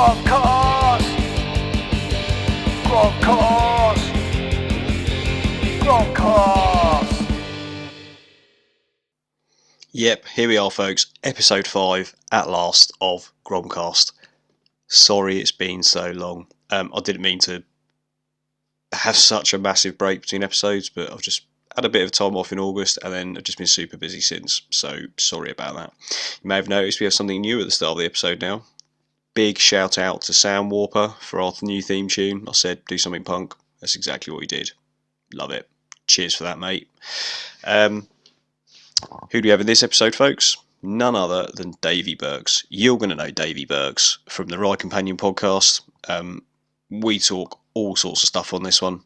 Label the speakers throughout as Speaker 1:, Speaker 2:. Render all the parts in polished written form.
Speaker 1: Gromcast! Gromcast! Gromcast!
Speaker 2: Yep, here we are folks, episode 5 at last of Gromcast. Sorry it's been so long. I didn't mean to have such a massive break between episodes, but I've just had a bit of time off in August and then I've just been super busy since, so sorry about that. You may have noticed we have something new at the start of the episode now. Big shout out to Sound Warper for our new theme tune. I said do something punk, that's exactly what he did. Love it. Cheers for that, mate. Who do we have in this episode, folks? None other than Davi Birks. You're going to know Davi Birks from the Ride Companion podcast. We talk all sorts of stuff on this one.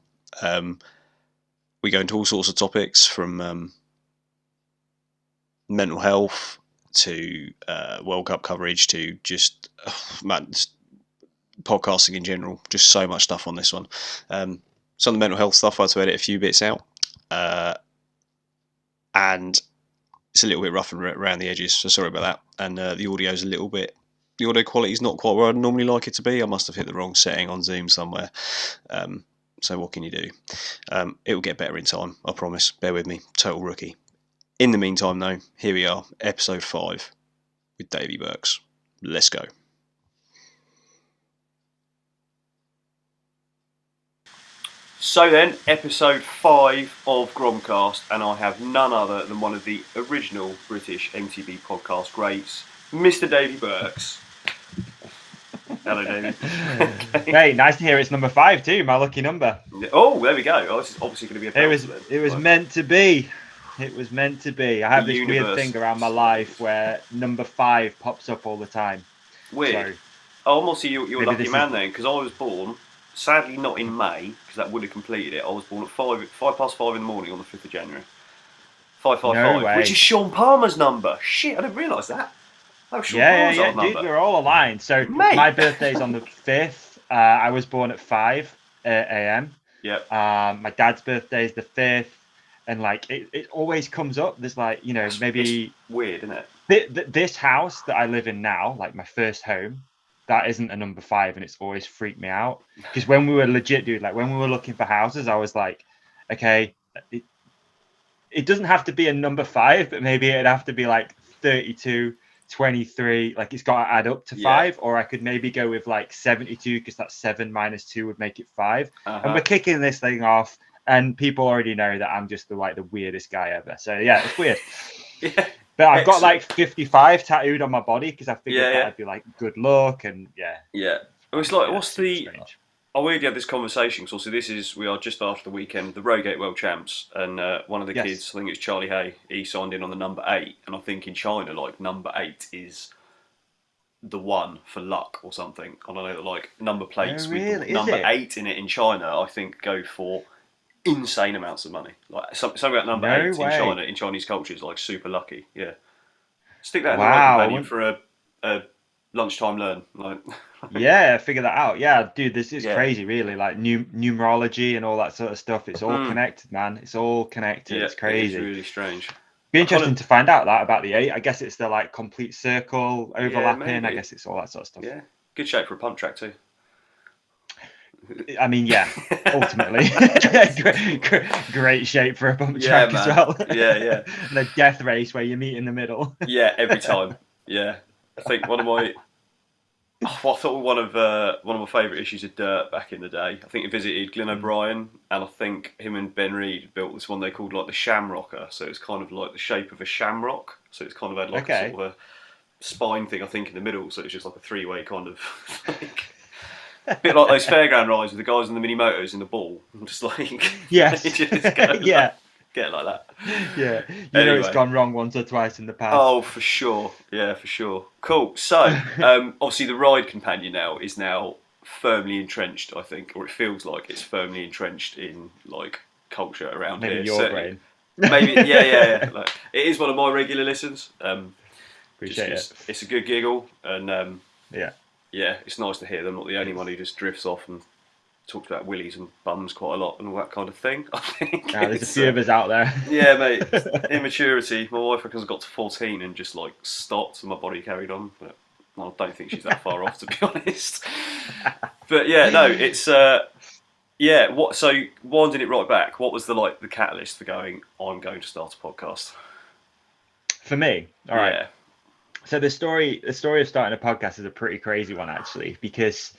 Speaker 2: We go into all sorts of topics from mental health to World Cup coverage to just podcasting in general. Just so much stuff on this one. Some of the mental health stuff I had to edit a few bits out. And it's a little bit rough and around the edges, so sorry about that. And the audio's a little bit... The audio quality's not quite where I'd normally like it to be. I must have hit the wrong setting on Zoom somewhere. So what can you do? It will get better in time, I promise. Bear with me. Total rookie. In the meantime, though, here we are, episode 5 with Davi Birks. Let's go. So then, episode 5 of Gromcast, and I have none other than one of the original British MTB podcast greats, Mr. Davi Birks. Hello, David.
Speaker 3: Okay. Hey, nice to hear it's number 5 too, my lucky number.
Speaker 2: Oh, there we go. Oh, this is obviously going to be a
Speaker 3: It was meant to be. It was meant to be. I have this weird thing around my life where number 5 pops up all the time.
Speaker 2: Weird. Oh, obviously you're a lucky man then, because I was born, sadly not in May, because that would have completed it. I was born at 5:05 in the morning on the 5th of January. 555, which is Sean Palmer's number. Shit, I didn't realise that. Oh, Sean Palmer's
Speaker 3: number. Dude, we're all aligned. So my birthday's on the 5th. I was born at 5 a.m.
Speaker 2: Yep.
Speaker 3: My dad's birthday's the 5th. And like it always comes up. There's like, you know, maybe
Speaker 2: it's weird, isn't it?
Speaker 3: This house that I live in now, like my first home, that isn't a number 5, and it's always freaked me out. Because when we were legit, dude, like when we were looking for houses, I was like, okay, it doesn't have to be a number 5, but maybe it'd have to be like 32, 23. Like it's got to add up to 5, or I could maybe go with like 72 because that's 7 minus 2 would make it 5. And we're kicking this thing off. And people already know that I'm just the weirdest guy ever. So yeah, it's weird.
Speaker 2: Yeah.
Speaker 3: But I've got like 55 tattooed on my body because I figured that'd be like good luck and yeah.
Speaker 2: Yeah. It's like, what's the... Strange. I weirdly had this conversation because also we are just after the weekend, the Rowgate World Champs, and one of the kids, I think it's Charlie Hay, he signed in on the number 8, and I think in China, like number 8 is the one for luck or something. And I know that like number plates with number 8 in it in China, I think go for insane amounts of money. Like something about number 8 in China, in Chinese culture, is like super lucky. Yeah, stick that in the right companion for a lunchtime learn. Like,
Speaker 3: yeah, figure that out. Yeah, dude, this is crazy. Really, like numerology and all that sort of stuff. It's all connected, man. It's all connected. It's crazy.
Speaker 2: It's really strange.
Speaker 3: Be interesting to find out that about the 8. I guess it's the like complete circle overlapping. I guess it's all that sort of stuff.
Speaker 2: Yeah, good shape for a pump track too.
Speaker 3: I mean, yeah, ultimately, great shape for a bump track as well.
Speaker 2: Yeah.
Speaker 3: And a death race where you meet in the middle.
Speaker 2: Yeah, every time. Yeah, I think one of my favourite issues of Dirt back in the day. I think he visited Glyn O'Brien, and I think him and Ben Reed built this one they called like the Shamrocker. So it's kind of like the shape of a shamrock. So it's kind of had like a sort of a spine thing, I think, in the middle. So it's just like a 3-way kind of like. A bit like those fairground rides with the guys on the mini motos in the ball. I'm just like,
Speaker 3: yes,
Speaker 2: get it like that.
Speaker 3: Yeah, know it's gone wrong once or twice in the past.
Speaker 2: Oh, for sure. Yeah, for sure. Cool. So, obviously, the Ride Companion now is firmly entrenched. I think, or it feels like it's firmly entrenched in like culture around
Speaker 3: maybe
Speaker 2: here.
Speaker 3: Your brain.
Speaker 2: Maybe, yeah. Like, it is one of my regular listens.
Speaker 3: Appreciate it.
Speaker 2: It's a good giggle, and
Speaker 3: yeah,
Speaker 2: it's nice to hear them not the only one who just drifts off and talks about willies and bums quite a lot and all that kind of thing. I think
Speaker 3: there's a few of us out there.
Speaker 2: Yeah, mate. Immaturity. My wife reckons I got to 14 and just like stopped and my body carried on. But Well, I don't think she's that far off, to be honest. But yeah, no, it's yeah. What? So winding it right back, what was the catalyst for going? I'm going to start a podcast.
Speaker 3: For me, all right.
Speaker 2: Yeah.
Speaker 3: So the story of starting a podcast is a pretty crazy one, actually, because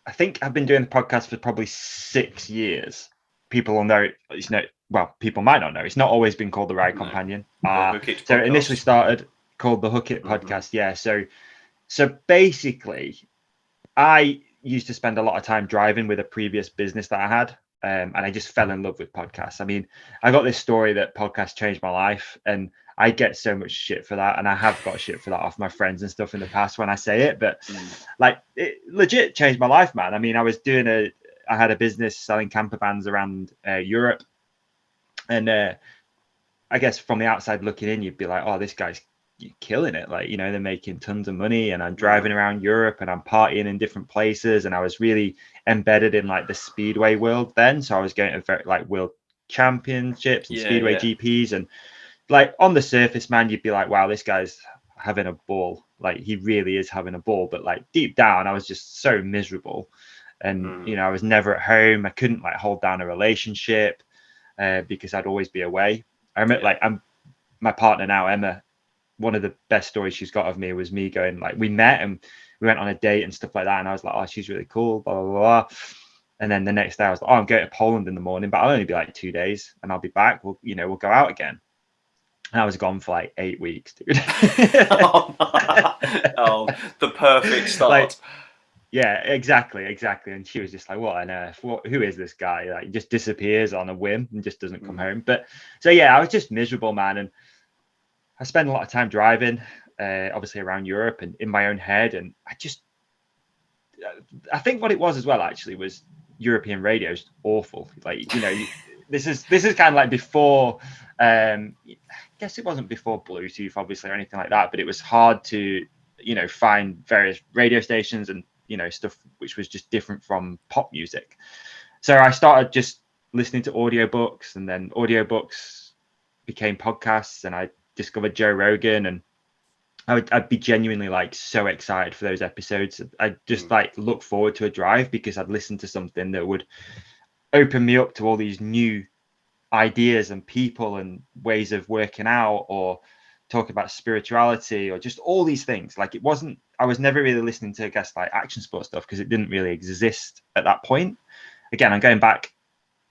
Speaker 3: I think I've been doing the podcast for probably 6 years. People will know it's not. Well, people might not know. It's not always been called the Ride Companion.
Speaker 2: The Hook It
Speaker 3: So
Speaker 2: podcast.
Speaker 3: it initially started called the Hook It podcast. Yeah. So basically, I used to spend a lot of time driving with a previous business that I had. And I just fell in love with podcasts. I mean, I got this story that podcasts changed my life, and I get so much shit for that. And I have got shit for that off my friends and stuff in the past when I say it, but like it legit changed my life, man. I mean, I had a business selling camper vans around Europe. And I guess from the outside looking in, you'd be like, oh, this guy's killing it. Like, they're making tons of money, and I'm driving around Europe and I'm partying in different places. And I was really embedded in like the speedway world then. So I was going to like world championships and speedway GPs. And like on the surface, man, you'd be like, wow, this guy's having a ball. Like he really is having a ball. But like deep down, I was just so miserable. And, I was never at home. I couldn't like hold down a relationship because I'd always be away. I remember I'm my partner now, Emma. One of the best stories she's got of me was me going, like, we met and we went on a date and stuff like that. And I was like, oh, she's really cool, blah, blah, blah. And then the next day I was like, oh, I'm going to Poland in the morning, but I'll only be like 2 days and I'll be back. We'll go out again. And I was gone for like 8 weeks, dude.
Speaker 2: Oh, the perfect start.
Speaker 3: Like, yeah, exactly. And she was just like, what on earth? Who is this guy? Like, he just disappears on a whim and just doesn't come home. But so, yeah, I was just miserable, man. And I spend a lot of time driving, obviously around Europe and in my own head. And I think what it was as well, actually, was European radio is awful. Like, this is kind of like before, I guess it wasn't before Bluetooth, obviously, or anything like that, but it was hard to, find various radio stations and, stuff which was just different from pop music. So I started just listening to audiobooks, and then audiobooks became podcasts, and I discovered Joe Rogan, and I'd be genuinely like so excited for those episodes. I just like look forward to a drive because I'd listen to something that would open me up to all these new ideas and people and ways of working out, or talk about spirituality, or just all these things. Like I was never really listening to, I guess, like action sport stuff because it didn't really exist at that point. Again, I'm going back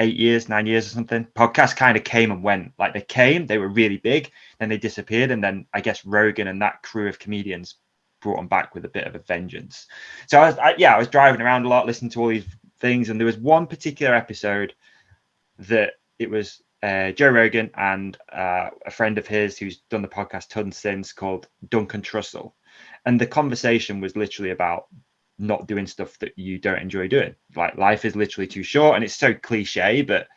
Speaker 3: 9 years or something. Podcasts kind of came and went. Like they were really big, then they disappeared, and then I guess Rogan and that crew of comedians brought them back with a bit of a vengeance. So I was driving around a lot, listening to all these things, and there was one particular episode that it was Joe Rogan and a friend of his who's done the podcast tons since, called Duncan Trussell, and the conversation was literally about not doing stuff that you don't enjoy doing. Like, life is literally too short, and it's so cliche, but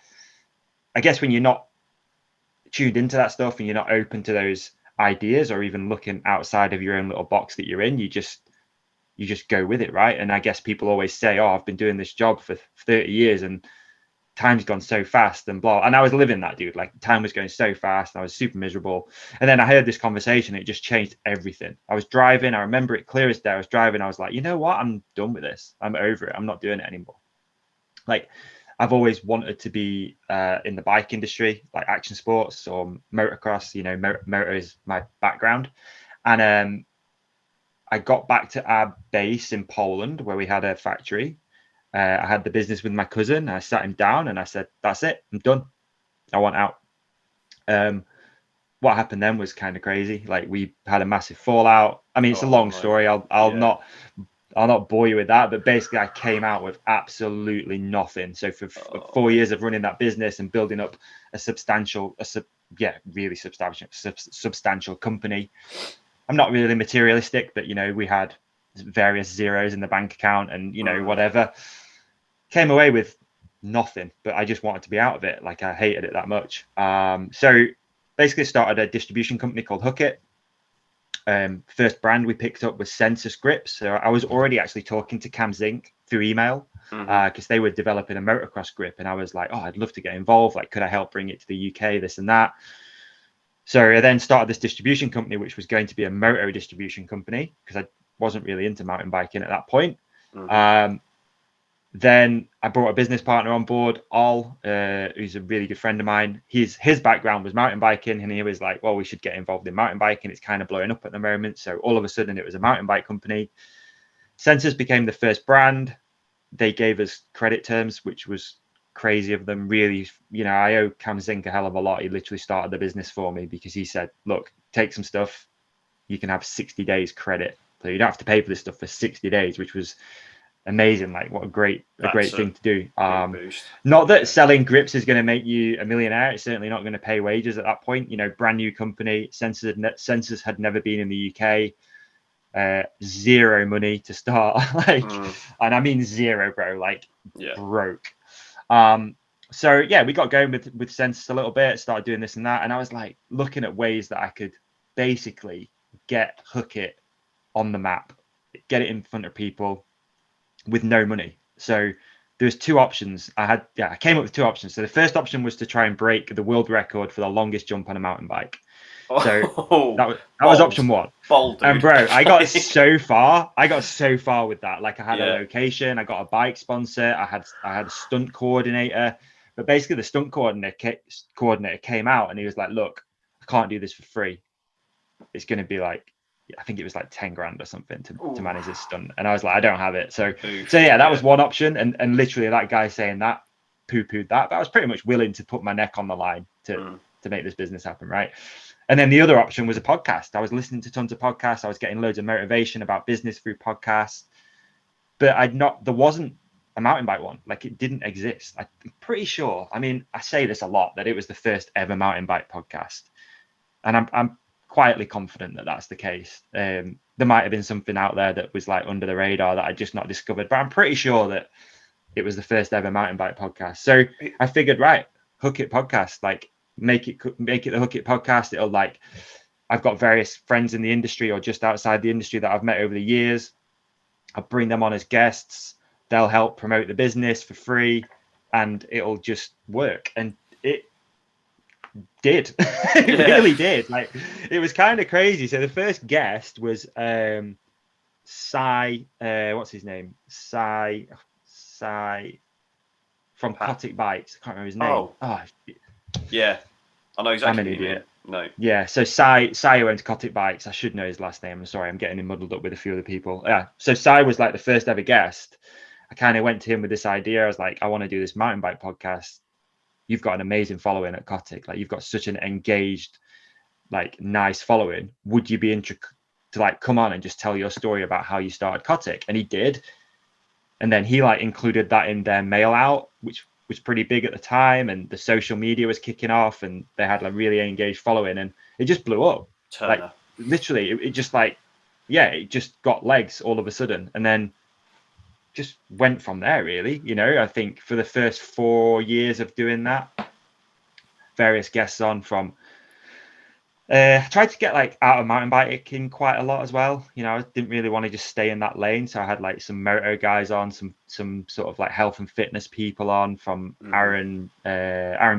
Speaker 3: I guess when you're not tuned into that stuff and you're not open to those ideas, or even looking outside of your own little box that you're in, you just go with it, right? And I guess people always say, oh, I've been doing this job for 30 years and time's gone so fast and blah. And I was living that, dude. Like, time was going so fast and I was super miserable. And then I heard this conversation. It just changed everything. I was driving. I remember it clear as day. I was driving. I was like, you know what? I'm done with this. I'm over it. I'm not doing it anymore. Like, I've always wanted to be in the bike industry, like action sports or motocross. Motor is my background. And I got back to our base in Poland, where we had a factory. I had the business with my cousin. I sat him down and I said, that's it. I'm done. I want out. What happened then was kind of crazy. Like, we had a massive fallout. I mean, it's a long story. I'll not bore you with that. But basically, I came out with absolutely nothing. So for 4 years of running that business and building up a really substantial company. I'm not really materialistic, but we had various zeros in the bank account and whatever. Came away with nothing, but I just wanted to be out of it. Like, I hated it that much. So basically started a distribution company called Hook It. First brand we picked up was Census Grips. So I was already actually talking to Cam Zink through email because they were developing a motocross grip, and I was like, oh, I'd love to get involved. Like, could I help bring it to the UK, this and that? So I then started this distribution company, which was going to be a moto distribution company because I wasn't really into mountain biking at that point. Then I brought a business partner on board, Ol, who's a really good friend of mine. His background was mountain biking, and he was like, well, we should get involved in mountain biking. It's kind of blowing up at the moment. So all of a sudden, it was a mountain bike company. Sensors became the first brand. They gave us credit terms, which was crazy of them. Really, I owe Cam Zink a hell of a lot. He literally started the business for me because he said, look, take some stuff. You can have 60 days credit. So you don't have to pay for this stuff for 60 days, which was amazing. Like, what a great thing to do. Not that selling grips is going to make you a millionaire. It's certainly not going to pay wages at that point. Brand new company. Sensors had never been in the UK. Zero money to start. And I mean zero, bro. Broke. So yeah, we got going with Sensors a little bit. Started doing this and that, and I was like looking at ways that I could basically get Hook It on the map, get it in front of people with no money. So there's two options. I came up with two options. So the first option was to try and break the world record for the longest jump on a mountain bike. So that was option one.
Speaker 2: Bold, dude.
Speaker 3: And bro, I got so far. With that. Like, I had a location, I got a bike sponsor, I had a stunt coordinator. But basically the stunt coordinator came out and he was like, look, I can't do this for free. It's going to be like, I think it was like 10 grand or something to manage this stunt. And I was like, I don't have it. So yeah, that was one option. And literally that guy saying that poo-pooed that. But I was pretty much willing to put my neck on the line to make this business happen, right? And then the other option was a podcast. I was listening to tons of podcasts. I was getting loads of motivation about business through podcasts. But there wasn't a mountain bike one. Like, it didn't exist. I'm pretty sure. I mean, I say this a lot, that it was the first ever mountain bike podcast. And I'm quietly confident that that's the case. There might have been something out there that was like under the radar that I just not discovered, but I'm pretty sure that it was the first ever mountain bike podcast. So I figured, right, Hook It podcast, like make it the Hook It podcast. It'll like, I've got various friends in the industry or just outside the industry that I've met over the years. I'll bring them on as guests. They'll help promote the business for free, and it'll just work. And it did. It really did. Like, it was kind of crazy. So the first guest was Sai, what's his name? Sai from Cotic Bikes. I can't remember his name.
Speaker 2: Yeah, I know exactly.
Speaker 3: I'm an idiot.
Speaker 2: No.
Speaker 3: Yeah, so Sai who owns Cotic Bikes. I should know his last name. I'm sorry, I'm getting him muddled up with a few other people. Yeah, so Sai was like the first ever guest. I kind of went to him with this idea. I was like, I want to do this mountain bike podcast. You've got an amazing following at Cotic. Like, you've got such an engaged, like, nice following. Would you be interested to like come on and just tell your story about how you started Cotic? And he did. And then he like included that in their mail out, which was pretty big at the time. And the social media was kicking off, and they had like really engaged following, and it just blew up.
Speaker 2: Turner.
Speaker 3: Like, literally, it just like, it just got legs all of a sudden. And then just went from there, really. I think for the first 4 years of doing that, various guests on from I tried to get like out of mountain biking quite a lot as well. I didn't really want to just stay in that lane, so I had like some moto guys on, some sort of like health and fitness people on. From Aaron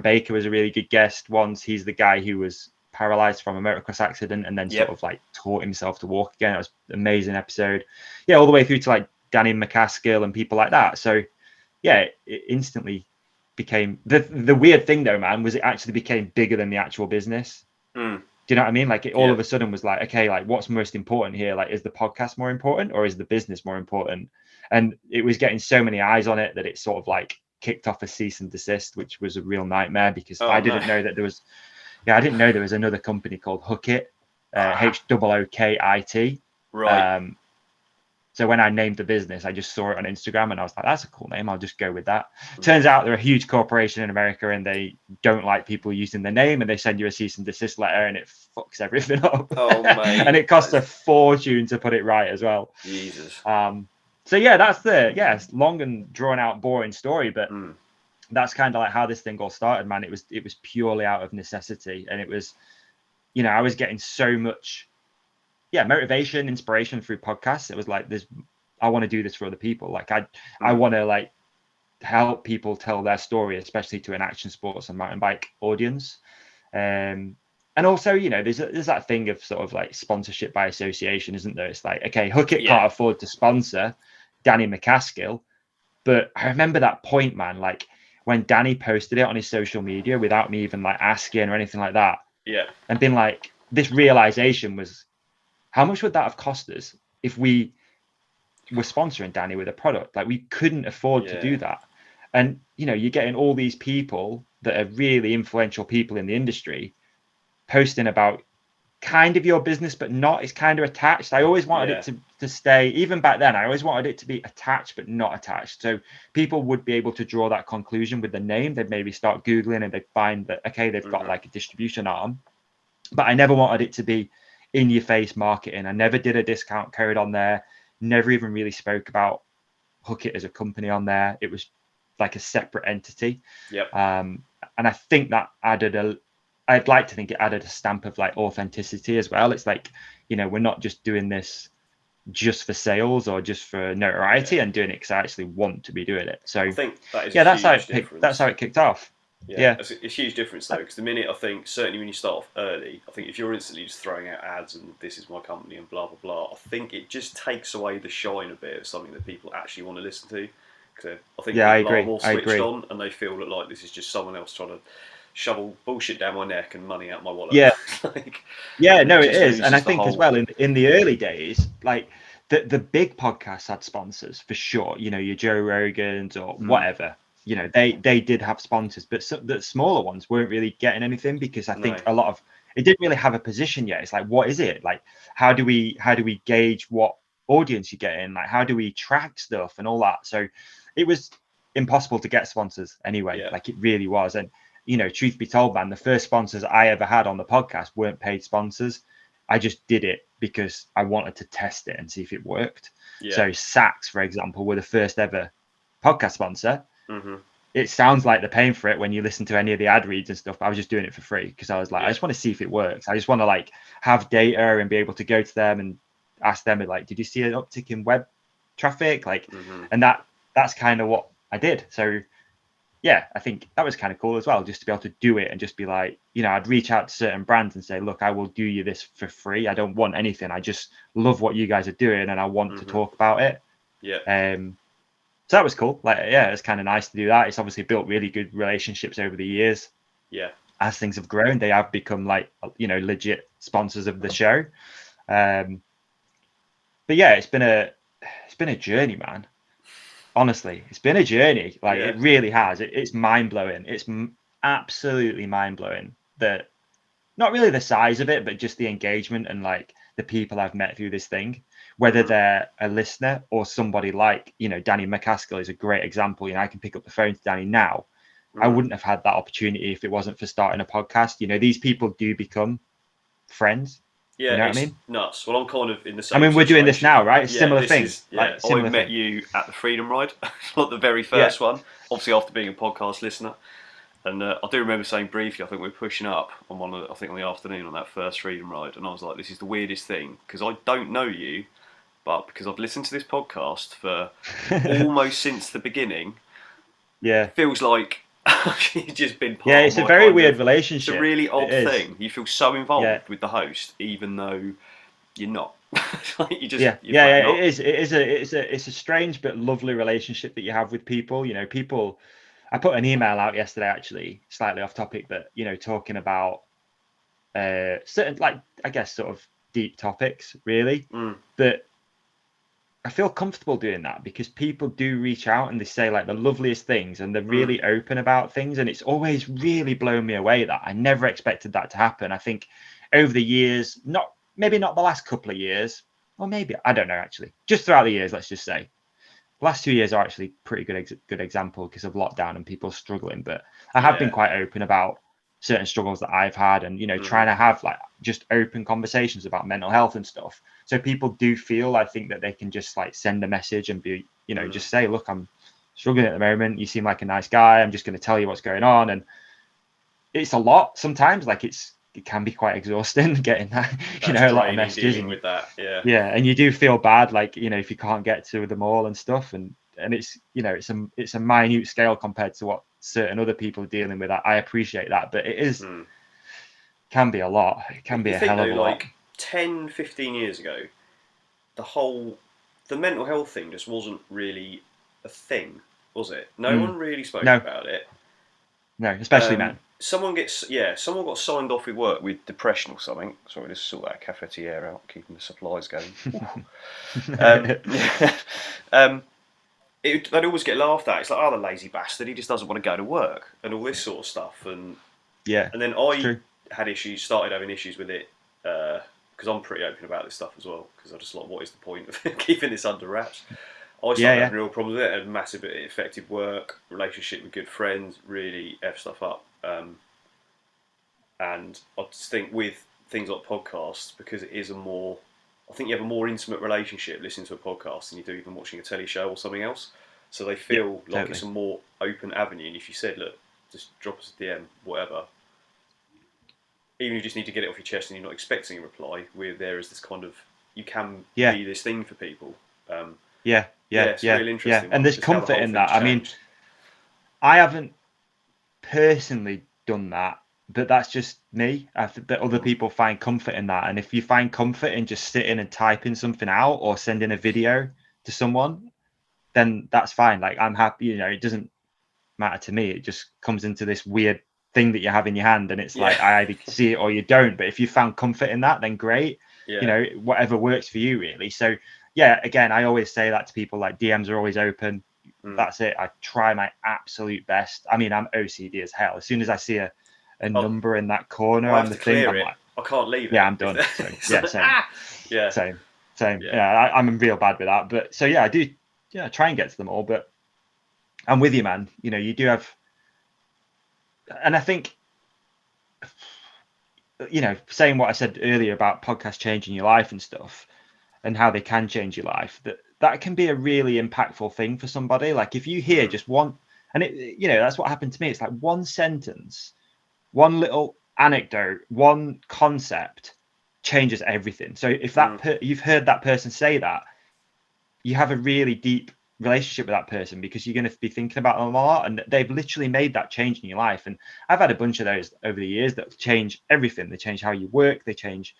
Speaker 3: Baker was a really good guest once. He's the guy who was paralyzed from a motocross accident and then sort of like taught himself to walk again. It was an amazing episode. All the way through to like Danny McCaskill and people like that. So it instantly became the weird thing though, man, was it actually became bigger than the actual business. Do you know what I mean? Like, it all of a sudden was like, okay, like, what's most important here? Like, is the podcast more important or is the business more important? And it was getting so many eyes on it that it sort of like kicked off a cease and desist, which was a real nightmare because I didn't know that there was, I didn't know there was another company called Hook It, HOOKIT.
Speaker 2: Right.
Speaker 3: So when I named the business, I just saw it on Instagram and I was like, that's a cool name. I'll just go with that. Turns out they're a huge corporation in America and they don't like people using their name, and they send you a cease and desist letter and it fucks everything up.
Speaker 2: Oh, mate.
Speaker 3: And it costs a fortune to put it right as well.
Speaker 2: Jesus.
Speaker 3: So yeah, that's it's long and drawn out, boring story, but that's kind of like how this thing all started, man. It was purely out of necessity. And it was, I was getting so much motivation, inspiration through podcasts. It was like I want to do this for other people. Like I want to like help people tell their story, especially to an action sports and mountain bike audience. and also, there's that thing of sort of like sponsorship by association, isn't there? It's like, okay, Hookit
Speaker 2: Yeah.
Speaker 3: can't afford to sponsor Danny McCaskill, but I remember that point, man, like when Danny posted it on his social media without me even like asking or anything like that,
Speaker 2: Yeah.
Speaker 3: and been like, this realization was, how much would that have cost us if we were sponsoring Danny with a product? Like, we couldn't afford to do that. And you're getting all these people that are really influential people in the industry posting about kind of your business, but not. It's kind of attached. I always wanted it to stay, even back then, I always wanted it to be attached but not attached, so people would be able to draw that conclusion with the name. They'd maybe start Googling and they'd find that, okay, they've got like a distribution arm. But I never wanted it to be in your face marketing. I never did a discount code on there, never even really spoke about Hookit as a company on there. It was like a separate entity. And I think that I'd like to think it added a stamp of like authenticity as well. It's like, we're not just doing this just for sales or just for notoriety, and doing it because I actually want to be doing it. So
Speaker 2: I think that is
Speaker 3: that's how it kicked off. Yeah.
Speaker 2: It's a huge difference though, because the minute, I think, certainly when you start off early, I think if you're instantly just throwing out ads and this is my company and blah blah blah, I think it just takes away the shine a bit of something that people actually want to listen to. Because I think people are more switched on, and they feel that like this is just someone else trying to shovel bullshit down my neck and money out my wallet.
Speaker 3: Yeah. No, it is.
Speaker 2: loses
Speaker 3: And I
Speaker 2: the
Speaker 3: think as
Speaker 2: whole-
Speaker 3: well, in the early days, like the big podcasts had sponsors for sure. Your Joe Rogans or whatever. They did have sponsors, but the smaller ones weren't really getting anything, because I think a lot of it didn't really have a position yet. It's like, what is it? Like, how do we gauge what audience you get in? Like, how do we track stuff and all that? So it was impossible to get sponsors anyway. Like, it really was. And truth be told, man, the first sponsors I ever had on the podcast weren't paid sponsors. I just did it because I wanted to test it and see if it worked. So Saks, for example, were the first ever podcast sponsor. It sounds like they're paying for it when you listen to any of the ad reads and stuff, but I was just doing it for free because I was like, I just want to see if it works. I just want to like have data and be able to go to them and ask them, like, did you see an uptick in web traffic? Like, and that's kind of what I did. So yeah, I think that was kind of cool as well, just to be able to do it and just be like, I'd reach out to certain brands and say, look, I will do you this for free. I don't want anything. I just love what you guys are doing and I want to talk about it. So that was cool. Like, it's kind of nice to do that. It's obviously built really good relationships over the years. As things have grown, they have become like, legit sponsors of the show. But yeah, it's been a journey, man. Honestly, it's been a journey. Like, it really has. It's mind blowing. It's absolutely mind blowing. That, not really the size of it, but just the engagement and like the people I've met through this thing, whether they're a listener or somebody like, Danny McCaskill is a great example. I can pick up the phone to Danny now. I wouldn't have had that opportunity if it wasn't for starting a podcast. These people do become friends.
Speaker 2: Yeah,
Speaker 3: you know
Speaker 2: it's
Speaker 3: what I mean?
Speaker 2: Nuts. Well, I'm kind of in the same.
Speaker 3: I mean, we're doing this now, right? Similar thing.
Speaker 2: I met you at the Freedom Ride, not the very first one. Obviously, after being a podcast listener, and I do remember saying briefly, I think we were pushing up on on the afternoon on that first Freedom Ride, and I was like, "This is the weirdest thing," because I don't know you, but because I've listened to this podcast for almost since the beginning. It feels like you've just been part of
Speaker 3: it's a very weird relationship.
Speaker 2: It's a really odd thing. You feel so involved with the host, even though you're not. You just, not.
Speaker 3: It's a strange but lovely relationship that you have with people. People. I put an email out yesterday, actually, slightly off topic, but talking about certain, like, I guess, sort of deep topics, really. But I feel comfortable doing that because people do reach out and they say like the loveliest things and they're really open about things, and it's always really blown me away that I never expected that to happen. I think over the years, maybe not the last couple of years, or maybe, I don't know, actually, just throughout the years, let's just say. The last 2 years are actually pretty good example because of lockdown and people struggling, but I have been quite open about certain struggles that I've had, and trying to have like just open conversations about mental health and stuff, so people do feel, I think, that they can just like send a message and be just say, look, I'm struggling at the moment, you seem like a nice guy, I'm just going to tell you what's going on. And it's a lot sometimes, like it can be quite exhausting getting that. A lot of messages
Speaker 2: with that.
Speaker 3: And you do feel bad, like if you can't get to them all and stuff, and it's it's a minute scale compared to what certain other people are dealing with. I appreciate that, but it is can be a lot. It can be a hell of a lot.
Speaker 2: Like 10, 15 years ago, the mental health thing just wasn't really a thing, was it? No one really spoke about it.
Speaker 3: No, especially men.
Speaker 2: Someone got signed off with work with depression or something. Sorry, just sort that cafetiere out, keeping the supplies going. They'd always get laughed at. It's like, oh, the lazy bastard, he just doesn't want to go to work and all this sort of stuff. And then I started having issues with it because I'm pretty open about this stuff as well. Because I just like, what is the point of keeping this under wraps? I started having real problems with it. And massive, it affected work, relationship with good friends, really F stuff up. And I just think with things like podcasts, because it is I think you have a more intimate relationship listening to a podcast than you do even watching a telly show or something else. So they feel like it's a more open avenue. And if you said, look, just drop us a DM, whatever, even if you just need to get it off your chest and you're not expecting a reply, there is this kind of, you can be this thing for people. It's really interesting.
Speaker 3: And there's comfort in that. I mean, I haven't personally done that, but that's just me. I think that other people find comfort in that. And if you find comfort in just sitting and typing something out or sending a video to someone, then that's fine. Like, I'm happy, it doesn't matter to me. It just comes into this weird thing that you have in your hand, and it's like, I either see it or you don't. But if you found comfort in that, then great. Whatever works for you, really. So again, I always say that to people, like, DMs are always open. That's it. I try my absolute best. I mean, I'm OCD as hell. As soon as I see a number in that corner on the thing, I'm like,
Speaker 2: I can't leave it.
Speaker 3: Yeah, I'm done. So, same. Same. Yeah, I'm real bad with that. But so I do. Yeah, try and get to them all. But I'm with you, man. You do have, and I think, saying what I said earlier about podcasts changing your life and stuff, and how they can change your life, that can be a really impactful thing for somebody. Like, if you hear just one, and that's what happened to me. It's like one sentence, one little anecdote, one concept changes everything. So if you've heard that person say that, you have a really deep relationship with that person, because you're going to be thinking about them a lot, and they've literally made that change in your life. And I've had a bunch of those over the years that change everything. They change how you work, they change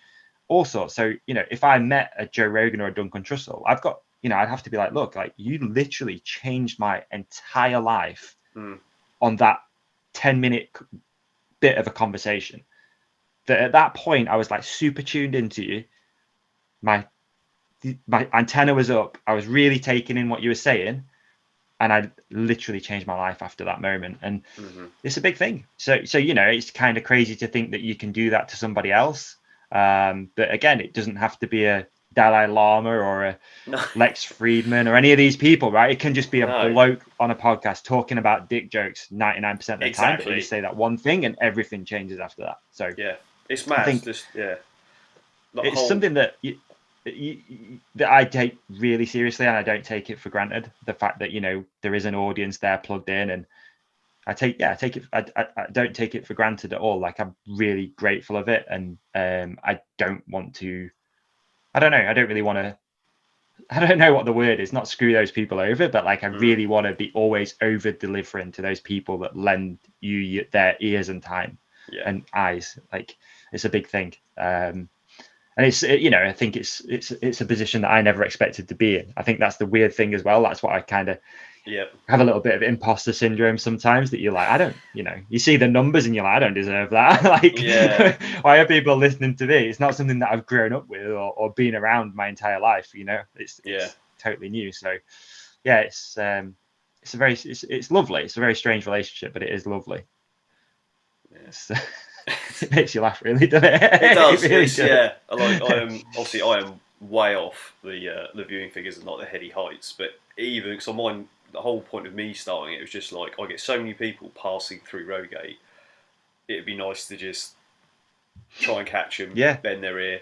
Speaker 3: all sorts. So if I met a Joe Rogan or a Duncan Trussell, I've got, I'd have to be like, look, like, you literally changed my entire life on that 10-minute bit of a conversation. That at that point I was like super tuned into you. My antenna was up. I was really taking in what you were saying, and I literally changed my life after that moment. And it's a big thing. So it's kind of crazy to think that you can do that to somebody else. But again, it doesn't have to be a Dalai Lama or a Lex Friedman or any of these people, right? It can just be a bloke on a podcast talking about dick jokes 99% of the time. But you say that one thing and everything changes after that. So
Speaker 2: it's mad. I think
Speaker 3: it's something that that I take really seriously, and I don't take it for granted. The fact that there is an audience there plugged in, and I don't take it for granted at all. Like, I'm really grateful of it, and I don't want to. I don't know. I don't really want to. I don't know what the word is. Not screw those people over, but like, I really want to be always over delivering to those people that lend you their ears and time and eyes. Like, it's a big thing. And it's I think it's a position that I never expected to be in. I think that's the weird thing as well. That's what I kind of have a little bit of imposter syndrome sometimes, that you're like, I don't, you see the numbers and you're like, I don't deserve that. Like, why are people listening to me? It's not something that I've grown up with or been around my entire life. It's totally new. So it's lovely. It's a very strange relationship, but it is lovely. It makes you laugh, really, doesn't it?
Speaker 2: It does.
Speaker 3: It really does.
Speaker 2: I am way off the viewing figures and like the heady heights, but even so, the whole point of me starting it was just like, I get so many people passing through Rogate. It'd be nice to just try and catch them, bend their ear,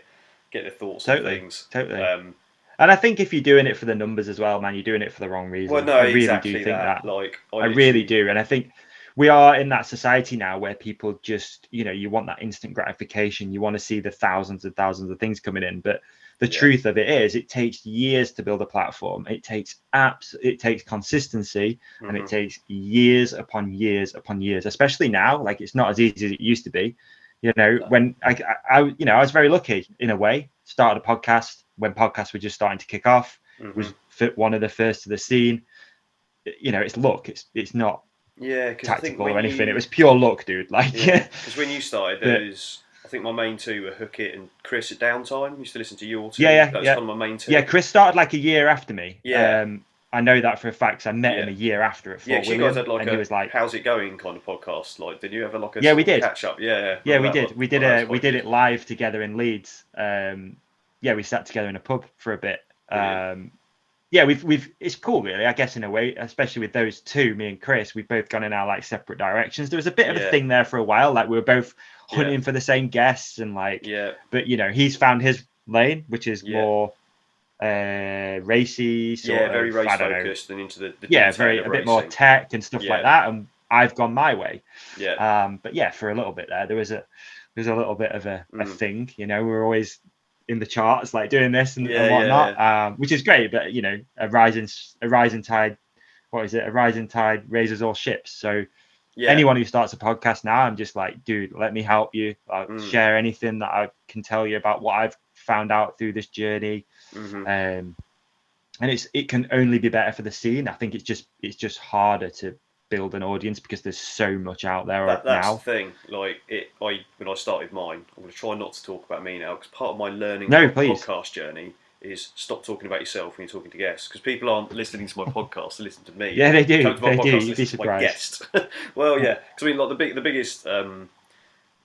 Speaker 2: get their thoughts on things. Totally.
Speaker 3: And I think if you're doing it for the numbers as well, man, you're doing it for the wrong reason.
Speaker 2: Well, no,
Speaker 3: I really
Speaker 2: exactly
Speaker 3: do think that.
Speaker 2: Like,
Speaker 3: I really do, and I think we are in that society now where people just, you want that instant gratification. You want to see the thousands and thousands of things coming in. But the truth of it is, it takes years to build a platform. It takes consistency, and it takes years upon years upon years, especially now. Like, it's not as easy as it used to be. You know, when I you know, I was very lucky in a way. Started a podcast when podcasts were just starting to kick off. Was one of the first to the scene. You know, it's luck. It's not tactical or anything. It was pure luck, dude. Like,
Speaker 2: because when you started, there was, I think my main two were Hook It and Chris at Downtime. I used to listen to your two. That was kind of my main two.
Speaker 3: Yeah, Chris started like a year after me.
Speaker 2: Yeah.
Speaker 3: I know that for a fact. 'Cause I met him a year after at Fort William.
Speaker 2: You guys had like
Speaker 3: he was like,
Speaker 2: "How's it going?" kind of podcast. Like, did you ever like a
Speaker 3: we did
Speaker 2: catch up? Yeah,
Speaker 3: we did. We did it live together in Leeds. We sat together in a pub for a bit. We've it's cool, really. I guess in a way, especially with those two, me and Chris, we've both gone in our like separate directions. There was a bit of a thing there for a while. Like we were both hunting for the same guests and like, but you know, he's found his lane, which is more racy,
Speaker 2: very race focused and into the
Speaker 3: a bit more tech and stuff like that. And I've gone my way. But yeah, for a little bit there was a little bit of a thing. You know, we were always in the charts, like doing this and whatnot, which is great. But you know, a rising tide. What is it? A rising tide raises all ships. So anyone who starts a podcast now, I'm just like, dude, let me help you. I'll share anything that I can tell you about what I've found out through this journey. And it can only be better for the scene. I think it's just harder to build an audience because there's so much out there
Speaker 2: that's
Speaker 3: now.
Speaker 2: The thing. Like when I started mine, I'm going to try not to talk about me now because part of my learning podcast journey is stop talking about yourself when you're talking to guests, because people aren't listening to my podcast, they listen to me.
Speaker 3: Yeah, they do.
Speaker 2: Come to my
Speaker 3: they
Speaker 2: podcast,
Speaker 3: do. You'd be surprised.
Speaker 2: my guest. Well, yeah, because I mean, like the biggest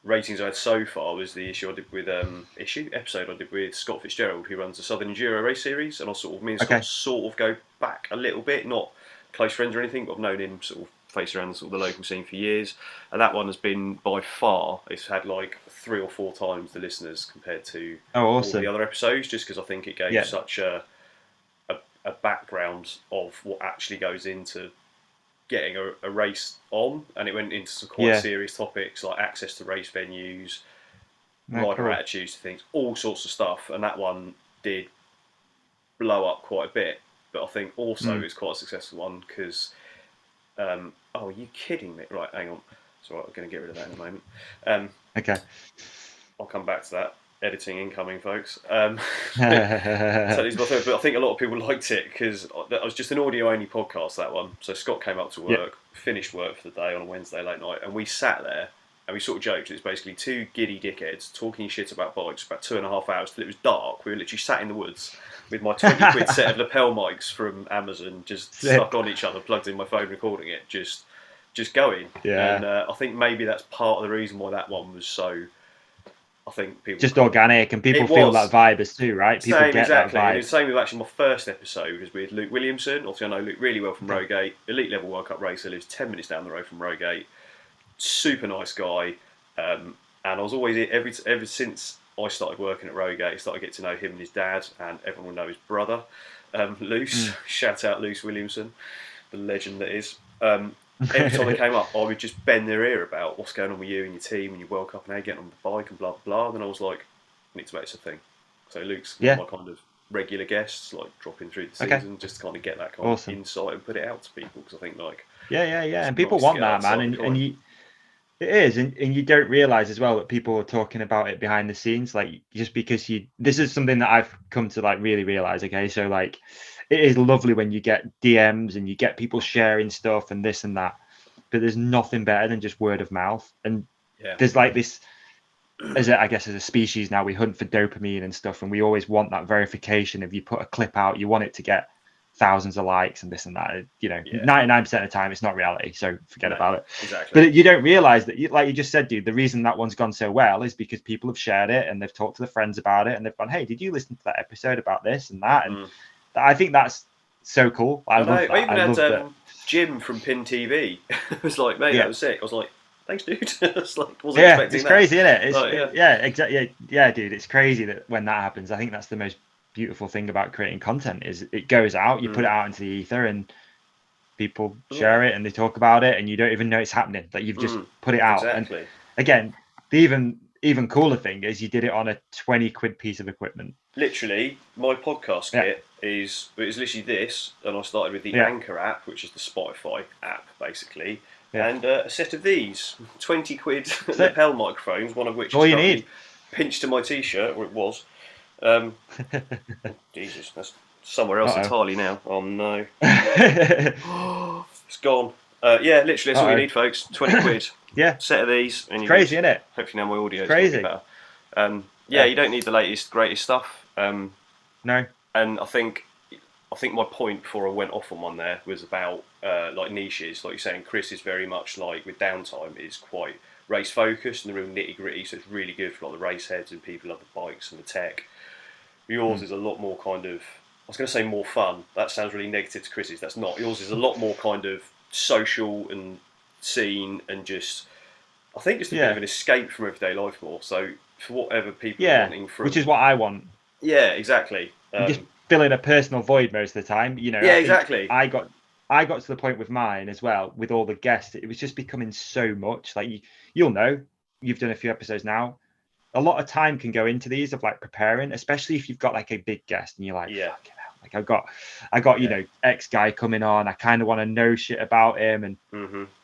Speaker 2: ratings I had so far was the issue I did with episode I did with Scott Fitzgerald, who runs the Southern Enduro Race Series, and me and Scott sort of go back a little bit, not close friends or anything, but I've known him sort of face around sort of the local scene for years, and that one has been by far, it's had like 3 or 4 times the listeners compared to all the other episodes, just because I think it gave such a background of what actually goes into getting a race on, and it went into some quite serious topics like access to race venues, rider attitudes to things, all sorts of stuff, and that one did blow up quite a bit, but I think also it's quite a successful one because oh, are you kidding me? Right, hang on. It's all right, I'm going to get rid of that in a moment.
Speaker 3: Okay.
Speaker 2: I'll come back to that. Editing incoming, folks. So this is my third, but I think a lot of people liked it because it was just an audio-only podcast, that one. So Scott came up to work, finished work for the day on a Wednesday late night, and we sat there and we sort of joked. It's basically 2 giddy dickheads talking shit about bikes for about 2.5 hours till it was dark. We were literally sat in the woods with my 20 quid set of lapel mics from Amazon just stuck on each other, plugged in my phone, recording it, just going. And I think maybe that's part of the reason why that one was so. I think people
Speaker 3: just organic, and people feel that vibe as too, right? People get
Speaker 2: exactly.
Speaker 3: that vibe.
Speaker 2: And it's the same with actually my first episode was with Luke Williamson. Obviously, I know Luke really well from Rogate, elite level World Cup racer, lives 10 minutes down the road from Rogate. Super nice guy, and I was always ever since I started working at Rogate, I started to get to know him and his dad, and everyone will know his brother, Luce. Shout out Luce Williamson, the legend that is. Every time they came up, I would just bend their ear about what's going on with you and your team and your World Cup and how you're getting on the bike and blah blah blah. Then I was like, I need to make this a thing. So Luke's one of my kind of regular guests, like dropping through the season, just to kind of get that kind of insight and put it out to people, because I think like
Speaker 3: and people want that, man, and you. It is, and you don't realise as well that people are talking about it behind the scenes. Like, just because this is something that I've come to like really realise. Okay, so like, it is lovely when you get DMs and you get people sharing stuff and this and that, but there's nothing better than just word of mouth. And there's like this, as a species now, we hunt for dopamine and stuff, and we always want that verification. If you put a clip out, you want it to get thousands of likes and this and that. 99% of the time it's not reality, so forget about it.
Speaker 2: Exactly.
Speaker 3: But you don't realize that, like you just said, dude, the reason that one's gone so well is because people have shared it and they've talked to their friends about it and they've gone, hey, did you listen to that episode about this and that? And I think that's so cool. I love that.
Speaker 2: I even had Jim from Pin TV. I was like, mate, that was sick. I was like, thanks, dude. It's like, wasn't expecting
Speaker 3: it's
Speaker 2: that.
Speaker 3: Crazy, isn't it? Exactly. Yeah, dude, it's crazy that when that happens. I think that's the most beautiful thing about creating content is it goes out, you put it out into the ether, and people share it and they talk about it, and you don't even know it's happening. Like, you've just put it out.
Speaker 2: Exactly.
Speaker 3: And again, the even cooler thing is you did it on a 20 quid piece of equipment.
Speaker 2: Literally, my podcast kit is literally this, and I started with the Anchor app, which is the Spotify app, basically. and a set of these 20 quid lapel microphones, one of which
Speaker 3: all
Speaker 2: is
Speaker 3: you
Speaker 2: currently
Speaker 3: need.
Speaker 2: pinched to my t-shirt, or it was. Jesus, that's somewhere else entirely now. Oh no. It's gone. Yeah, literally, that's all you need, folks. 20 quid.
Speaker 3: Yeah.
Speaker 2: Set of these. And
Speaker 3: It's crazy, isn't it?
Speaker 2: Hopefully now my audio is
Speaker 3: crazy.
Speaker 2: going to be better. Yeah, you don't need the latest, greatest stuff.
Speaker 3: No.
Speaker 2: And I think my point before I went off on one there was about like niches. Like you're saying, Chris is very much like, with downtime, is quite race focused and the real nitty gritty. So it's really good for like the race heads and people who love the bikes and the tech. Yours is a lot more kind of, I was going to say more fun. That sounds really negative to Chris's. That's not. Yours is a lot more kind of social and seen and just, I think just a bit of an escape from everyday life more. So for whatever people are wanting from...
Speaker 3: which is what I want.
Speaker 2: Yeah, exactly.
Speaker 3: Just filling a personal void most of the time. You know.
Speaker 2: Yeah, exactly.
Speaker 3: I got to the point with mine as well, with all the guests. It was just becoming so much. Like you'll know, you've done a few episodes now. A lot of time can go into these of like preparing, especially if you've got like a big guest and you're like, fucking hell. Like I got you know, X guy coming on. I kind of want to know shit about him, and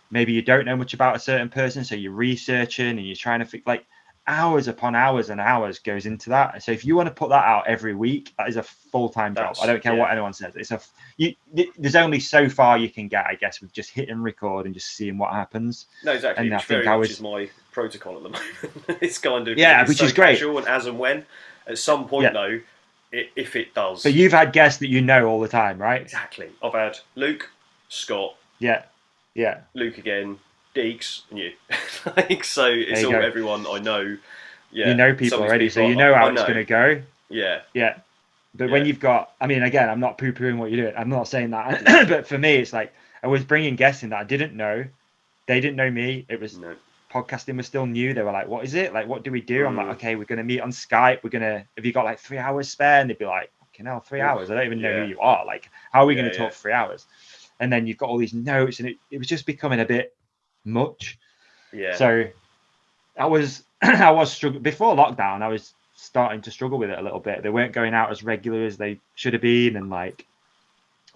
Speaker 3: maybe you don't know much about a certain person, so you're researching and you're trying to think, like hours upon hours and hours goes into that. So if you want to put that out every week, that is a full-time job. I don't care what anyone says. There's only so far you can get, I guess, with just hitting record and just seeing what happens.
Speaker 2: No, exactly.
Speaker 3: And
Speaker 2: which very much is my protocol at the moment. It's kind of
Speaker 3: which is great.
Speaker 2: Casual and as and when. At some point though, if it does.
Speaker 3: But you've had guests that you know all the time, right?
Speaker 2: Exactly. I've had Luke, Scott.
Speaker 3: Yeah.
Speaker 2: Luke again. Deeks and you. Like, so it's all everyone I know. Yeah,
Speaker 3: you know people already, so you know how it's going to go.
Speaker 2: Yeah.
Speaker 3: But when you've got, I mean, again, I'm not poo-pooing what you're doing. I'm not saying that. But for me, it's like I was bringing guests in that I didn't know. They didn't know me. It was podcasting was still new. They were like, "What is it? Like, what do we do?" I'm like, "Okay, we're going to meet on Skype. Have you got like 3 hours spare?" And they'd be like, "Fucking hell, 3 hours? I don't even know who you are. Like, how are we going to talk for 3 hours?" And then you've got all these notes, and it was just becoming a bit much. So I was struggling before lockdown. I was starting to struggle with it a little bit. They weren't going out as regular as they should have been, and like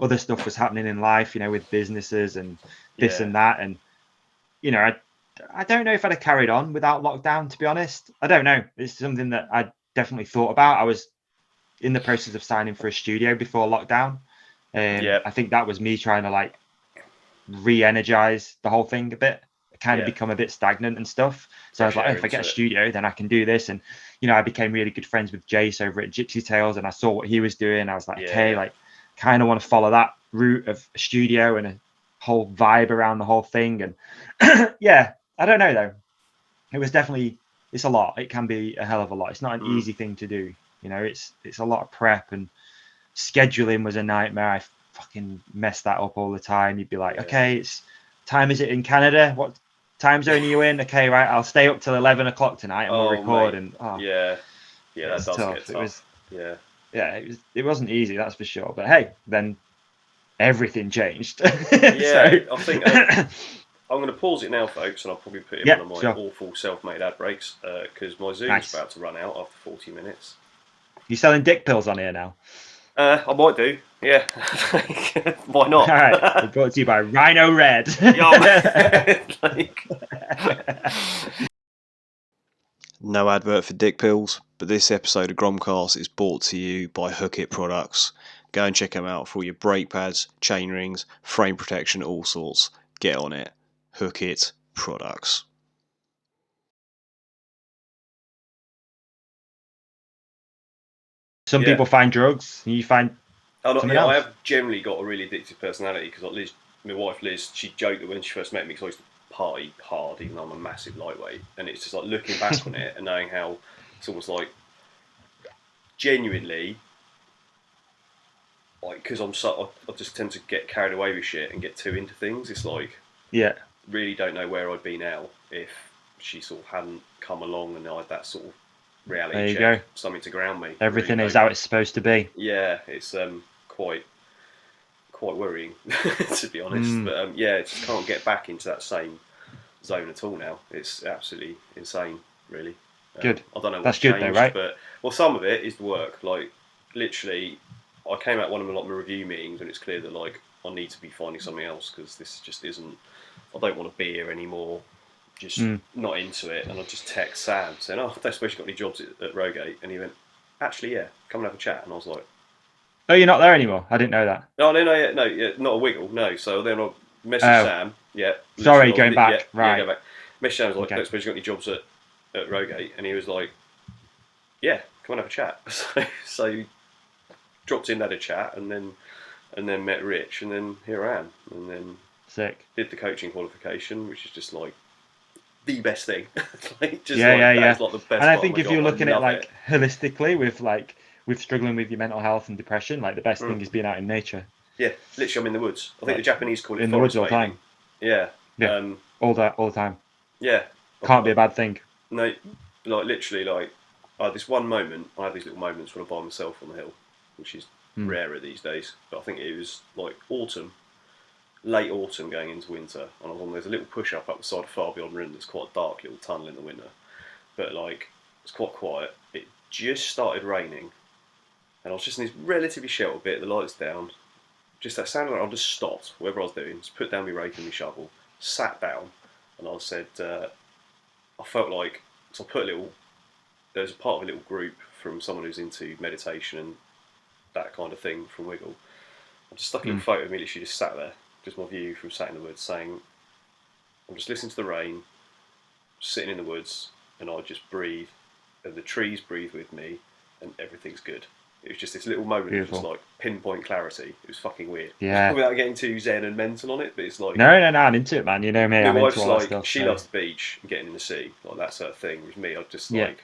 Speaker 3: other stuff was happening in life, you know, with businesses and this and that. And you know, I don't know if I'd have carried on without lockdown, to be honest. I don't know. It's something that I definitely thought about. I was in the process of signing for a studio before lockdown. I think that was me trying to like re-energize the whole thing a bit. Kind of become a bit stagnant and stuff. So I was like, if I get a studio, then I can do this. And you know, I became really good friends with Jace over at Gypsy Tales, and I saw what he was doing. I was like, okay, like kind of want to follow that route of a studio and a whole vibe around the whole thing. And I don't know though. It was definitely, it's a lot. It can be a hell of a lot. It's not an easy thing to do. You know, it's a lot of prep, and scheduling was a nightmare. I fucking messed that up all the time. You'd be like, okay, time is it in Canada? What time zone are you in? Okay, right, I'll stay up till 11 o'clock tonight and we'll record.
Speaker 2: Mate.
Speaker 3: And
Speaker 2: that does
Speaker 3: tough.
Speaker 2: Get tough.
Speaker 3: It wasn't easy, that's for sure. But hey, then everything changed.
Speaker 2: I think I'm going to pause it now, folks, and I'll probably put in one of my awful self-made ad breaks because my Zoom's about to run out after 40 minutes.
Speaker 3: You selling dick pills on here now?
Speaker 2: I might do. Yeah. Why not?
Speaker 3: All right. We're brought to you by Rhino Red.
Speaker 4: No advert for dick pills, but this episode of Gromcast is brought to you by Hook It Products. Go and check them out for all your brake pads, chain rings, frame protection, all sorts. Get on it. Hook It Products.
Speaker 3: Some people find drugs. You find something else.
Speaker 2: I have generally got a really addictive personality because like my wife Liz, she joked that when she first met me, because I used to party hard, even though I'm a massive lightweight, and it's just like looking back on it and knowing how it's almost like genuinely, like because I just tend to get carried away with shit and get too into things. It's like really don't know where I'd be now if she sort of hadn't come along and I had that sort of reality check, something to ground me.
Speaker 3: Everything is how it's supposed to be.
Speaker 2: Yeah, it's quite worrying to be honest. But just can't get back into that same zone at all now. It's absolutely insane, really.
Speaker 3: Good.
Speaker 2: I don't know
Speaker 3: what's
Speaker 2: changed,
Speaker 3: good though, right?
Speaker 2: But some of it is the work. Like literally, I came out one of my review meetings, and it's clear that like I need to be finding something else because this just isn't. I don't want to be here anymore. Just not into it. And I just text Sam saying, "Oh, I don't suppose you got any jobs at Rogate?" And he went, "Actually, yeah, come and have a chat." And I was like,
Speaker 3: "Oh, you're not there anymore? I didn't know that."
Speaker 2: No, not a wiggle. No. So then I messaged Sam. Yeah.
Speaker 3: Sorry, going back. Right.
Speaker 2: Yeah, go back. Messaged Sam. I was like,
Speaker 3: Okay.
Speaker 2: "Don't suppose you got any jobs at Rogate?" And he was like, "Yeah, come and have a chat." So dropped in, had a chat, and then met Rich, and then here I am, and then
Speaker 3: Sick.
Speaker 2: did the coaching qualification, which is just like the best thing. It's like the best.
Speaker 3: And I think
Speaker 2: part of my
Speaker 3: if you're
Speaker 2: job.
Speaker 3: looking
Speaker 2: I
Speaker 3: at
Speaker 2: love
Speaker 3: it holistically, with struggling with your mental health and depression, like the best thing is being out in nature.
Speaker 2: Yeah, literally, I'm in the woods. I think the Japanese call it
Speaker 3: in the woods all the
Speaker 2: forest bathing.
Speaker 3: time. Yeah, all the time.
Speaker 2: Yeah,
Speaker 3: Can't be a bad thing.
Speaker 2: No, like literally, like I had this one moment. I have these little moments when I'm by myself on the hill, which is rarer these days. But I think it was like autumn, late autumn going into winter, and I was on. There's a little push up the side of Far Beyond Rim. There's quite a dark little tunnel in the winter, but like it's quite quiet. It just started raining, and I was just in this relatively sheltered bit. The lights down. Just that sounded like I just stopped whatever I was doing, just put down my rake and my shovel, sat down, and I said, I felt like, so I put there was a part of a little group from someone who's into meditation and that kind of thing from Wiggle. I just stuck a little photo of me literally just sat there, just my view from sat in the woods, saying, I'm just listening to the rain, sitting in the woods, and I just breathe, and the trees breathe with me, and everything's good. It was just this little moment of just like pinpoint clarity. It was fucking weird.
Speaker 3: Yeah.
Speaker 2: Without getting too zen and mental on it, but it's like
Speaker 3: no, I'm into it, man. You know me.
Speaker 2: my
Speaker 3: I'm
Speaker 2: wife's
Speaker 3: into all
Speaker 2: like
Speaker 3: that stuff.
Speaker 2: she loves the beach and getting in the sea. Like that's her thing. With me, I just like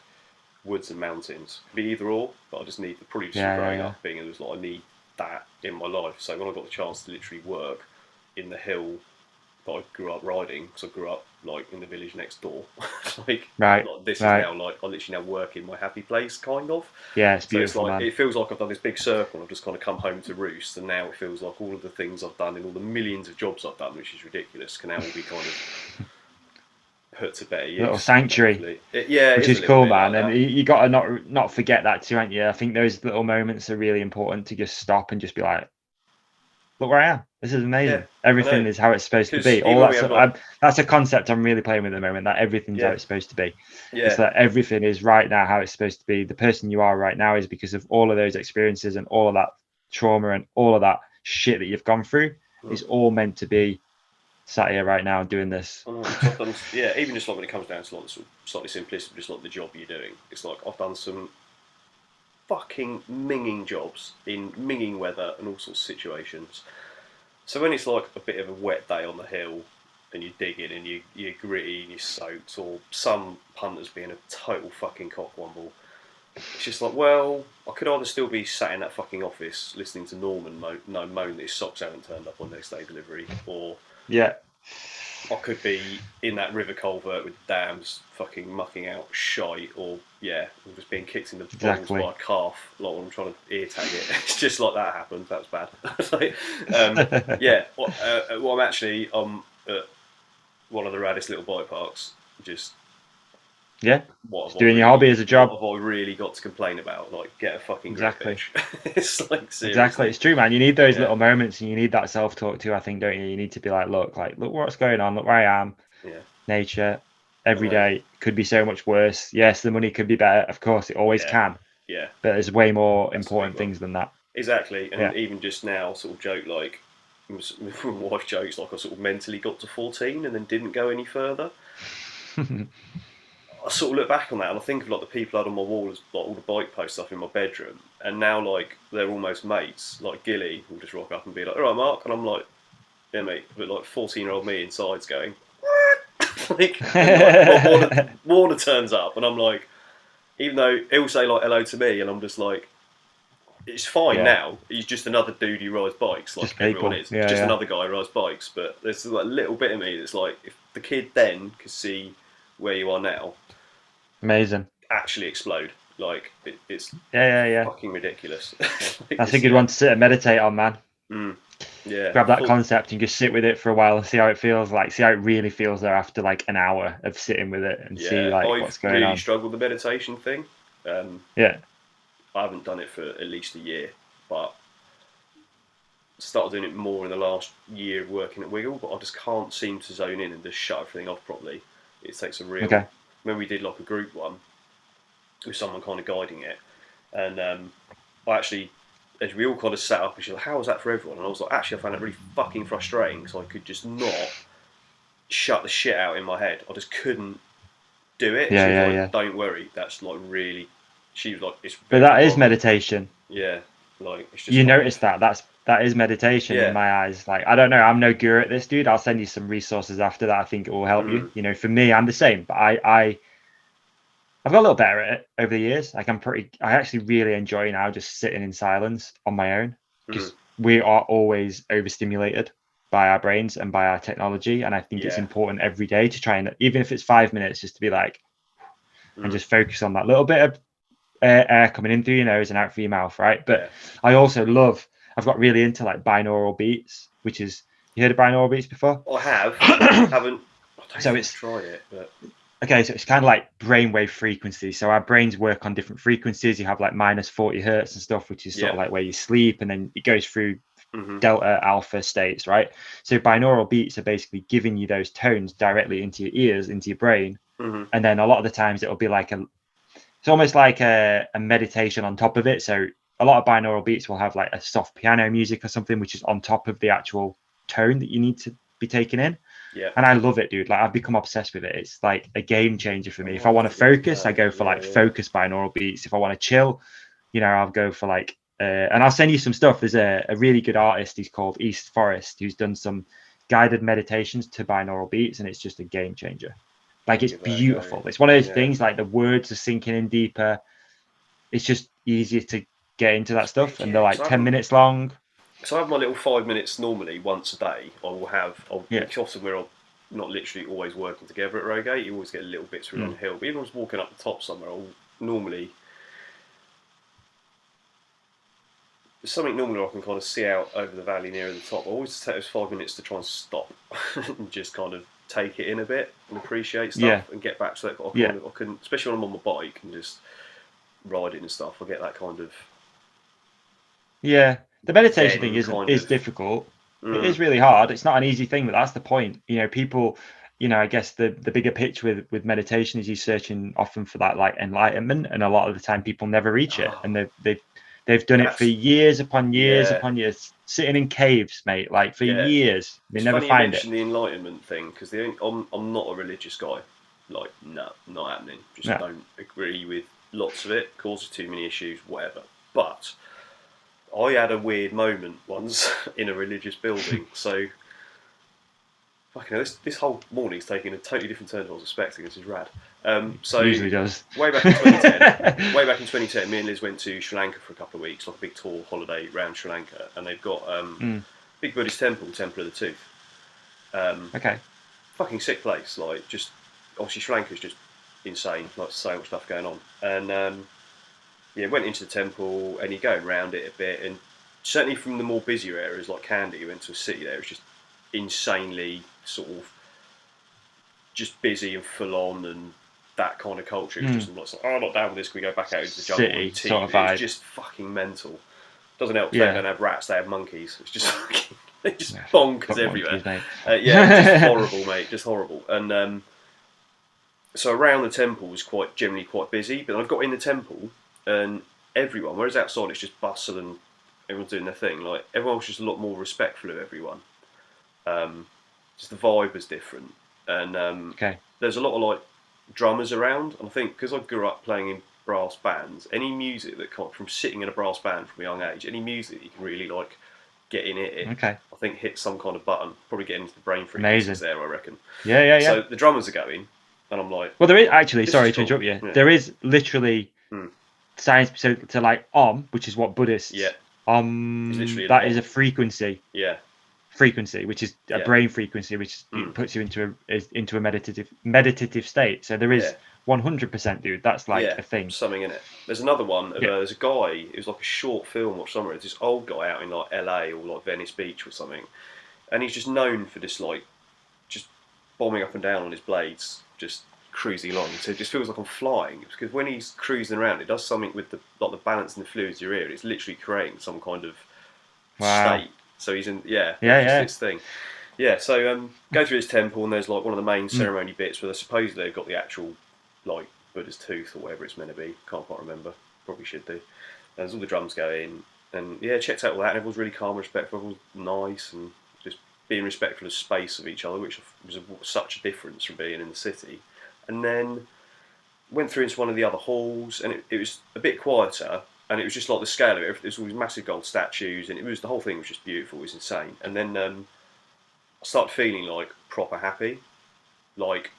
Speaker 2: woods and mountains. Could be either or, but I just need probably just growing up being it was like I need that in my life. So when I got the chance to literally work in the hill that I grew up riding, because I grew up like in the village next door. This is now like I literally now work in my happy place, kind of.
Speaker 3: Yeah, it's beautiful,
Speaker 2: so it's like,
Speaker 3: man.
Speaker 2: it feels like I've done this big circle and I've just kind of come home to roost, and now it feels like all of the things I've done in all the millions of jobs I've done, which is ridiculous, can now all be kind of put to better use.
Speaker 3: Little sanctuary, which is cool, man. Like and you got to not forget that too, aren't you? I think those little moments are really important to just stop and just be like, look where I am. This is amazing.
Speaker 2: Yeah,
Speaker 3: everything is how it's supposed to be. All that's a concept I'm really playing with at the moment. That everything's how it's supposed to be. Yeah. It's that everything is right now how it's supposed to be. The person you are right now is because of all of those experiences and all of that trauma and all of that shit that you've gone through. Is all meant to be sat here right now and doing this.
Speaker 2: Even just like when it comes down to like sort of slightly simplistic, just like the job you're doing. It's like I've done some fucking minging jobs in minging weather and all sorts of situations. So when it's like a bit of a wet day on the hill and you're digging and you're gritty and you're soaked, or some punter's being a total fucking cockwomble, it's just like, well, I could either still be sat in that fucking office listening to Norman moan that his socks haven't turned up on next day delivery, or I could be in that river culvert with dams fucking mucking out shite, or I'm just being kicked in the balls by a calf like when I'm trying to ear tag it. It's just like that happened. That was bad. I'm actually at one of the raddest little bike parks. Just
Speaker 3: doing your hobby as a job.
Speaker 2: What have I really got to complain about? Like, get a fucking grip, bitch. It's like seriously.
Speaker 3: Exactly, it's true, man. You need those little moments, and you need that self-talk too. I think, don't you? You need to be like, look what's going on. Look where I am. Yeah. Nature. Every day could be so much worse. Yes, the money could be better. Of course, it always can. Yeah. But there's way more important things than that.
Speaker 2: Exactly, and even just now, sort of joke like, my wife jokes like I sort of mentally got to 14 and then didn't go any further. I sort of look back on that and I think of like the people out on my wall as like all the bike posts up in my bedroom, and now like they're almost mates. Like Gilly will just rock up and be like, "All right, Mark," and I'm like, "Yeah, mate," but like 14-year-old me inside's going, Warner turns up and I'm like, even though he'll say like hello to me and I'm just like, it's fine now. He's just another dude who rides bikes, like everyone is. Just another guy who rides bikes. But there's like a little bit of me that's like, if the kid then could see where you are now,
Speaker 3: amazing,
Speaker 2: actually explode. Like it's fucking ridiculous.
Speaker 3: That's a good one to sit and meditate on, man.
Speaker 2: Yeah,
Speaker 3: grab that concept and just sit with it for a while and see how it feels. Like, see how it really feels there after like an hour of sitting with it and see like what's going on.
Speaker 2: I've really struggled with the meditation thing. I haven't done it for at least a year, but started doing it more in the last year of working at Wiggle, but I just can't seem to zone in and just shut everything off properly. It takes a real.
Speaker 3: Okay.
Speaker 2: When we did like a group one with someone kind of guiding it, and I actually, as we all kind of sat up and she was like, "How was that for everyone?" And I was like, "Actually, I found it really fucking frustrating because I could just not shut the shit out in my head. I just couldn't do it."
Speaker 3: Yeah,
Speaker 2: She was
Speaker 3: yeah,
Speaker 2: like,
Speaker 3: yeah.
Speaker 2: "Don't worry, that's like really." She was like, "It's."
Speaker 3: But that is
Speaker 2: hard."
Speaker 3: meditation.
Speaker 2: Yeah, like it's just.
Speaker 3: You
Speaker 2: kind
Speaker 3: notice
Speaker 2: of-
Speaker 3: that is meditation
Speaker 2: Yeah.
Speaker 3: in my eyes. Like, I don't know, I'm no guru at this, dude. I'll send you some resources after that. I think it will help you. You know, for me, I'm the same, but I've got a little better at it over the years. Like, I actually really enjoy now just sitting in silence on my own, because we are always overstimulated by our brains and by our technology. And I think it's important every day to try and, even if it's 5 minutes, just to be like, and just focus on that little bit of air coming in through your nose and out through your mouth, right? But I also I've got really into like binaural beats, which is, you heard of binaural beats before?
Speaker 2: I have. I haven't. I don't
Speaker 3: So
Speaker 2: think
Speaker 3: it's
Speaker 2: I've tried it, but
Speaker 3: okay. So it's kind of like brainwave frequency. So our brains work on different frequencies. You have like minus 40 hertz and stuff, which is sort of like where you sleep, and then it goes through delta, alpha states, right? So binaural beats are basically giving you those tones directly into your ears, into your brain, and then a lot of the times it'll be like it's almost like a meditation on top of it. So a lot of binaural beats will have like a soft piano music or something, which is on top of the actual tone that you need to be taking in.
Speaker 2: Yeah.
Speaker 3: And I love it, dude. Like, I've become obsessed with it. It's like a game changer for me. If I want to focus, I go for like focus binaural beats. If I want to chill, you know, I'll go for like, and I'll send you some stuff. There's a really good artist. He's called East Forest, who's done some guided meditations to binaural beats, and it's just a game changer. Like, it's beautiful. It's one of those things, like the words are sinking in deeper. It's just easier to get into that stuff, and they're like 10 minutes long.
Speaker 2: So I have my little 5 minutes normally once a day. I'll often we're not literally always working together at Rogate. You always get little bits through on the hill. But even if I was walking up the top somewhere, I'll normally. There's something normally I can kind of see out over the valley near the top. I always take those 5 minutes to try and stop and just kind of take it in a bit and appreciate stuff and get back to that. I couldn't, especially when I'm on my bike and just riding and stuff. I get that kind of.
Speaker 3: Yeah, the meditation thing is difficult. It is really hard. It's not an easy thing, but that's the point. You know, people. You know, I guess the bigger picture with meditation is you're searching often for that like enlightenment, and a lot of the time people never reach it, and they've done it for years upon years upon years, sitting in caves, mate, like for years. They never find it.
Speaker 2: The enlightenment thing, because I'm not a religious guy. Like, no, not happening. Just don't agree with lots of it. Causes too many issues, whatever. But I had a weird moment once in a religious building. So, fucking hell, this whole morning's taking a totally different turn than I was expecting. This is rad. So
Speaker 3: it usually does.
Speaker 2: Way back in 2010, me and Liz went to Sri Lanka for a couple of weeks, like a big tour holiday around Sri Lanka, and they've got big Buddhist temple, Temple of the Tooth.
Speaker 3: Okay.
Speaker 2: Fucking sick place. Like, just obviously Sri Lanka is just insane. Like, so much stuff going on, and went into the temple, and you're going around it a bit, and certainly from the more busier areas like Kandy, you went to a city there, it's just insanely sort of just busy and full on, and that kind of culture. It's just like, I'm not down with this. Can we go back out into the jungle and tea?
Speaker 3: Sort of vibe.
Speaker 2: It's just fucking mental. Doesn't help. They don't have rats. They have monkeys. It's just fucking, they just bonkers everywhere.
Speaker 3: Monkeys,
Speaker 2: just horrible, mate. Just horrible. And so around the temple was generally quite busy. But I got in the temple and everyone, whereas outside it's just bustle and everyone's doing their thing. Like, everyone was just a lot more respectful of everyone. Just the vibe was different. And there's a lot of like drummers around, and I think because I grew up playing in brass bands, any music that from sitting in a brass band from a young age, any music that you can really like get in it, I think hit some kind of button, probably get into the brain frequencies there, I reckon.
Speaker 3: Yeah.
Speaker 2: So the drummers are going, and I'm like,
Speaker 3: well, there is actually, sorry to interrupt you, there is literally science, so to like which is what Buddhists that is a frequency. Frequency, which is a brain frequency, which puts you into a meditative state. So there is 100%, dude. That's like a thing.
Speaker 2: Something in it. There's another one. There's a guy. It was like a short film or somewhere. It's this old guy out in like LA or like Venice Beach or something, and he's just known for this like just bombing up and down on his blades, just cruising along. So it just feels like I'm flying. It's because when he's cruising around, it does something with the balance and the fluids in your ear. It's literally creating some kind of state. So he's in,
Speaker 3: Yeah,
Speaker 2: this thing. Yeah, so go through his temple, and there's like one of the main ceremony bits where supposedly they've got the actual like Buddha's tooth or whatever it's meant to be. Can't quite remember. Probably should do. And there's all the drums going, and yeah, checked out all that. And everyone's really calm and respectful. Everyone's nice and just being respectful of space of each other, which was such a difference from being in the city. And then went through into one of the other halls, and it was a bit quieter. And it was just like the scale of it. There's all these massive gold statues, and the whole thing was just beautiful. It was insane. And then I started feeling like proper happy, like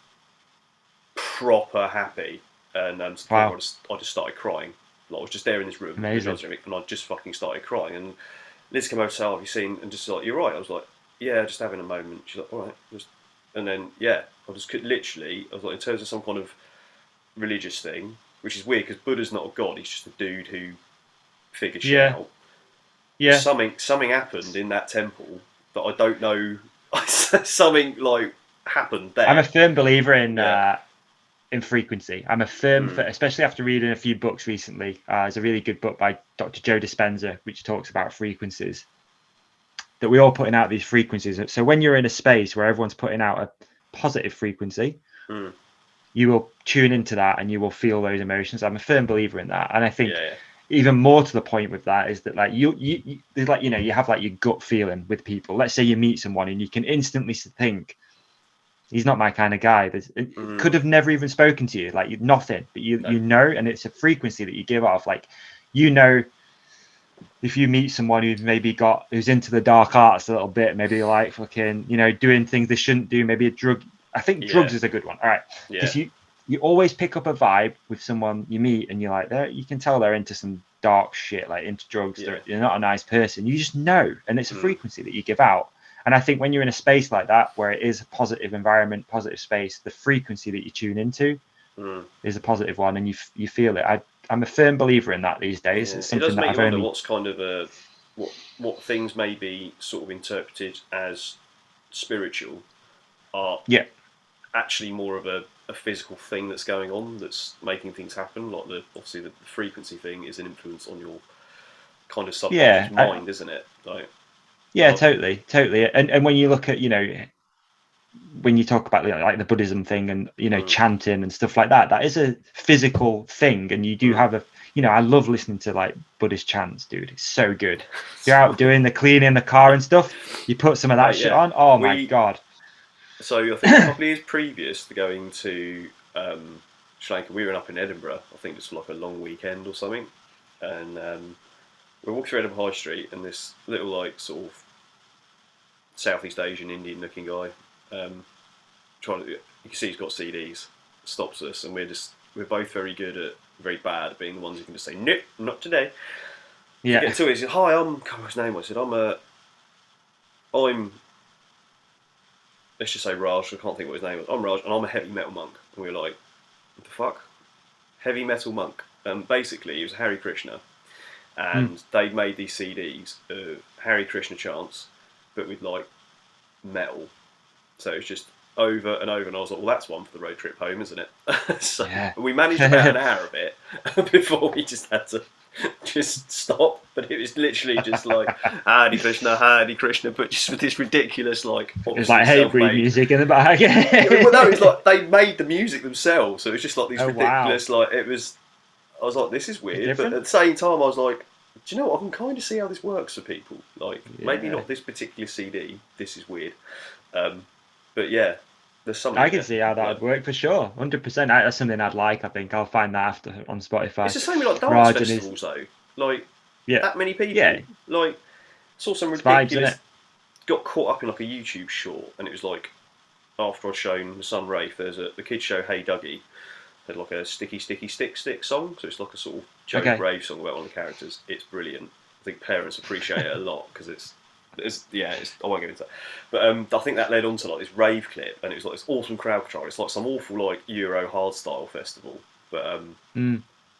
Speaker 2: proper happy, and
Speaker 3: Wow.
Speaker 2: I just started crying. Like I was just there in this room,
Speaker 3: Amazing.
Speaker 2: and I just fucking started crying. And Liz came over to say, "Oh, have you seen?" And just like, "You're right." I was like, "Yeah, just having a moment." She's like, "All right," and then I was literally, I was like, in terms of some kind of religious thing, which is weird because Buddha's not a god; he's just a dude who figures shit out.
Speaker 3: Yeah.
Speaker 2: Something happened in that temple that I don't know. Something like happened there.
Speaker 3: I'm a firm believer in frequency. I'm a firm, especially after reading a few books recently. There's a really good book by Dr. Joe Dispenza which talks about frequencies. That we're all putting out these frequencies. So when you're in a space where everyone's putting out a positive frequency, you will tune into that and you will feel those emotions. I'm a firm believer in that, and I think. Even more to the point with that is that like you like you have like your gut feeling with people. Let's say you meet someone and you can instantly think he's not my kind of guy. Could have never even spoken to you, like nothing, but you know, and it's a frequency that you give off. Like if you meet someone who's into the dark arts a little bit, maybe like fucking doing things they shouldn't do, maybe a drug. I think drugs is a good one. All right, because you always pick up a vibe with someone you meet, and you're like, you can tell they're into some dark shit, like into drugs. They're not a nice person. You just know, and it's a frequency that you give out. And I think when you're in a space like that, where it is a positive environment, positive space, the frequency that you tune into is a positive one, and you feel it. I'm a firm believer in that these days.
Speaker 2: Yeah.
Speaker 3: It's something
Speaker 2: it does make
Speaker 3: that
Speaker 2: you wonder what's kind of what things may be sort of interpreted as spiritual are actually more of a physical thing that's going on that's making things happen. Like obviously the frequency thing is an influence on your kind of subconscious mind, isn't it? Like
Speaker 3: totally. And when you look at when you talk about like the Buddhism thing and chanting and stuff like that, that is a physical thing, and you do have I love listening to like Buddhist chants, dude. It's so good. You're out doing the cleaning the car and stuff, you put some of that shit on. Oh my god.
Speaker 2: So I think a couple of years previous to going to Sri Lanka, we were up in Edinburgh. I think it's like a long weekend or something, and we walked through Edinburgh High Street, and this little like sort of Southeast Asian Indian looking guy, you can see he's got CDs, stops us, and we're both very bad at being the ones who can just say nope, not today.
Speaker 3: Yeah.
Speaker 2: Get to it. He said, "Hi, what's his name?" I said, I'm. Let's just say Raj. I can't think what his name was. I'm Raj, and I'm a heavy metal monk. And we were like, "What the fuck? Heavy metal monk?" Basically, he was Hare Krishna, and they'd made these CDs of Hare Krishna chants, but with like metal. So it's just over and over, and I was like, "Well, that's one for the road trip home, isn't it?" So we managed about an hour of it before we just had to just stop. But it was literally just like Hare Krishna, but just with this ridiculous like.
Speaker 3: It's like hate-breed music in the back.
Speaker 2: Well, no, it's like they made the music themselves, so it was just like these ridiculous like it was. I was like, this is weird, but at the same time, I was like, do you know what? I can kind of see how this works for people. Like maybe not this particular CD. This is weird. But yeah, there's something.
Speaker 3: I can see how that would work for sure, 100%. That's something I'd like. I think I'll find that after on Spotify.
Speaker 2: It's the same with like dance festivals, though. Like that many people.
Speaker 3: Yeah.
Speaker 2: Like saw some ridiculous. Got caught up in like a YouTube short, and it was like after I'd shown the son Rafe, the kids show Hey Dougie had like a sticky stick song, so it's like a sort of joke rave song about one of the characters. It's brilliant. I think parents appreciate it a lot because it's I won't get into that. But I think that led on to like this rave clip, and it was like this awesome crowd control. It's like some awful like Euro hardstyle festival, but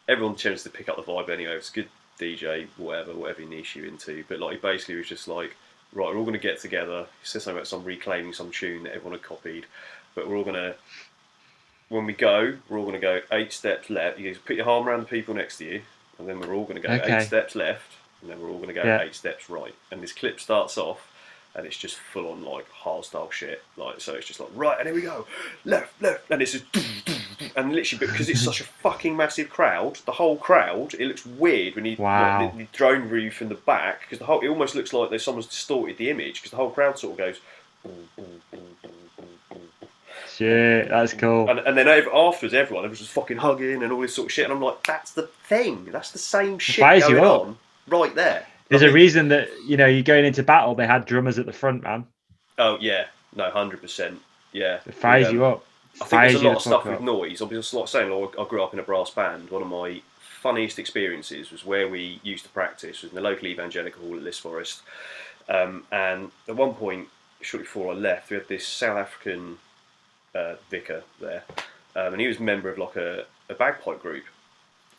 Speaker 2: everyone tends to pick up the vibe anyway. It's a good DJ, whatever niche you're into. But like he basically was just like, right, we're all going to get together. He said something about some reclaiming some tune that everyone had copied, but we're all going to, when we go, we're all going to go 8 steps left. You put your arm around the people next to you, and then we're all going to go 8 steps left, and then we're all going to go
Speaker 3: Yeah.
Speaker 2: 8 steps right. And this clip starts off, and it's just full on like hardstyle shit. Like, so it's just like, right, and here we go, left, and it's just, and literally, because it's such a fucking massive crowd, the whole crowd, it looks weird when you
Speaker 3: Wow.
Speaker 2: like, the drone view from the back, because the whole, it almost looks like there's someone's distorted the image, because the whole crowd sort of goes.
Speaker 3: Shit, that's cool.
Speaker 2: And then afterwards, everyone was just fucking hugging and all this sort of shit, and I'm like, that's the thing, that's the same shit
Speaker 3: fires you
Speaker 2: going
Speaker 3: up.
Speaker 2: on right there.
Speaker 3: There's a reason that, you know, you're going into battle, they had drummers at the front, man.
Speaker 2: Oh yeah, no, 100%. Yeah,
Speaker 3: It fires you up.
Speaker 2: I think there's a lot of stuff with noise. Obviously, like saying, I grew up in a brass band. One of my funniest experiences was where we used to practice was in the local evangelical hall at Liss Forest. And at one point, shortly before I left, we had this South African vicar there, and he was a member of like a bagpipe group.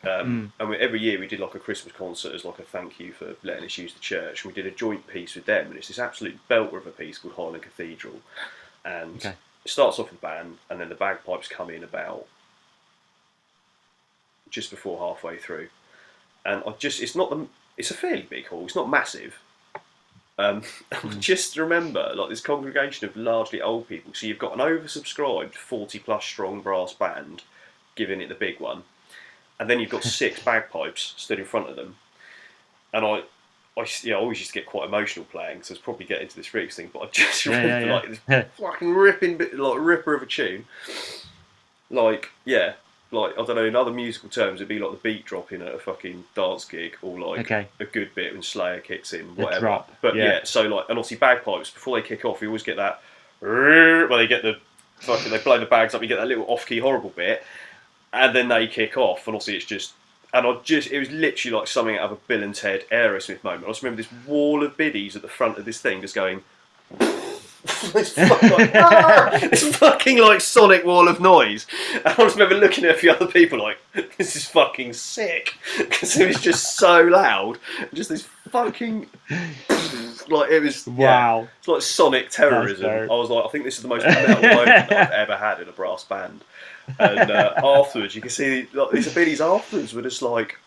Speaker 2: And every year we did like a Christmas concert as like a thank you for letting us use the church. And we did a joint piece with them, and it's this absolute belter of a piece called Highland Cathedral. And it starts off with the band, and then the bagpipes come in about just before halfway through. And it's a fairly big hall. It's not massive. Just remember, like this congregation of largely old people. So you've got an oversubscribed 40+ strong brass band, giving it the big one. And then you've got 6 bagpipes stood in front of them, and I always used to get quite emotional playing, so I was probably getting into this Riggs thing. But I just remember like this fucking ripping bit, like ripper of a tune, like I don't know. In other musical terms, it'd be like the beat dropping at a fucking dance gig, or like a good bit when Slayer kicks in, whatever.
Speaker 3: Drop.
Speaker 2: But so like, and obviously bagpipes before they kick off, you always get that. Well, they get the fucking, they blow the bags up. You get that little off-key horrible bit. And then they kick off, and obviously it's just, it was literally like something out of a Bill and Ted Aerosmith moment. I just remember this wall of biddies at the front of this thing just going, this fucking like sonic wall of noise. And I just remember looking at a few other people like, this is fucking sick, because it was just so loud, just this fucking, like it was, it's like sonic terrorism. I was like, I think this is the most metal moment that I've ever had in a brass band. And afterwards, you can see these biddies afterwards were just like,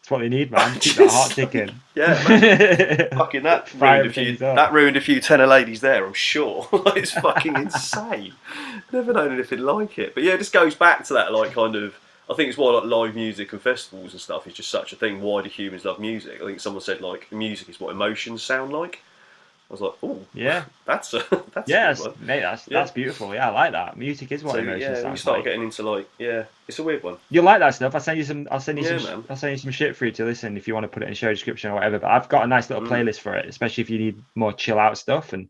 Speaker 3: it's what they need, man. Keep that heart ticking.
Speaker 2: Yeah, man. Fucking that ruined a few tenor ladies there, I'm sure. It's fucking insane. Never known anything like it. But yeah, it just goes back to that, like, kind of, I think it's why like live music and festivals and stuff is just such a thing. Why do humans love music? I think someone said like music is what emotions sound like. I was like, oh, yeah, that's a good one.
Speaker 3: Mate, that's beautiful. Yeah, I like that. Music is what emotions sound like.
Speaker 2: Yeah, you start getting into like, it's a weird one.
Speaker 3: You like that stuff? I'll send you some shit for you to listen if you want to put it in show description or whatever. But I've got a nice little playlist for it, especially if you need more chill out stuff. And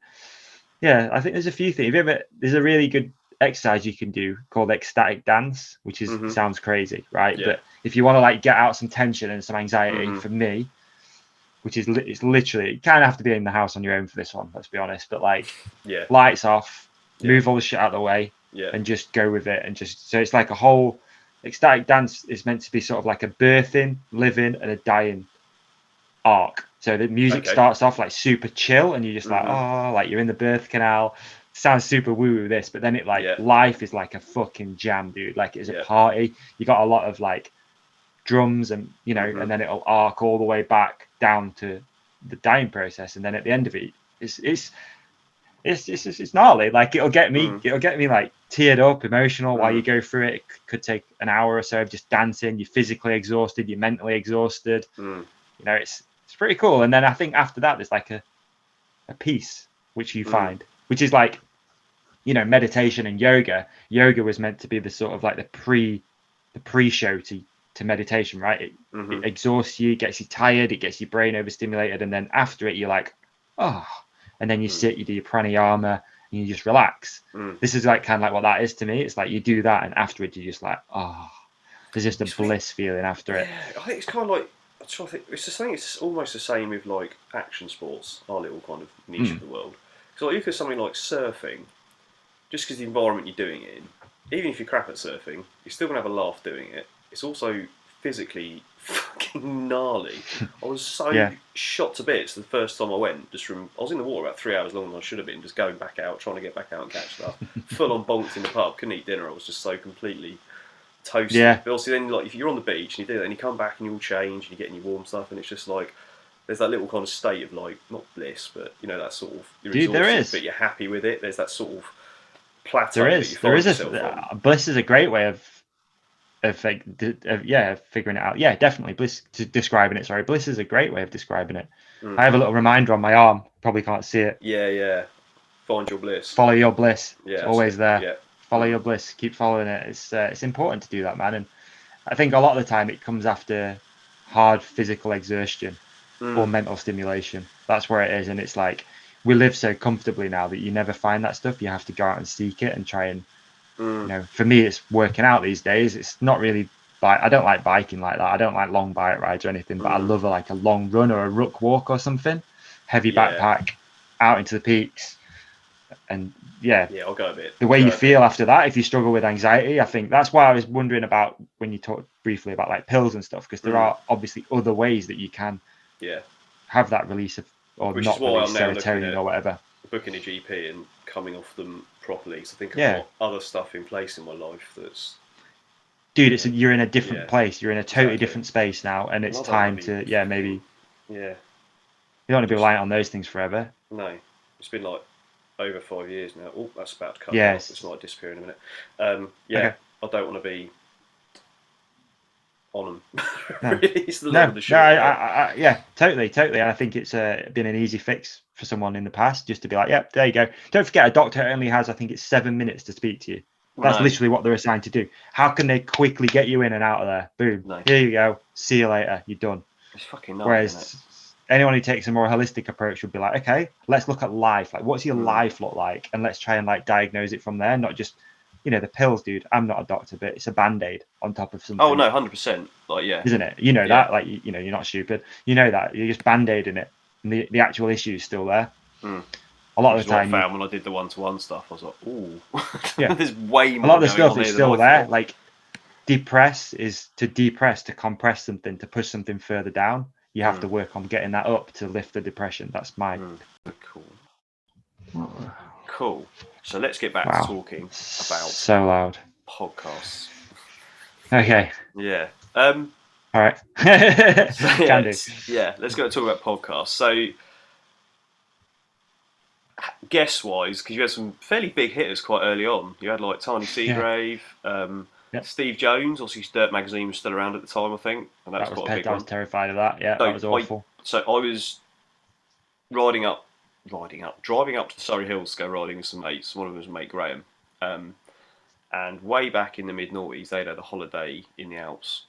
Speaker 3: yeah, I think there's a few things. There's a really good exercise you can do called ecstatic dance, which is sounds crazy, right? Yeah. But if you want to like get out some tension and some anxiety, for me, which is it's literally, you kind of have to be in the house on your own for this one, let's be honest, but like lights off, move all the shit out of the way, and just go with it. And just, so it's like a whole ecstatic dance is meant to be sort of like a birthing, living and a dying arc. So the music starts off like super chill and you're just like, oh, like you're in the birth canal. Sounds super woo-woo this, but then it like life is like a fucking jam, dude. Like it's a party. You got a lot of like drums and and then it'll arc all the way back down to the dying process, and then at the end of it, it's gnarly. Like it'll get me like teared up, emotional while you go through it. It could take an hour or so of just dancing. You're physically exhausted, you're mentally exhausted. It's pretty cool. And then I think after that, there's like a peace which you find, which is like meditation and yoga. Yoga was meant to be the sort of like the pre-show to meditation, right? It exhausts you, gets you tired, it gets your brain overstimulated, and then after it you're like, oh, and then you sit, you do your pranayama, and you just relax. This is like kind of like what that is to me. It's like you do that, and afterwards you're just like, oh, there's just a bliss feeling after it.
Speaker 2: I think it's kind of like, it's almost the same with like action sports, our little kind of niche of the world. So like, if it's something like surfing, just because the environment you're doing it in, even if you're crap at surfing, you're still gonna have a laugh doing it. It's also physically fucking gnarly. I was so shot to bits the first time I went. I was in the water about 3 hours longer than I should have been, just going back out, trying to get back out and catch stuff. Full on bonked in the pub, couldn't eat dinner. I was just so completely toasty.
Speaker 3: Yeah.
Speaker 2: But obviously, then like if you're on the beach and you do that, and you come back and you all change and you get in your warm stuff, and it's just like there's that little kind of state of like not bliss, but you know that sort of you're
Speaker 3: Dude, there
Speaker 2: exhausted,
Speaker 3: is.
Speaker 2: but you're happy with it. There's that sort of plateau
Speaker 3: There
Speaker 2: that
Speaker 3: is.
Speaker 2: you
Speaker 3: There
Speaker 2: find
Speaker 3: is
Speaker 2: yourself on.
Speaker 3: bliss is a great way of figuring it out. Yeah, definitely. Describing it. Sorry, bliss is a great way of describing it. I have a little reminder on my arm. Probably can't see it.
Speaker 2: Yeah. Find your bliss.
Speaker 3: Follow your bliss.
Speaker 2: Yeah,
Speaker 3: it's always there.
Speaker 2: Yeah.
Speaker 3: Follow your bliss. Keep following it. It's important to do that, man. And I think a lot of the time it comes after hard physical exertion or mental stimulation. That's where it is. And it's like we live so comfortably now that you never find that stuff. You have to go out and seek it and try and, you know, for me, it's working out these days. It's not really I don't like biking like that. I don't like long bike rides or anything, but I love a long run or a ruck walk or something. Heavy backpack out into the peaks. And
Speaker 2: I'll go a bit.
Speaker 3: The way you feel after that, if you struggle with anxiety, I think that's why I was wondering about when you talked briefly about like pills and stuff, because there are obviously other ways that you can have that release of, or
Speaker 2: which
Speaker 3: not
Speaker 2: is why
Speaker 3: release
Speaker 2: I'm now
Speaker 3: serotonin or whatever.
Speaker 2: Booking a GP and coming off them properly. So I think I've got other stuff in place in my life that's.
Speaker 3: Dude, you're in a different place. You're in a totally different space now, and it's time to maybe.
Speaker 2: Yeah.
Speaker 3: You don't want to be reliant on those things forever.
Speaker 2: No, it's been like over 5 years now. Oh, that's about to cut off. It's might disappear in a minute. Okay. I don't want to be on them.
Speaker 3: No.
Speaker 2: Really, it's the long and the short.
Speaker 3: Totally. And I think it's been an easy fix for someone in the past just to be like, there you go. Don't forget, a doctor only has, I think it's 7 minutes to speak to you. That's literally what they're assigned to do. How can they quickly get you in and out of there? Boom. Here you go. See you later. You're done.
Speaker 2: It's fucking nuts.
Speaker 3: Whereas anyone who takes a more holistic approach would be like, okay, let's look at life. Like, what's your life look like? And let's try and like diagnose it from there, not just, you know, the pills, dude. I'm not a doctor, but it's a band-aid on top of something.
Speaker 2: Oh no, 100%. Like,
Speaker 3: isn't it? You know that, like, you know, you're not stupid. You know that you're just band-aiding it, and the actual issue is still there. A lot of the time,
Speaker 2: I found when I did the one-to-one stuff, I was like, ooh, there's way more.
Speaker 3: A lot of the stuff is still there. Like, to compress something, to push something further down. You have to work on getting that up to lift the depression. That's my
Speaker 2: cool. So let's get back to talking about
Speaker 3: so loud
Speaker 2: podcasts.
Speaker 3: Okay.
Speaker 2: Yeah.
Speaker 3: All right. Can do.
Speaker 2: Yeah. Let's go and talk about podcasts. So, guest-wise, because you had some fairly big hitters quite early on. You had like Tiny Seagrave. Steve Jones, obviously Dirt Magazine was still around at the time, I think, and that was quite a big one.
Speaker 3: I was terrified of that. Yeah, that was awful.
Speaker 2: So I was driving up to the Surrey Hills to go riding with some mates. One of them was mate Graham, and way back in the mid-noughties, they'd had a holiday in the Alps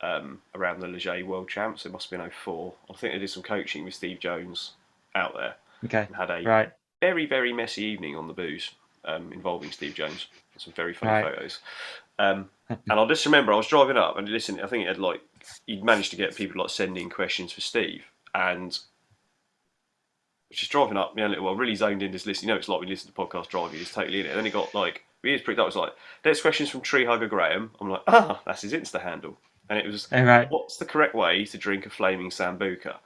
Speaker 2: around the Leger World Champs. It must have been 2004. I think they did some coaching with Steve Jones out there.
Speaker 3: Okay.
Speaker 2: And had a very, very messy evening on the booze involving Steve Jones. Some very funny photos. And I just remember I was driving up and listening. I think it had he'd managed to get people sending questions for Steve, and just driving up, really zoned in, just listening. You know, it's like we listen to podcast driving, he's totally in it. And then he got he was pretty up. It was like, next questions from Tree Hugger Graham. I'm like, that's his Insta handle, and it was, what's the correct way to drink a flaming sambuca?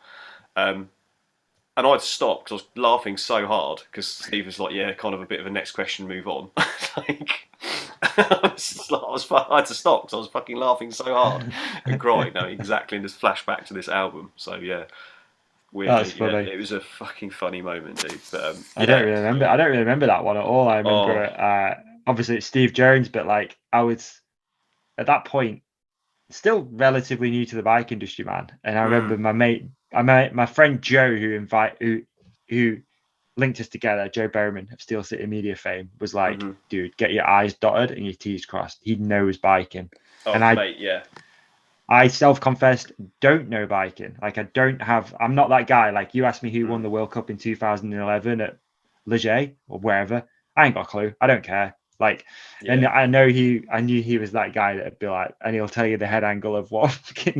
Speaker 2: And I had to stop because I was laughing so hard because Steve was like, kind of a bit of a next question, move on. I had to stop because I was fucking laughing so hard and crying. No, exactly, and just flash back to this album. So weirdly,
Speaker 3: that's funny.
Speaker 2: It was a fucking funny moment, dude. But
Speaker 3: I don't really remember that one at all. I remember obviously it's Steve Jones, but I was at that point still relatively new to the bike industry, man. And I remember my friend Joe, who linked us together, Joe Berryman of Steel City Media fame, was like, dude, get your I's dotted and your T's crossed. He knows biking. I self-confessed don't know biking. I'm not that guy. You asked me who won the World Cup in 2011 at Leger or wherever. I ain't got a clue. I don't care. And I knew he was that guy that'd be like, and he'll tell you the head angle of what they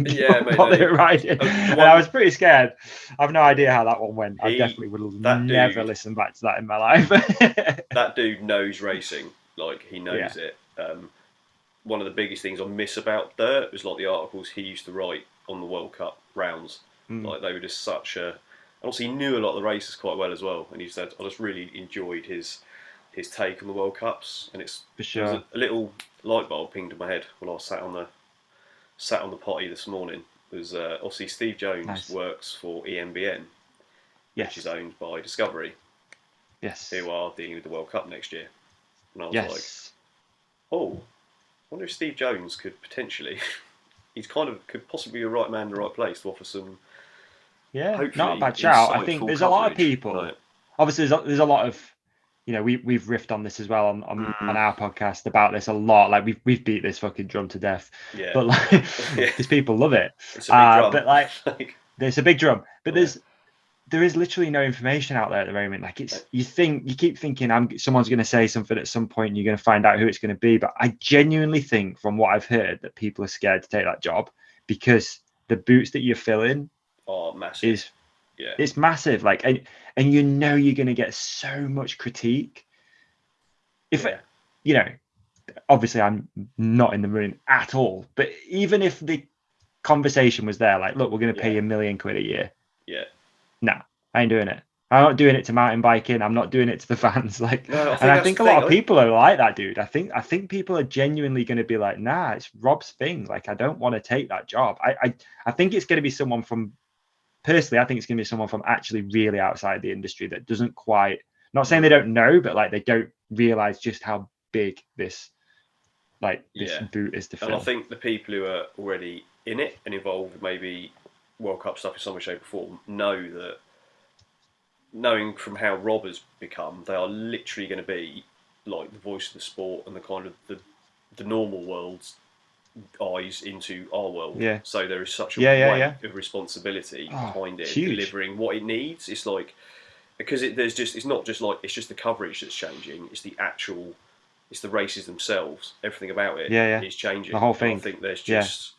Speaker 3: were riding. And I was pretty scared. I've no idea how that one went. I definitely would never listen back to that in my life.
Speaker 2: That dude knows racing. He knows it. One of the biggest things I miss about Dirt was the articles he used to write on the World Cup rounds. They were just such a. And also, he knew a lot of the races quite well as well. And he said, I just really enjoyed his his take on the World Cups, and
Speaker 3: For
Speaker 2: there was
Speaker 3: sure.
Speaker 2: a little light bulb pinged in my head when I was sat on the potty this morning. Was obviously Steve Jones
Speaker 3: Nice.
Speaker 2: works for EMBN, which is
Speaker 3: Yes.
Speaker 2: owned by Discovery,
Speaker 3: Yes.
Speaker 2: who are dealing with the World Cup next year. And I was like,
Speaker 3: Yes.
Speaker 2: oh, I wonder if Steve Jones could potentially, could possibly be the right man in the right place to offer some,
Speaker 3: Yeah.
Speaker 2: hopefully,
Speaker 3: Not a bad shout. I
Speaker 2: insightful
Speaker 3: think there's a lot of
Speaker 2: coverage.
Speaker 3: people.
Speaker 2: Right.
Speaker 3: Obviously, there's a lot of, we've riffed on this as well on our podcast about this a lot. Like we've beat this fucking drum to death.
Speaker 2: Yeah.
Speaker 3: But like,
Speaker 2: Yeah.
Speaker 3: because people love it.
Speaker 2: It's a big drum.
Speaker 3: But like, there's a big drum. But
Speaker 2: Yeah.
Speaker 3: there is literally no information out there at the moment. Like you keep thinking someone's going to say something at some point and you're going to find out who it's going to be. But I genuinely think from what I've heard that people are scared to take that job because the boots that you're filling
Speaker 2: are massive.
Speaker 3: It's massive. Like, and you're going to get so much critique. Obviously I'm not in the room at all, but even if the conversation was there, like, look, we're going to pay you £1 million a year.
Speaker 2: Yeah.
Speaker 3: Nah, I ain't doing it. I'm not doing it to mountain biking. I'm not doing it to the fans. Like,
Speaker 2: No,
Speaker 3: I think a lot of people are like that, dude. I think people are genuinely going to be like, nah, it's Rob's thing. Like, I don't want to take that job. I think it's going to be someone from, personally, I think it's going to be someone from actually really outside the industry that doesn't quite, not saying they don't know, but like they don't realize just how big this boot is to fill.
Speaker 2: And I think the people who are already in it and involved with maybe World Cup stuff in some way, shape or form knowing from how Rob has become, they are literally going to be like the voice of the sport and the kind of the normal world's eyes into our world.
Speaker 3: Yeah.
Speaker 2: So there is such a weight
Speaker 3: of
Speaker 2: responsibility behind it,
Speaker 3: huge.
Speaker 2: delivering what it needs. It's like, because it's not just like, it's just the coverage that's changing. It's it's the races themselves. Everything about it is changing.
Speaker 3: The whole thing.
Speaker 2: And I think there's just...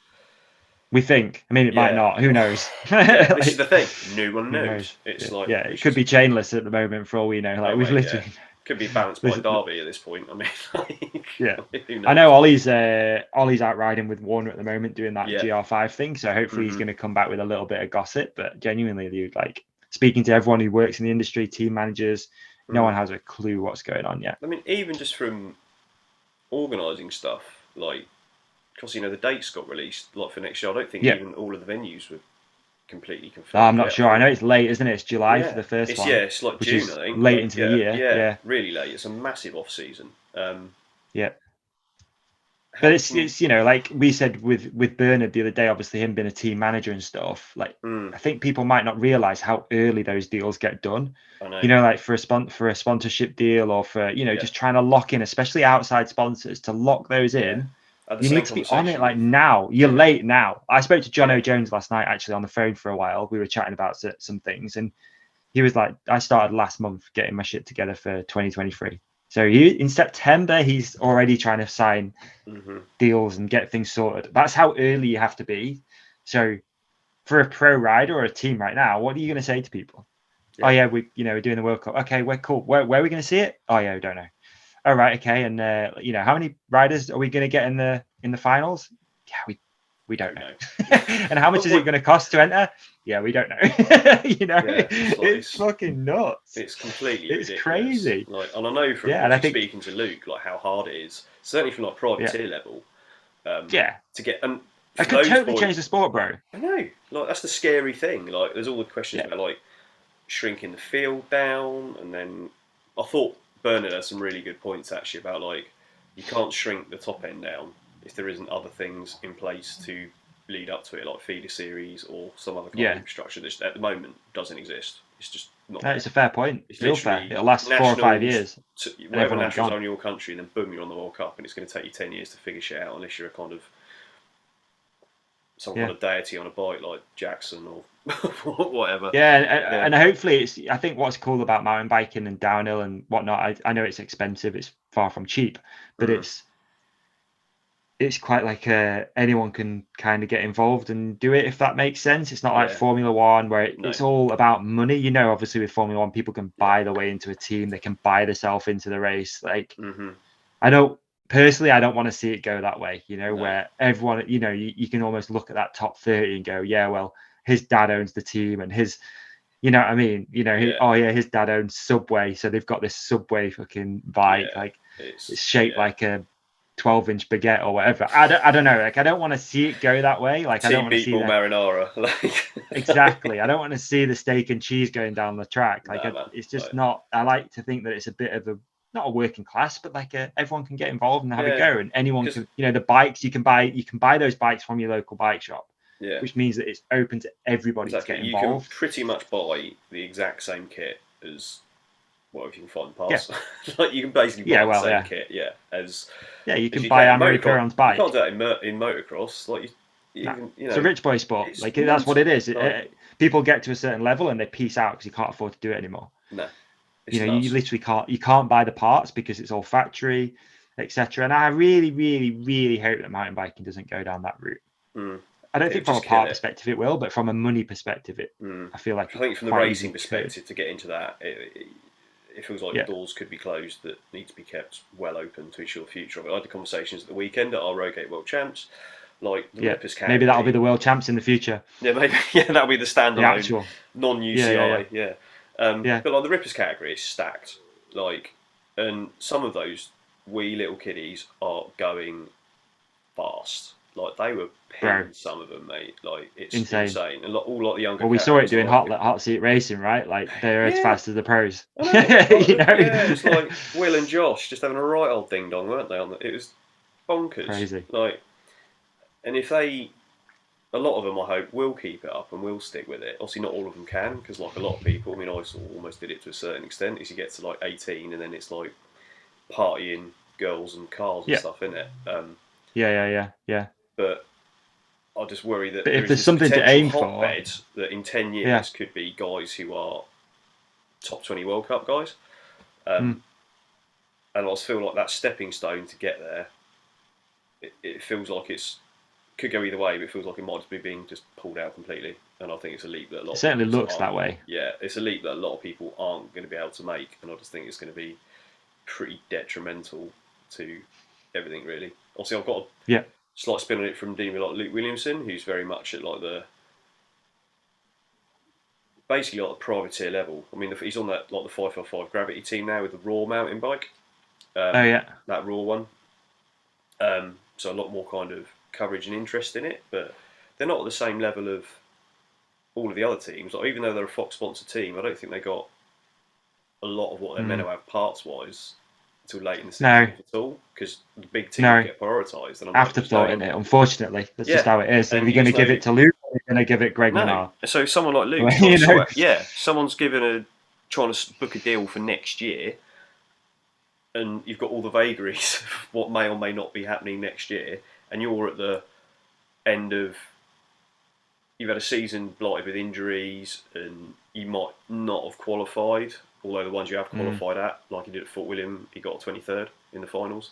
Speaker 3: We think. I mean, it might not. Who knows?
Speaker 2: This is the thing. No one knows. It's like...
Speaker 3: Yeah, it could be chainless at the moment for all we know. Like, we've literally...
Speaker 2: Could be balanced by Derby at this point. I mean, who knows?
Speaker 3: I know Ollie's out riding with Warner at the moment doing that GR5 thing. So hopefully he's going to come back with a little bit of gossip. But genuinely, dude, like, speaking to everyone who works in the industry, team managers, no one has a clue what's going on yet.
Speaker 2: I mean, even just from organising stuff, like, because the dates got released like for next year. I don't think even all of the venues were completely confirmed.
Speaker 3: I'm not sure. I know it's late, isn't it? It's July for the first one.
Speaker 2: Yeah, it's like June, I think.
Speaker 3: Late into the year. Yeah,
Speaker 2: really late. It's a massive off season.
Speaker 3: But it's like we said with Bernard the other day, obviously him being a team manager and stuff, like I think people might not realise how early those deals get done.
Speaker 2: I know.
Speaker 3: Like for a sponsorship deal or for just trying to lock in, especially outside sponsors, to lock those in. You need to be on it like now. You're late now. I spoke to John O'Jones last night actually on the phone for a while. We were chatting about some things, and he was like, I started last month getting my shit together for 2023. So in September, he's already trying to sign deals and get things sorted. That's how early you have to be. So for a pro rider or a team right now, what are you going to say to people? Oh yeah, we're doing the World Cup. Okay, we're cool. Where are we going to see it? Oh yeah, we don't know. All right, okay. And how many riders are we going to get in the finals? Yeah, we don't know. And how much is it going to cost to enter? Yeah, we don't know. It's fucking nuts.
Speaker 2: It's completely
Speaker 3: ridiculous.
Speaker 2: It's
Speaker 3: crazy.
Speaker 2: Like, and I know from speaking to Luke, like how hard it is, certainly from like privateer level. To get and
Speaker 3: I could totally change the sport, bro.
Speaker 2: I know. Like that's the scary thing. Like there's all the questions about like shrinking the field down, and then I thought Bernard had some really good points actually about like you can't shrink the top end down if there isn't other things in place to lead up to it, like feeder series or some other kind of infrastructure that at the moment doesn't exist. It's just not.
Speaker 3: It's a fair point. It's real fair. It'll last 4 or 5 years.
Speaker 2: Whatever nationals on your country, and then boom, you're on the World Cup, and it's going to take you 10 years to figure shit out unless you're a kind of some kind of deity on a bike like Jackson or whatever.
Speaker 3: And hopefully I think what's cool about mountain biking and downhill and whatnot, I know it's expensive, it's far from cheap, but it's quite like anyone can kind of get involved and do it, if that makes sense. It's not like Formula One where it's all about money. Obviously with Formula One, people can buy their way into a team, they can buy themselves into the race. Like I don't want to see it go that way, where everyone, you can almost look at that top 30 and go, yeah, well, his dad owns the team and his You know what I mean? You know,
Speaker 2: Yeah.
Speaker 3: oh yeah, his dad owns Subway, so they've got this Subway fucking bike,
Speaker 2: Yeah,
Speaker 3: like
Speaker 2: it's
Speaker 3: shaped
Speaker 2: yeah.
Speaker 3: like a 12-inch baguette or whatever. I don't know. Like I don't want to see it go that way. Like I don't
Speaker 2: Team
Speaker 3: want to see
Speaker 2: meatball
Speaker 3: that
Speaker 2: marinara. Like
Speaker 3: exactly. I don't want to see the steak and cheese going down the track. Like
Speaker 2: nah, man.
Speaker 3: it's just
Speaker 2: Like,
Speaker 3: not. I like to think that it's a bit of a not a working class, but like everyone can get involved and have a
Speaker 2: yeah,
Speaker 3: go, and anyone
Speaker 2: 'cause-
Speaker 3: can. You know, the bikes you can buy those bikes from your local bike shop,
Speaker 2: yeah,
Speaker 3: which means that it's open to everybody
Speaker 2: exactly.
Speaker 3: to get
Speaker 2: You can
Speaker 3: involved.
Speaker 2: pretty much buy the exact same kit as whatever you can find
Speaker 3: Yeah.
Speaker 2: parts. Like you can basically buy
Speaker 3: Yeah,
Speaker 2: the
Speaker 3: well,
Speaker 2: same
Speaker 3: yeah.
Speaker 2: kit, as
Speaker 3: Yeah, you
Speaker 2: as
Speaker 3: can
Speaker 2: you
Speaker 3: buy
Speaker 2: can. In
Speaker 3: Amaury
Speaker 2: motocross,
Speaker 3: Piron's
Speaker 2: you can't
Speaker 3: bike.
Speaker 2: do that in motocross. Like you
Speaker 3: No,
Speaker 2: can,
Speaker 3: it's a rich boy sport.
Speaker 2: it's
Speaker 3: Like that's what it
Speaker 2: mental.
Speaker 3: is.
Speaker 2: Like,
Speaker 3: People get to a certain level and they peace out because you can't afford to do it anymore.
Speaker 2: no,
Speaker 3: You
Speaker 2: it's
Speaker 3: know, you
Speaker 2: nuts.
Speaker 3: literally can't. You can't buy the parts because it's all factory, etc. And I really, really, really hope that mountain biking doesn't go down that route.
Speaker 2: Mm.
Speaker 3: I don't
Speaker 2: It
Speaker 3: think
Speaker 2: would
Speaker 3: from a
Speaker 2: just kill
Speaker 3: part
Speaker 2: it.
Speaker 3: perspective it will, but from a money perspective,
Speaker 2: Mm.
Speaker 3: I feel like
Speaker 2: I think from the
Speaker 3: quite
Speaker 2: racing
Speaker 3: easily
Speaker 2: perspective, to get into that, it feels like
Speaker 3: Yeah.
Speaker 2: doors could be closed that need to be kept well open to ensure the future of it. I had the conversations at the weekend at our Rogate World Champs, like the
Speaker 3: Yeah,
Speaker 2: Rippers category.
Speaker 3: maybe that'll be the world champs in the future.
Speaker 2: Yeah, maybe that'll be the
Speaker 3: The
Speaker 2: standalone
Speaker 3: actual,
Speaker 2: non-UCI.
Speaker 3: yeah.
Speaker 2: But like the Rippers category is stacked. Like, and some of those wee little kiddies are going fast. Like they were
Speaker 3: Bro.
Speaker 2: pinning some of them, mate. Like it's
Speaker 3: Insane.
Speaker 2: And all like the younger.
Speaker 3: Well, we saw it
Speaker 2: categories are
Speaker 3: doing
Speaker 2: like,
Speaker 3: hot seat racing, right? Like they're as
Speaker 2: Yeah.
Speaker 3: fast as the pros.
Speaker 2: I know.
Speaker 3: You know?
Speaker 2: Yeah, it's like Will and Josh just having a right old ding dong, weren't they? It was bonkers.
Speaker 3: Crazy.
Speaker 2: Like, and if they, a lot of them, I hope, will keep it up and will stick with it. Obviously, not all of them can, because like a lot of people, I mean, I sort of almost did it to a certain extent. Is you get to like 18, and then it's like partying, girls and cars and
Speaker 3: Yeah.
Speaker 2: stuff, isn't it?
Speaker 3: Yeah.
Speaker 2: But I just worry that
Speaker 3: But
Speaker 2: there
Speaker 3: if
Speaker 2: is
Speaker 3: there's
Speaker 2: this
Speaker 3: something to
Speaker 2: potential
Speaker 3: aim for,
Speaker 2: hotbed that in 10 years could be guys who are top 20 World Cup guys. And I just feel like that stepping stone to get there, it feels like could go either way, but it feels like it might just be being just pulled out completely. And I think it's a leap that a lot
Speaker 3: it certainly
Speaker 2: of people
Speaker 3: looks that way.
Speaker 2: Yeah, it's a leap that a lot of people aren't going to be able to make. And I just think it's going to be pretty detrimental to everything, really. Obviously, I've got a slight spin on it from dealing with like Luke Williamson, who's very much at like basically like the privateer level. I mean, he's on that like the 555 Gravity team now with the Raw mountain bike. That Raw one. So a lot more kind of coverage and interest in it, but they're not at the same level of all of the other teams. Like, even though they're a Fox sponsored team, I don't think they got a lot of what they're meant to have parts wise until late in the season at all, because the big teams get prioritised. And I'm
Speaker 3: afterthought in it, unfortunately. That's just how it is.
Speaker 2: And
Speaker 3: Are you going to give it to Luke or are you going to give it Greg Menard?
Speaker 2: So someone like Luke, someone's trying to book a deal for next year, and you've got all the vagaries of what may or may not be happening next year, and you're at the end of, you've had a season blighted with injuries, and you might not have qualified, although the ones you have qualified at, like you did at Fort William, he got 23rd in the finals.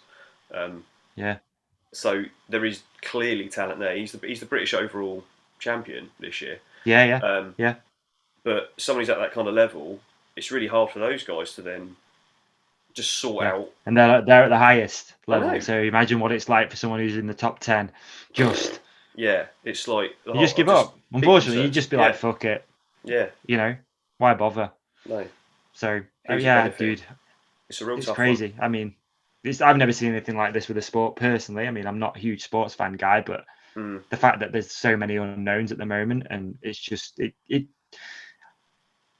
Speaker 2: So there is clearly talent there. He's the British overall champion this year. But somebody's at that kind of level, it's really hard for those guys to then just sort out.
Speaker 3: And they're at the highest level. So imagine what it's like for someone who's in the top 10.
Speaker 2: It's like
Speaker 3: you just give up. Unfortunately, you just be like, fuck it.
Speaker 2: Yeah.
Speaker 3: You know, why bother?
Speaker 2: No.
Speaker 3: So dude,
Speaker 2: it's a real
Speaker 3: it's
Speaker 2: tough
Speaker 3: crazy.
Speaker 2: one.
Speaker 3: I mean, I've never seen anything like this with a sport personally. I mean, I'm not a huge sports fan guy, but the fact that there's so many unknowns at the moment, and it's just it.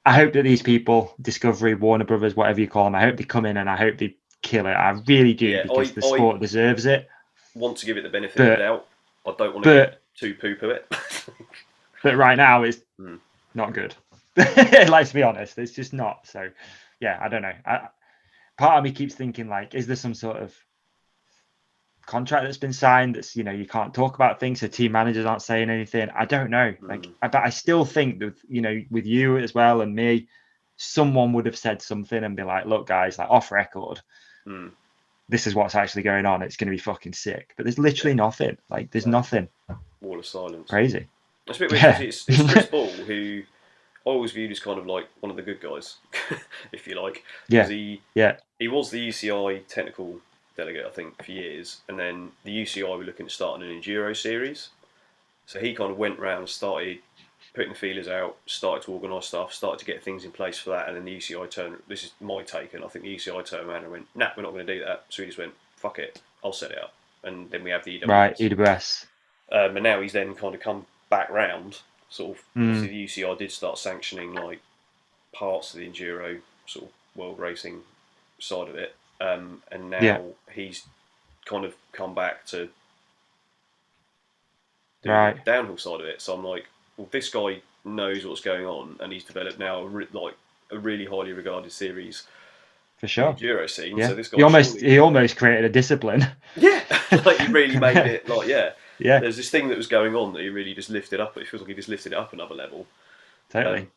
Speaker 3: I hope that these people, Discovery, Warner Brothers, whatever you call them, I hope they come in and I hope they kill it. I really do, because the sport deserves it.
Speaker 2: Want to give it the benefit of the doubt. I don't want to get too poo-poo it.
Speaker 3: But right now, it's not good. Let's be honest, it's just not. So, I don't know. Part of me keeps thinking, like, is there some sort of contract that's been signed that's, you can't talk about things, so team managers aren't saying anything? I don't know. But I still think that, with you as well and me, someone would have said something and be like, look guys, like, off record, this is what's actually going on, it's going to be fucking sick. But there's literally nothing. Like, there's nothing.
Speaker 2: Wall of silence.
Speaker 3: Crazy.
Speaker 2: That's a bit weird, because it's Chris Ball, who I always viewed as kind of like one of the good guys, if you like. He was the UCI technical delegate, I think, for years, and then the UCI were looking at starting an enduro series. So he kind of went round and started putting the feelers out, started to organise stuff, started to get things in place for that, and then the UCI turned. This is my take, and I think the UCI turned around and went, "Nah, we're not going to do that." So he just went, "Fuck it, I'll set it up." And then we have the EWS.
Speaker 3: Right, EWS.
Speaker 2: And now he's then kind of come back round. Sort of, obviously the UCI did start sanctioning like parts of the enduro sort of world racing side of it, and now he's kind of come back to doing the downhill side of it. So I'm like, well, this guy knows what's going on, and he's developed now a really highly regarded series
Speaker 3: for sure
Speaker 2: enduro scene.
Speaker 3: Yeah.
Speaker 2: So this guy
Speaker 3: he almost created a discipline.
Speaker 2: Yeah, like he really made it. Like yeah.
Speaker 3: There's
Speaker 2: this thing that was going on that he really just lifted up. It feels like he just lifted it up another level.
Speaker 3: Totally.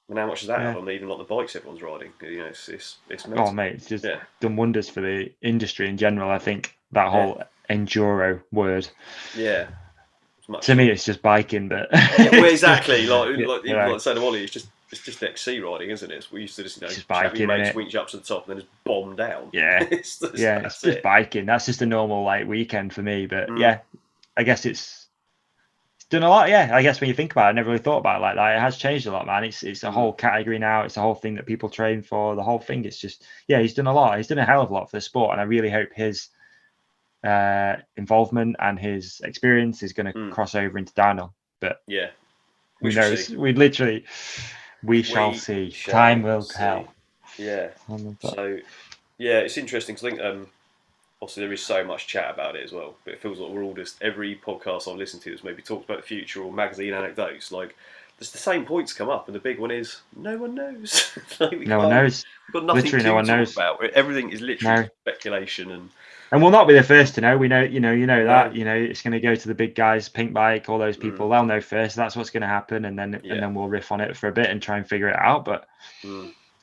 Speaker 2: And how much does that have on even like the bikes everyone's riding? You know, it's
Speaker 3: oh mate, it's just done wonders for the industry in general. I think that whole enduro word.
Speaker 2: Yeah.
Speaker 3: To me, it's just biking, but
Speaker 2: well, exactly. Like saying to Ollie, it's just XC riding, isn't it? We used to just
Speaker 3: biking,
Speaker 2: mates winch up to the top and then just bomb down.
Speaker 3: Yeah, it's just biking. That's just a normal like weekend for me. But yeah, I guess it's done a lot. Yeah, I guess when you think about it, I never really thought about it like that. It has changed a lot, man. It's a whole category now. It's a whole thing that people train for. The whole thing. It's just he's done a lot. He's done a hell of a lot for the sport, and I really hope his involvement and his experience is going to cross over into downhill. But who knows? We shall see. Time will tell.
Speaker 2: Yeah. So it's interesting because I think obviously there is so much chat about it as well, but it feels like we're all just every podcast I've listened to that's maybe talked about the future or magazine anecdotes, like there's the same points come up, and the big one is no one knows.
Speaker 3: No one knows.
Speaker 2: We've got nothing
Speaker 3: literally
Speaker 2: to
Speaker 3: no one
Speaker 2: talk
Speaker 3: knows
Speaker 2: about. Everything is literally speculation,
Speaker 3: and we'll not be the first to know. We know, you know that it's going to go to the big guys, Pink Bike, all those people. They'll know first. That's what's going to happen, and then we'll riff on it for a bit and try and figure it out. But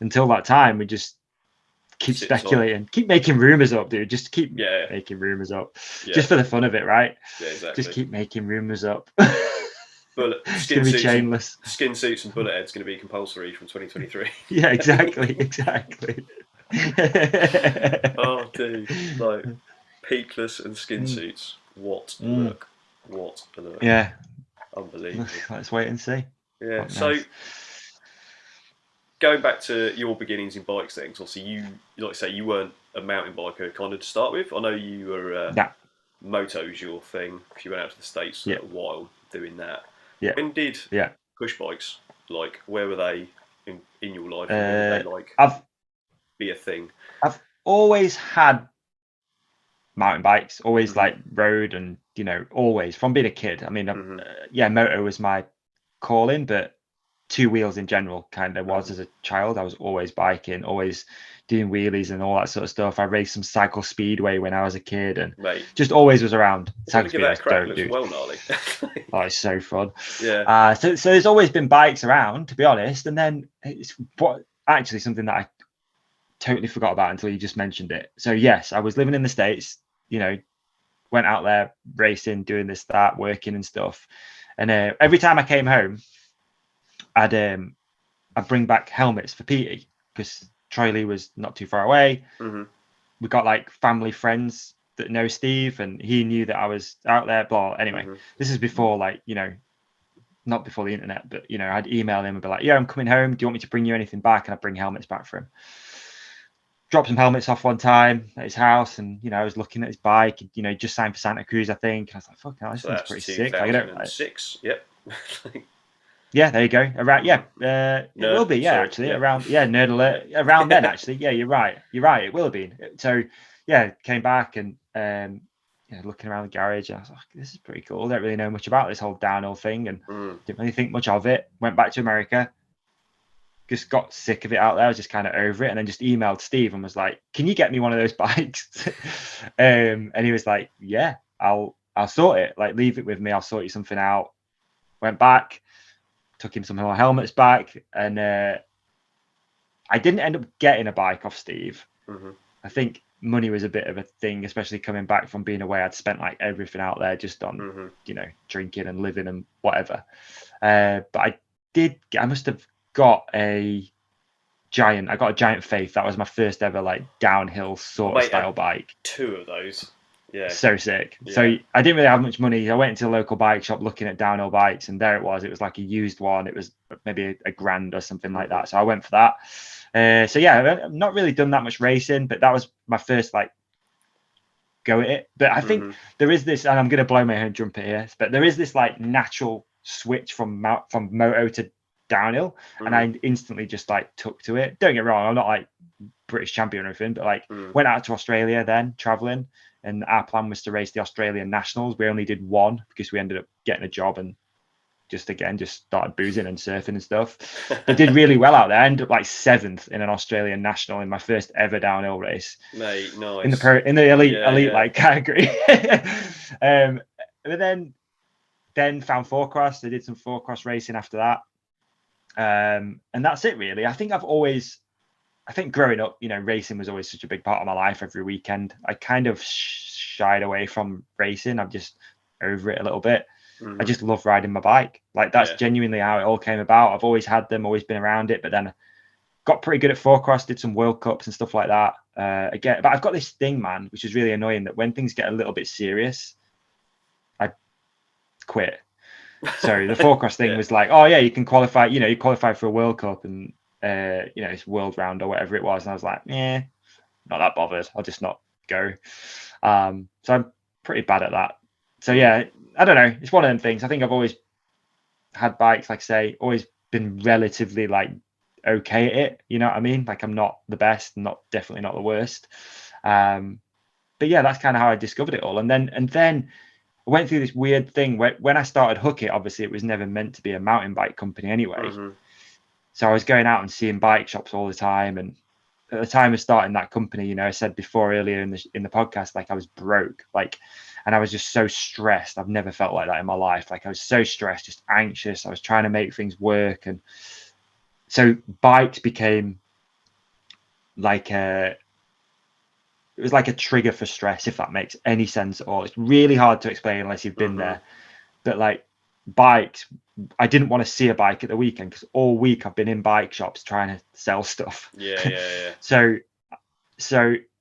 Speaker 3: until that time, we just keep speculating, keep making rumors up, dude. Just keep making rumors up, just for the fun of it, right?
Speaker 2: Yeah, exactly.
Speaker 3: Just keep making rumors up.
Speaker 2: It's
Speaker 3: going to be chainless.
Speaker 2: Skin suits and bullet heads going to be compulsory from 2023.
Speaker 3: Yeah, exactly.
Speaker 2: Oh, dude, like peakless and skin suits. What a look! What a look!
Speaker 3: Yeah,
Speaker 2: unbelievable.
Speaker 3: Let's wait and see.
Speaker 2: Yeah. So going back to your beginnings in bikes, then, obviously you like say you weren't a mountain biker kind of to start with. I know you were. Moto's your thing. If you went out to the States for a while doing that.
Speaker 3: Yeah.
Speaker 2: When did push bikes, like, where were they in your life?
Speaker 3: Were
Speaker 2: they be a thing?
Speaker 3: I've always had mountain bikes, always like rode and, always from being a kid. I mean, moto was my calling, but two wheels in general kind of was as a child. I was always biking, always doing wheelies and all that sort of stuff. I raced some cycle speedway when I was a kid, and just always was around.
Speaker 2: Give that a crack. Looks well gnarly.
Speaker 3: Oh, it's so fun.
Speaker 2: Yeah.
Speaker 3: So there's always been bikes around, to be honest. And then it's actually something that I totally forgot about until you just mentioned it. So yes, I was living in the States. Went out there racing, doing this, that, working and stuff. And every time I came home, I'd bring back helmets for Petey because Troy Lee was not too far away. We got like family friends that know Steve, and he knew that I was out there. Blah. Anyway, this is before not before the internet, but I'd email him and be like, "Yeah, I'm coming home. Do you want me to bring you anything back?" And I'd bring helmets back for him. Dropped some helmets off one time at his house, and I was looking at his bike. Just signed for Santa Cruz, I think. And I was like, "Fuck, this thing's pretty sick."
Speaker 2: 2006. Yep.
Speaker 3: Yeah, there you go. Around, it will be. Yeah, actually, around. Yeah, Nerd Alert. Around then, actually. Yeah, you're right. It will have been. So, came back and looking around the garage, and I was like, "This is pretty cool." Don't really know much about this whole downhill thing, and didn't really think much of it. Went back to America. Just got sick of it out there. I was just kind of over it, and then just emailed Steve and was like, "Can you get me one of those bikes?" And he was like, "Yeah, I'll sort it. Like, leave it with me. I'll sort you something out." Went back. Took him some more helmets back, and I didn't end up getting a bike off Steve. I think money was a bit of a thing, especially coming back from being away. I'd spent like everything out there just on, drinking and living and whatever. But I must have got a Giant Faith. That was my first ever like downhill sort of style bike.
Speaker 2: 2 of those. Yeah.
Speaker 3: So sick.
Speaker 2: Yeah.
Speaker 3: So I didn't really have much money. I went into a local bike shop looking at downhill bikes, and there it was. It was like a used one. It was maybe a grand or something like that. So I went for that. So yeah, I've not really done that much racing, but that was my first like go at it. But I think there is this, and I'm going to blow my own trumpet here, but there is this like natural switch from moto to downhill, and I instantly just like took to it. Don't get me wrong, I'm not like British champion or anything, but like went out to Australia then traveling, and our plan was to race the Australian Nationals. We only did one because we ended up getting a job and just started boozing and surfing and stuff. But did really well out there. Ended up like 7th in an Australian National in my first ever downhill race.
Speaker 2: Mate, nice.
Speaker 3: In the elite like category. But then found four cross. I did some four cross racing after that. And that's it really. I think growing up, racing was always such a big part of my life. Every weekend I kind of shied away from racing. I'm just over it a little bit. I just love riding my bike. Like that's genuinely how it all came about. I've always had them, always been around it, but then got pretty good at four cross, did some World Cups and stuff like that. But I've got this thing, man, which is really annoying, that when things get a little bit serious, I quit. So the four cross thing was like, oh yeah, you can qualify, you qualify for a World Cup and it's world round or whatever it was. And I was like, not that bothered. I'll just not go. So I'm pretty bad at that. So yeah, I don't know. It's one of them things. I think I've always had bikes, like I say, always been relatively like okay at it. You know what I mean? Like I'm not the best, definitely not the worst. But yeah, that's kind of how I discovered it all. And then I went through this weird thing where when I started Hook It, obviously it was never meant to be a mountain bike company anyway. So I was going out and seeing bike shops all the time. And at the time of starting that company, I said before earlier in the podcast, like I was broke, and I was just so stressed. I've never felt like that in my life. Like I was so stressed, just anxious. I was trying to make things work. And so bikes became like it was like a trigger for stress, if that makes any sense at all. It's really hard to explain unless you've been there. But like bikes, I didn't want to see a bike at the weekend because all week I've been in bike shops trying to sell stuff.
Speaker 2: Yeah.
Speaker 3: So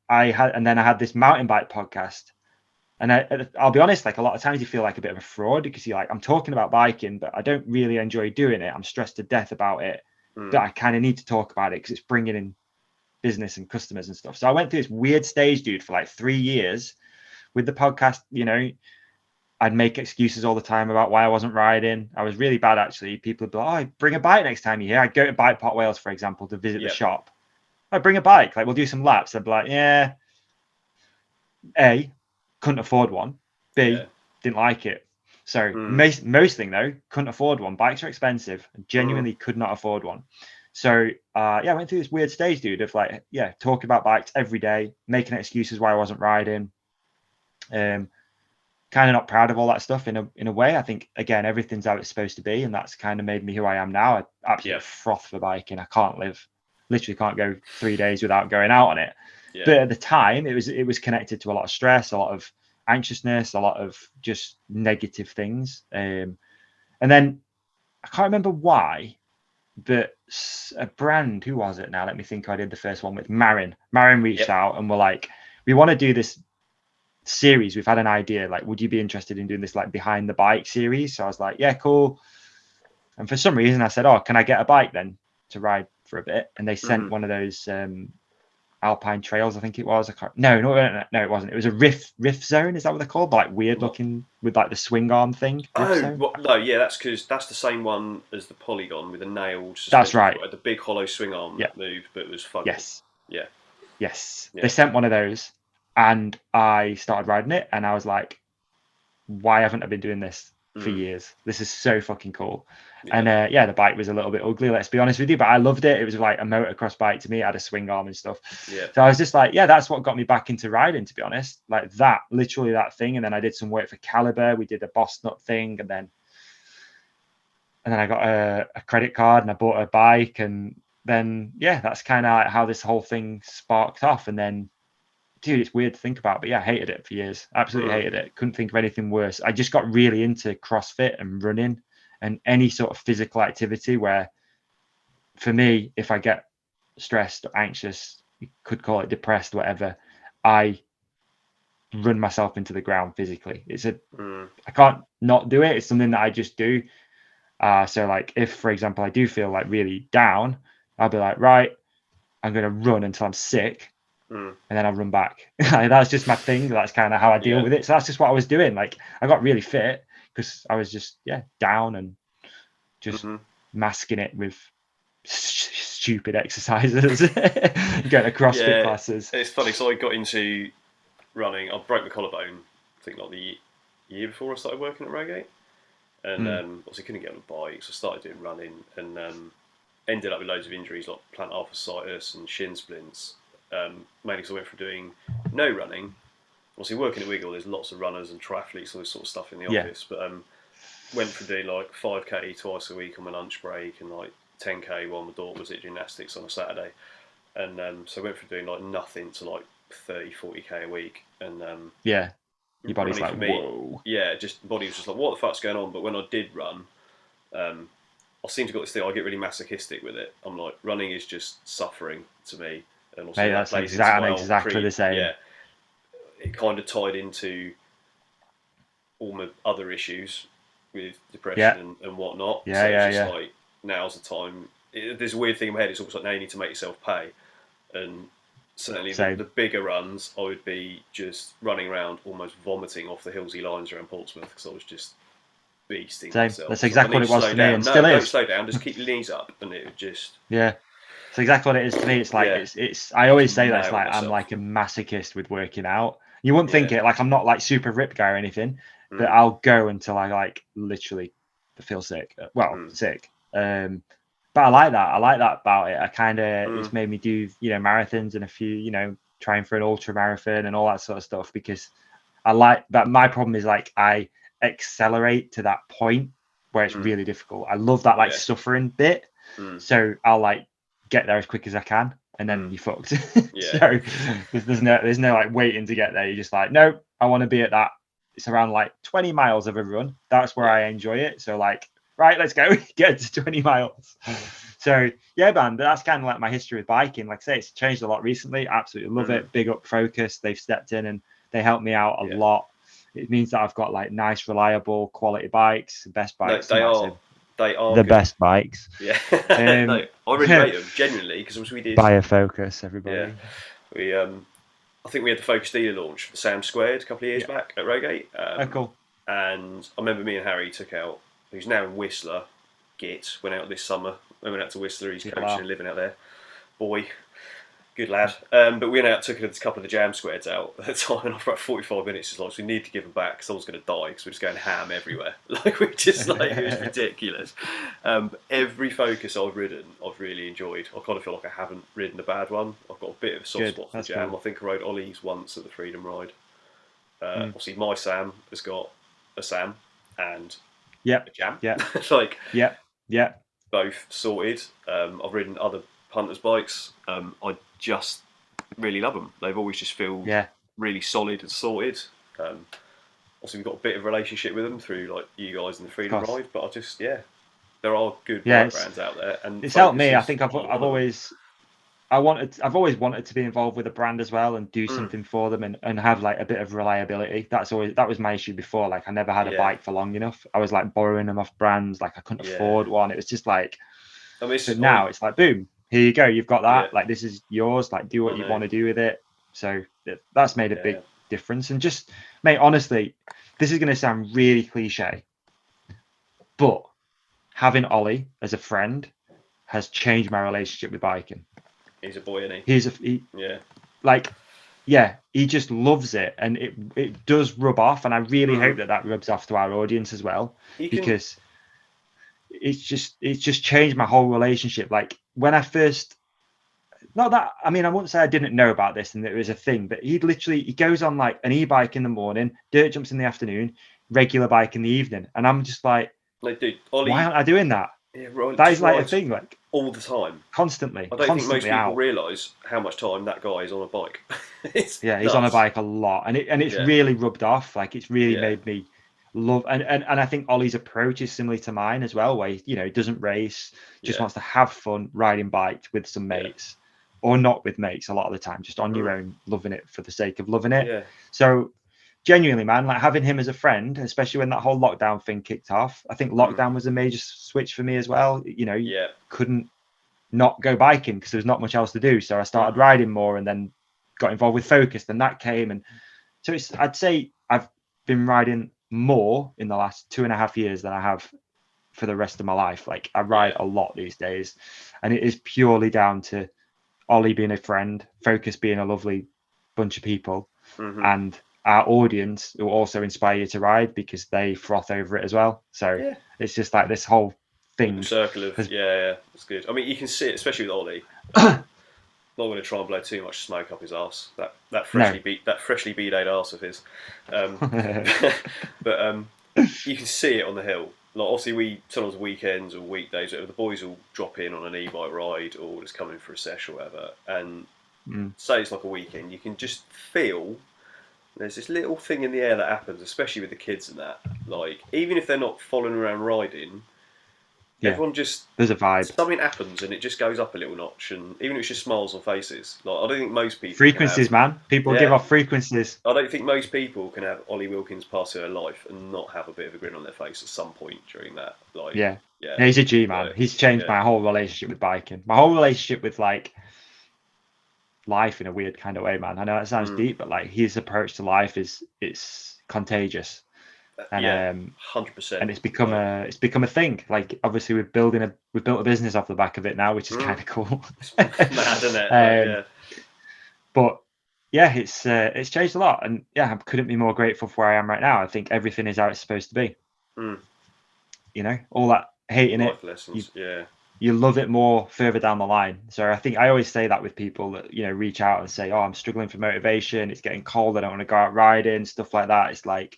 Speaker 3: I had this mountain bike podcast. And I'll be honest, like a lot of times you feel like a bit of a fraud because you're like, I'm talking about biking, but I don't really enjoy doing it. I'm stressed to death about it, but I kind of need to talk about it because it's bringing in business and customers and stuff. So I went through this weird stage, dude, for like 3 years with the podcast. I'd make excuses all the time about why I wasn't riding. I was really bad, actually. People would be like, oh, bring a bike next time you're here. I'd go to Bike Park Wales, for example, to visit the shop. I'd bring a bike. Like, we'll do some laps. I'd be like, yeah. A, couldn't afford one. B, didn't like it. So most thing though, couldn't afford one. Bikes are expensive. Genuinely could not afford one. So I went through this weird stage, dude, of like, talking about bikes every day, making excuses why I wasn't riding. Kind of not proud of all that stuff in a way. I think again, everything's how it's supposed to be, and that's kind of made me who I am now. I absolutely froth for biking. I literally can't go 3 days without going out on it. Yeah. But at the time, it was connected to a lot of stress, a lot of anxiousness, a lot of just negative things. And then I can't remember why, but a brand, who was it now? Let me think. Who I did the first one with Marin. Marin reached out and were like, we want to do this series. We've had an idea. Like, would you be interested in doing this like behind the bike series? So I was like, yeah, cool. And for some reason I said, oh, can I get a bike then to ride for a bit? And they sent one of those Alpine Trails, I think it was. No, it wasn't. It was a riff zone. Is that what they're called? Like weird looking with like the swing arm thing.
Speaker 2: No, that's because that's the same one as the Polygon with the nailed.
Speaker 3: That's right.
Speaker 2: The big hollow swing arm that moved, but it was fun.
Speaker 3: Yes.
Speaker 2: Yeah.
Speaker 3: Yes. They sent one of those, and I started riding it, and I was like, why haven't I been doing this for years? This is so fucking cool. And the bike was a little bit ugly, let's be honest with you, but I loved it. It was like a motocross bike to me. It had a swing arm and stuff. So I was just like, that's what got me back into riding, to be honest. Like that, literally that thing. And then I did some work for Caliber. We did a Boss Nut thing, and then I got a credit card and I bought a bike, and then that's kind of how this whole thing sparked off. And then, dude, it's weird to think about, but I hated it for years. Absolutely hated it. Couldn't think of anything worse. I just got really into CrossFit and running and any sort of physical activity where, for me, if I get stressed or anxious, you could call it depressed, whatever, I run myself into the ground physically. I can't not do it. It's something that I just do. So like if, for example, I do feel like really down, I'll be like, right, I'm going to run until I'm sick, and then I'll run back. That's just my thing. That's kind of how I deal with it. So that's just what I was doing. Like I got really fit because I was just down and just masking it with stupid exercises, going to CrossFit classes.
Speaker 2: It's funny. So I got into running. I broke my collarbone, I think like the year before I started working at Rogate, and obviously couldn't get on a bike, so I started doing running, and ended up with loads of injuries like plantar fasciitis and shin splints. Mainly because I went from doing no running. Obviously working at Wiggle, there's lots of runners and triathletes, all this sort of stuff in the office, but went from doing like 5k twice a week on my lunch break and like 10k while my daughter was at gymnastics on a Saturday, and so I went from doing like nothing to like 30-40k a week, and
Speaker 3: your body's like, whoa.
Speaker 2: Just body was just like, what the fuck's going on? But when I did run, I seem to got this thing, I get really masochistic with it. I'm like, running is just suffering to me, and also
Speaker 3: mate, that's exactly the same.
Speaker 2: Yeah, it kind of tied into all my other issues with depression and whatnot. So it's just like, now's the time. There's a weird thing in my head. It's almost like now you need to make yourself pay, and certainly the bigger runs, I would be just running around almost vomiting off the hillsy lines around Portsmouth because I was just beasting myself.
Speaker 3: That's exactly what it was to me, and still is.
Speaker 2: Don't slow down, just keep your knees up, and it would just...
Speaker 3: Yeah, it's exactly what it is to me. It's like, it's. I always say that, it's like, I'm like a masochist with working out. You wouldn't think it, like I'm not like super ripped guy or anything, but I'll go until I like literally feel sick. Sick. But I like that. I like that about it. I kind of, it's made me do, marathons and a few, trying for an ultra marathon and all that sort of stuff, because I like that. My problem is like, I accelerate to that point where it's really difficult. I love that like suffering bit. So I'll like get there as quick as I can, and then you're fucked. So there's no like waiting to get there. You're just like, no, I want to be at that. It's around like 20 miles of a run. That's where I enjoy it. So like, right, let's go get to 20 miles. So yeah, man, that's kind of like my history with biking. Like I say, it's changed a lot recently. Absolutely love it. Big up Focus. They've stepped in and they helped me out a lot. It means that I've got like nice, reliable, quality bikes, the best bikes.
Speaker 2: No, they are
Speaker 3: the
Speaker 2: good.
Speaker 3: best bikes.
Speaker 2: Yeah. No, I really rate them, genuinely, because we did...
Speaker 3: Buy a Focus, everybody.
Speaker 2: Yeah. I think we had the Focus dealer launch for Sam Squared a couple of years back at Rogate.
Speaker 3: Cool.
Speaker 2: And I remember me and Harry took out, who's now in Whistler, went out this summer. We went out to Whistler, he's coaching and living out there. Boy, good lad. But we went out, took a couple of the jam squares out at the time, and after about 45 minutes, it's like, we need to give them back because someone's going to die because we're just going ham everywhere. Like, we just, like, it was ridiculous. Every Focus I've ridden, I've really enjoyed. I kind of feel like I haven't ridden a bad one. I've got a bit of a soft spot for jam. Cool. I think I rode Olly's once at the Freedom Ride. Obviously, my Sam has got a Sam and a jam. Both sorted. I've ridden other punters' bikes. I just really love them. They've always just feel really solid and sorted. Also, we've got a bit of a relationship with them through like you guys in the Freedom Ride, but I just there are good bike brands out there, and
Speaker 3: it's helped me. I think I've always wanted to be involved with a brand as well and do something for them and have like a bit of reliability. That was my issue before. Like I never had a bike for long enough. I was like borrowing them off brands. Like I couldn't afford one. It was just like, so now it's like, boom, here you go. You've got that. Like this is yours. Like do what you want to do with it. So that's made a big difference. And just, mate, honestly, this is going to sound really cliche, but having Olly as a friend has changed my relationship with biking.
Speaker 2: He's a boy, isn't he?
Speaker 3: He just loves it, and it does rub off, and I really hope that rubs off to our audience as well, because it's just changed my whole relationship. Like when I first, I wouldn't say I didn't know about this and it was a thing, but he goes on like an e-bike in the morning, dirt jumps in the afternoon, regular bike in the evening, and I'm just like
Speaker 2: dude, Olly,
Speaker 3: why aren't I doing that?
Speaker 2: Yeah, right.
Speaker 3: That is like a thing, like
Speaker 2: all the time,
Speaker 3: constantly.
Speaker 2: I don't think most people realise how much time that guy is on a bike. He's on a bike a lot, and it's really rubbed off. Like it's really made me love, and I think Olly's approach is similar to mine as well, where he doesn't race, just wants to have fun riding bikes with some mates, or not with mates a lot of the time, just on your own, loving it for the sake of loving it. So
Speaker 3: genuinely, man, like having him as a friend, especially when that whole lockdown thing kicked off. I think lockdown was a major switch for me as well. You know, you couldn't not go biking because there was not much else to do. So I started riding more, and then got involved with Focus. Then that came, and so I'd say I've been riding more in the last 2.5 years than I have for the rest of my life. Like I ride a lot these days, and it is purely down to Ollie being a friend, Focus being a lovely bunch of people, and our audience who also inspire you to ride because they froth over it as well. So it's just like this whole thing.
Speaker 2: Circle of it's good. I mean, you can see it, especially with Ollie. Not going to try and blow too much smoke up his arse. That freshly B-dayed arse of his. But you can see it on the hill. Like obviously, we sometimes weekends or weekdays, the boys will drop in on an e-bike ride or just come in for a sesh or whatever. And say it's like a weekend, you can just feel there's this little thing in the air that happens, especially with the kids and that. Like even if they're not following around riding. Everyone just
Speaker 3: there's a vibe.
Speaker 2: Something happens and it just goes up a little notch, and even if it's just smiles on faces. Like I don't think most people
Speaker 3: frequencies, man. People give off frequencies.
Speaker 2: I don't think most people can have Olly Wilkins pass through their life and not have a bit of a grin on their face at some point during that. Like
Speaker 3: he's a G, man. He's changed my whole relationship with biking, my whole relationship with like life in a weird kind of way, man. I know that sounds deep, but like his approach to life it's contagious. And
Speaker 2: 100%.
Speaker 3: And it's become a thing. Like obviously we've built a business off the back of it now, which is kind of cool.
Speaker 2: It's mad, isn't it?
Speaker 3: But it's changed a lot, and I couldn't be more grateful for where I am right now. I think everything is how it's supposed to be. You know, all that hating
Speaker 2: life
Speaker 3: it,
Speaker 2: lessons.
Speaker 3: you love it more further down the line. So I think I always say that with people that reach out and say, "Oh, I'm struggling for motivation. It's getting cold. I don't want to go out riding," stuff like that. It's like,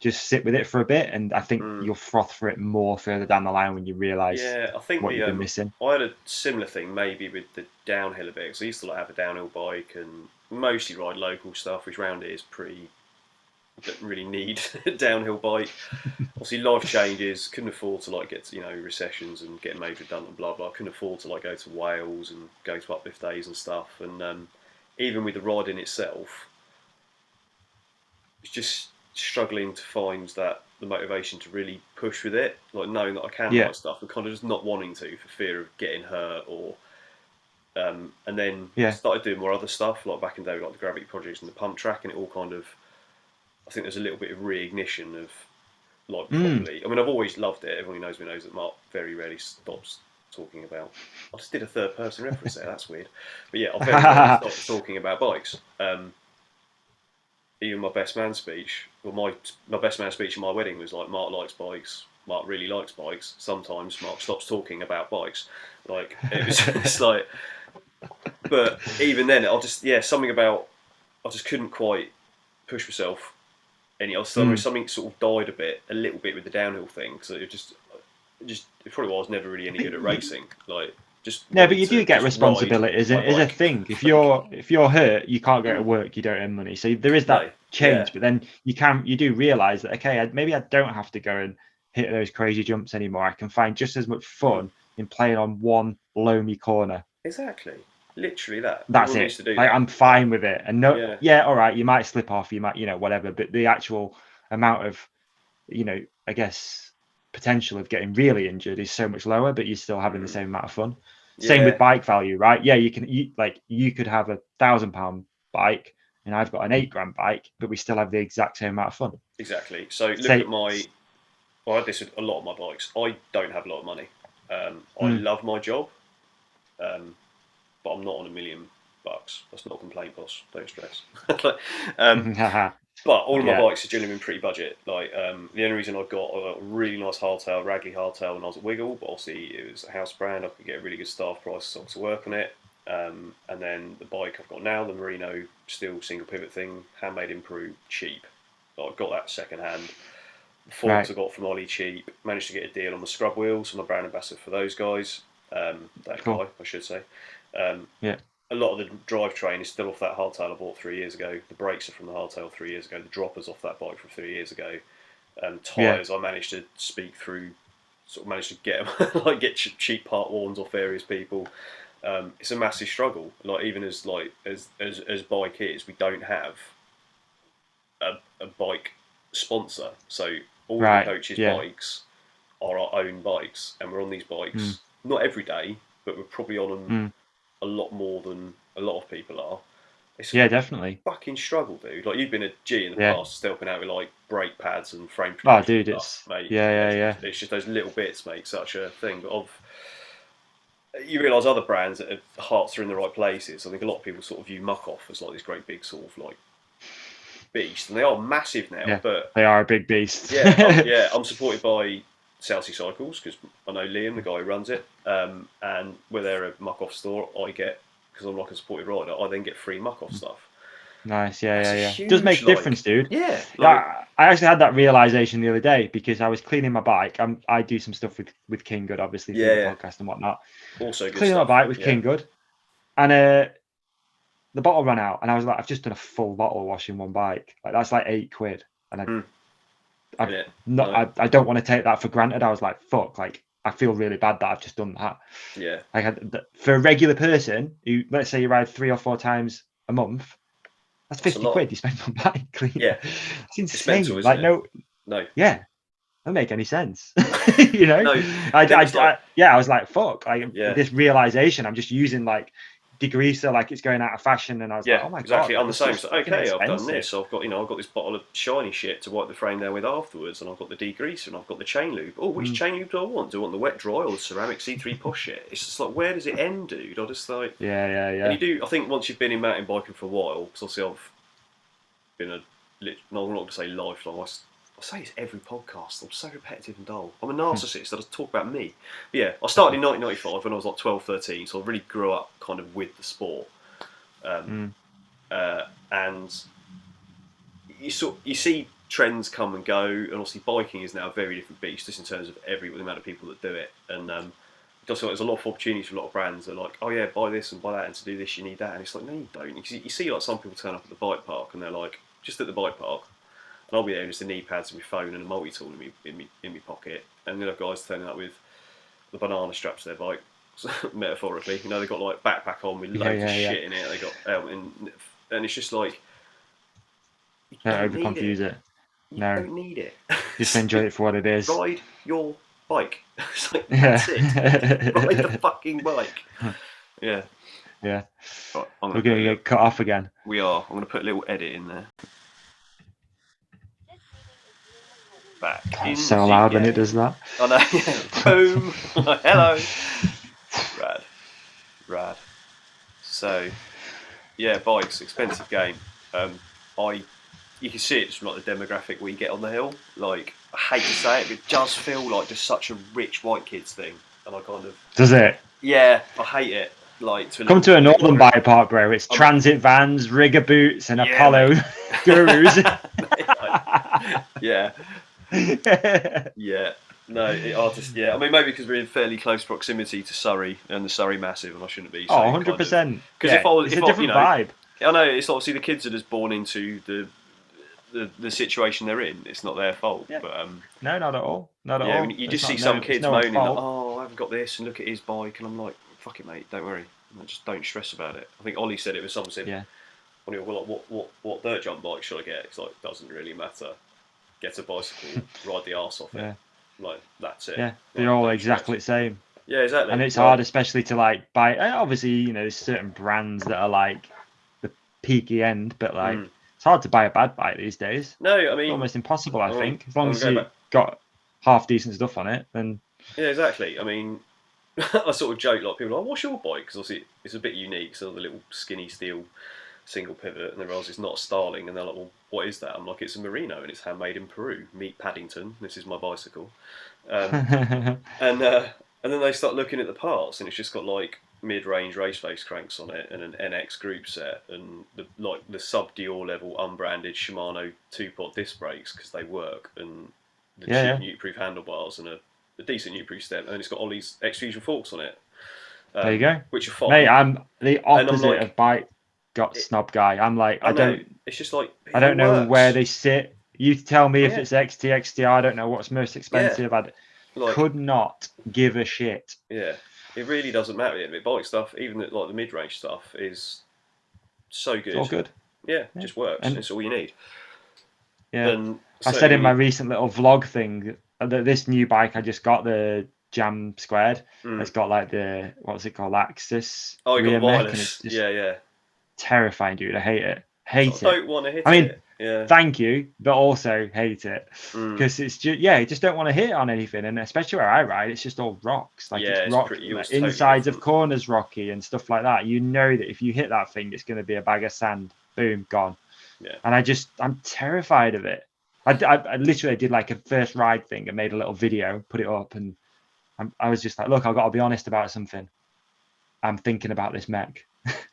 Speaker 3: just sit with it for a bit, and I think you'll froth for it more further down the line when you realise
Speaker 2: I think
Speaker 3: what you've been missing.
Speaker 2: I had a similar thing maybe with the downhill a bit, because I used to have a downhill bike and mostly ride local stuff, which round here is pretty, don't really need a downhill bike. Obviously life changes, couldn't afford to get recessions and getting made redundant and blah blah, couldn't afford to go to Wales and go to uplift days and stuff, and even with the riding itself, it's just struggling to find the motivation to really push with it, like knowing that I can ride stuff and kind of just not wanting to for fear of getting hurt or and then started doing more other stuff like back in the day, like the gravity projects and the pump track, and it all kind of, I think there's a little bit of reignition of properly. I mean, I've always loved it. Everyone who knows me knows that Mark very rarely stops talking about. I just did a third person reference there. That's weird, but I very rarely stopped talking about bikes. Even my best man speech, my best man speech at my wedding was like, Mark likes bikes, Mark really likes bikes. Sometimes Mark stops talking about bikes. Like it was it's like, but even then, something about, I just couldn't quite push myself any. Something sort of died a little bit with the downhill thing, because it probably was never really any good at racing. Like
Speaker 3: but you do get responsibility is a thing. If you're hurt, you can't go to work, you don't earn money, so there is that change. But then you do realise that maybe I don't have to go and hit those crazy jumps anymore. I can find just as much fun in playing on one loamy corner.
Speaker 2: Exactly, literally that.
Speaker 3: That's it. I'm fine with it. And all right, you might slip off, you might whatever, but the actual amount of I guess potential of getting really injured is so much lower, but you're still having the same amount of fun. Same with bike value, right? You could have £1,000 bike and I've got an £8,000 bike, but we still have the exact same amount of fun.
Speaker 2: Exactly. So look at I had this with a lot of my bikes. I don't have a lot of money. I love my job, but I'm not on $1 million. That's not a complaint, boss. Don't stress. But all of my bikes are generally been pretty budget. Like the only reason I got a really nice hardtail, Ragley hardtail, when I was at Wiggle, but obviously it was a house brand. I could get a really good staff price to work on it. And then the bike I've got now, the Merino steel single pivot thing, handmade in Peru, cheap. Like, I got that second hand. The forks I got from Ollie, cheap. Managed to get a deal on the scrub wheels. I'm a brand ambassador for those guys. Guy, I should say. A lot of the drivetrain is still off that hardtail I bought 3 years ago. The brakes are from the hardtail 3 years ago. The droppers off that bike from 3 years ago. Tyres I managed to speak through, sort of managed to get them, get cheap part warns off various people. It's a massive struggle. Like even as bike is, we don't have a bike sponsor. So all
Speaker 3: Right,
Speaker 2: the coaches'
Speaker 3: yeah.
Speaker 2: bikes are our own bikes, and we're on these bikes not every day, but we're probably on them a lot more than a lot of people are. It's
Speaker 3: Yeah, definitely.
Speaker 2: fucking struggle, dude. Like, you've been a G in the
Speaker 3: Yeah.
Speaker 2: past, helping out with like brake pads and frame
Speaker 3: Oh,
Speaker 2: protection
Speaker 3: dude,
Speaker 2: stuff,
Speaker 3: it's
Speaker 2: mate.
Speaker 3: yeah.
Speaker 2: It's just those little bits make such a thing. But you realise other brands that have hearts are in the right places. I think a lot of people sort of view Muck Off as like this great big sort of like beast, and they are massive now.
Speaker 3: Yeah,
Speaker 2: but
Speaker 3: they are a big beast.
Speaker 2: I'm supported by Southsea Cycles because I know Liam, the guy who runs it, and where they're a Muck Off store, I get, because I'm like a supported rider, I then get free Muck Off stuff.
Speaker 3: Nice,
Speaker 2: That's a
Speaker 3: yeah.
Speaker 2: huge,
Speaker 3: Does make a
Speaker 2: like,
Speaker 3: difference, dude.
Speaker 2: Yeah,
Speaker 3: Yeah, I actually had that realization the other day because I was cleaning my bike. I do some stuff with King Good, obviously, through the podcast and whatnot.
Speaker 2: Also good
Speaker 3: Cleaning
Speaker 2: stuff.
Speaker 3: my bike with King Good, and the bottle ran out, and I was like, I've just done a full bottle wash in one bike. Like, that's like £8, and I don't want to take that for granted. I was like, fuck, like, I feel really bad that I've just done that.
Speaker 2: Yeah.
Speaker 3: Like, for a regular person who, let's say, you ride 3 or 4 times a month, that's 50 quid you spend on bike cleaner.
Speaker 2: Yeah.
Speaker 3: It's insane.
Speaker 2: It's mental,
Speaker 3: like,
Speaker 2: isn't it? No.
Speaker 3: Yeah. Doesn't make any sense. You know?
Speaker 2: No.
Speaker 3: I was like, fuck. Like, this realization, I'm just using like degreaser like it's going out of fashion, and I was like, oh my
Speaker 2: exactly.
Speaker 3: god.
Speaker 2: I'm the same. So, okay,
Speaker 3: expensive.
Speaker 2: I've done this. I've got this bottle of shiny shit to wipe the frame down with afterwards, and I've got the degreaser, and I've got the chain lube. Oh, which chain lube do I want? Do I want the wet dry or the ceramic C3 posh shit? It's just like, where does it end, dude? I just like
Speaker 3: Yeah.
Speaker 2: And you do. I think once you've been in mountain biking for a while, because obviously I've been I'm not going to say lifelong. I say it's every podcast. I'm so repetitive and dull. I'm a narcissist. I just talk about me. But yeah, I started in 1995 when I was like 12, 13, so I really grew up kind of with the sport. And you see trends come and go, and obviously biking is now a very different beast, just in terms of the amount of people that do it. And just like there's a lot of opportunities for a lot of brands that are like, oh yeah, buy this and buy that, and to do this you need that. And it's like, no, you don't. You see like some people turn up at the bike park and they're like, just at the bike park, and I'll be there with just the knee pads and my phone and a multi-tool in my pocket, and then have guys turning up with the banana straps to their bike, metaphorically. You know, they've got like backpack on with loads of shit in it. They got and it's just like, you
Speaker 3: don't overconfuse it.
Speaker 2: You don't need it.
Speaker 3: Just enjoy it for what it is.
Speaker 2: Ride your bike. It's like, that's it. Ride the fucking bike. Yeah.
Speaker 3: Yeah.
Speaker 2: Right,
Speaker 3: we're going to get cut off again.
Speaker 2: We are. I'm going to put a little edit in there. Back.
Speaker 3: It's so loud when it does that.
Speaker 2: I know. Yeah. Boom. Hello. Rad. So, yeah, bikes, expensive game. You can see it just from like the demographic we get on the hill. Like, I hate to say it, but it does feel like just such a rich white kids thing, and I kind of.
Speaker 3: Does it?
Speaker 2: Yeah, I hate it. Like,
Speaker 3: come to a northern bike park, bro. It's transit vans, rigger boots, and Apollo gurus.
Speaker 2: Yeah. No, I mean, maybe because we're in fairly close proximity to Surrey and the Surrey Massive, and I shouldn't be.
Speaker 3: 100%.
Speaker 2: Because if I was,
Speaker 3: it's a different vibe.
Speaker 2: I know it's obviously the kids are just born into the situation they're in. It's not their fault.
Speaker 3: Yeah.
Speaker 2: But
Speaker 3: no, not at all. Not at all.
Speaker 2: You just see some kids moaning, like, "Oh, I haven't got this," and look at his bike, and I'm like, "Fuck it, mate. Don't worry. Just don't stress about it." I think Ollie said it was someone said, what dirt jump bike should I get? It's like, doesn't really matter. Get a bicycle, ride the arse off it. Like, that's it.
Speaker 3: Yeah, they're all exactly the same.
Speaker 2: Yeah, exactly.
Speaker 3: And it's hard, especially to like buy. Obviously, you know, there's certain brands that are like the peaky end, but like it's hard to buy a bad bike these days.
Speaker 2: No, I mean,
Speaker 3: it's almost impossible. I think as long as you've got half decent stuff on it, then.
Speaker 2: Yeah, exactly. I mean, I sort of joke, like, people are like, "What's your bike?" Because obviously it's a bit unique. So the little skinny steel single pivot, and they realise it's not a Starling, and they're like, "Well, what is that?" I'm like, "It's a Merino, and it's handmade in Peru. Meet Paddington. This is my bicycle." And then they start looking at the parts, and it's just got like mid-range race face cranks on it, and an NX group set, and the sub Dior level unbranded Shimano 2-pot disc brakes because they work, and the cheap Nuke-proof handlebars, and a decent Nuke-proof stem, and it's got Ollie's X-Fusion forks on it.
Speaker 3: There you go.
Speaker 2: Which are fine.
Speaker 3: Mate, I'm the opposite of bike snob guy. I'm like, I don't.
Speaker 2: It's just like,
Speaker 3: I don't know where they sit. You tell me if it's XT, XTR. I don't know what's most expensive. I could not give a shit.
Speaker 2: Yeah, it really doesn't matter. The bike stuff, even the mid-range stuff, is so good.
Speaker 3: It's all good.
Speaker 2: Yeah, just works. And it's all you need.
Speaker 3: Yeah.
Speaker 2: And
Speaker 3: I said in my recent little vlog thing that this new bike I just got, the Jam Squared, it's got like the, what's it called, Axis
Speaker 2: you got
Speaker 3: rear
Speaker 2: the
Speaker 3: mech,
Speaker 2: wireless.
Speaker 3: and it's just
Speaker 2: Yeah.
Speaker 3: terrifying, dude. I hate it. Hate
Speaker 2: So I
Speaker 3: it.
Speaker 2: don't want to hit
Speaker 3: I mean,
Speaker 2: it. Yeah.
Speaker 3: thank you, but also hate it because it's just, you just don't want to hit on anything, and especially where I ride, it's just all rocks. Like it's rock,
Speaker 2: yours
Speaker 3: like, insides of corners rocky and stuff like that. You know that if you hit that thing, it's going to be a bag of sand. Boom, gone.
Speaker 2: Yeah.
Speaker 3: And I'm terrified of it. I literally did like a first ride thing and made a little video, put it up, and I was just like, look, I've got to be honest about something. I'm thinking about this mech.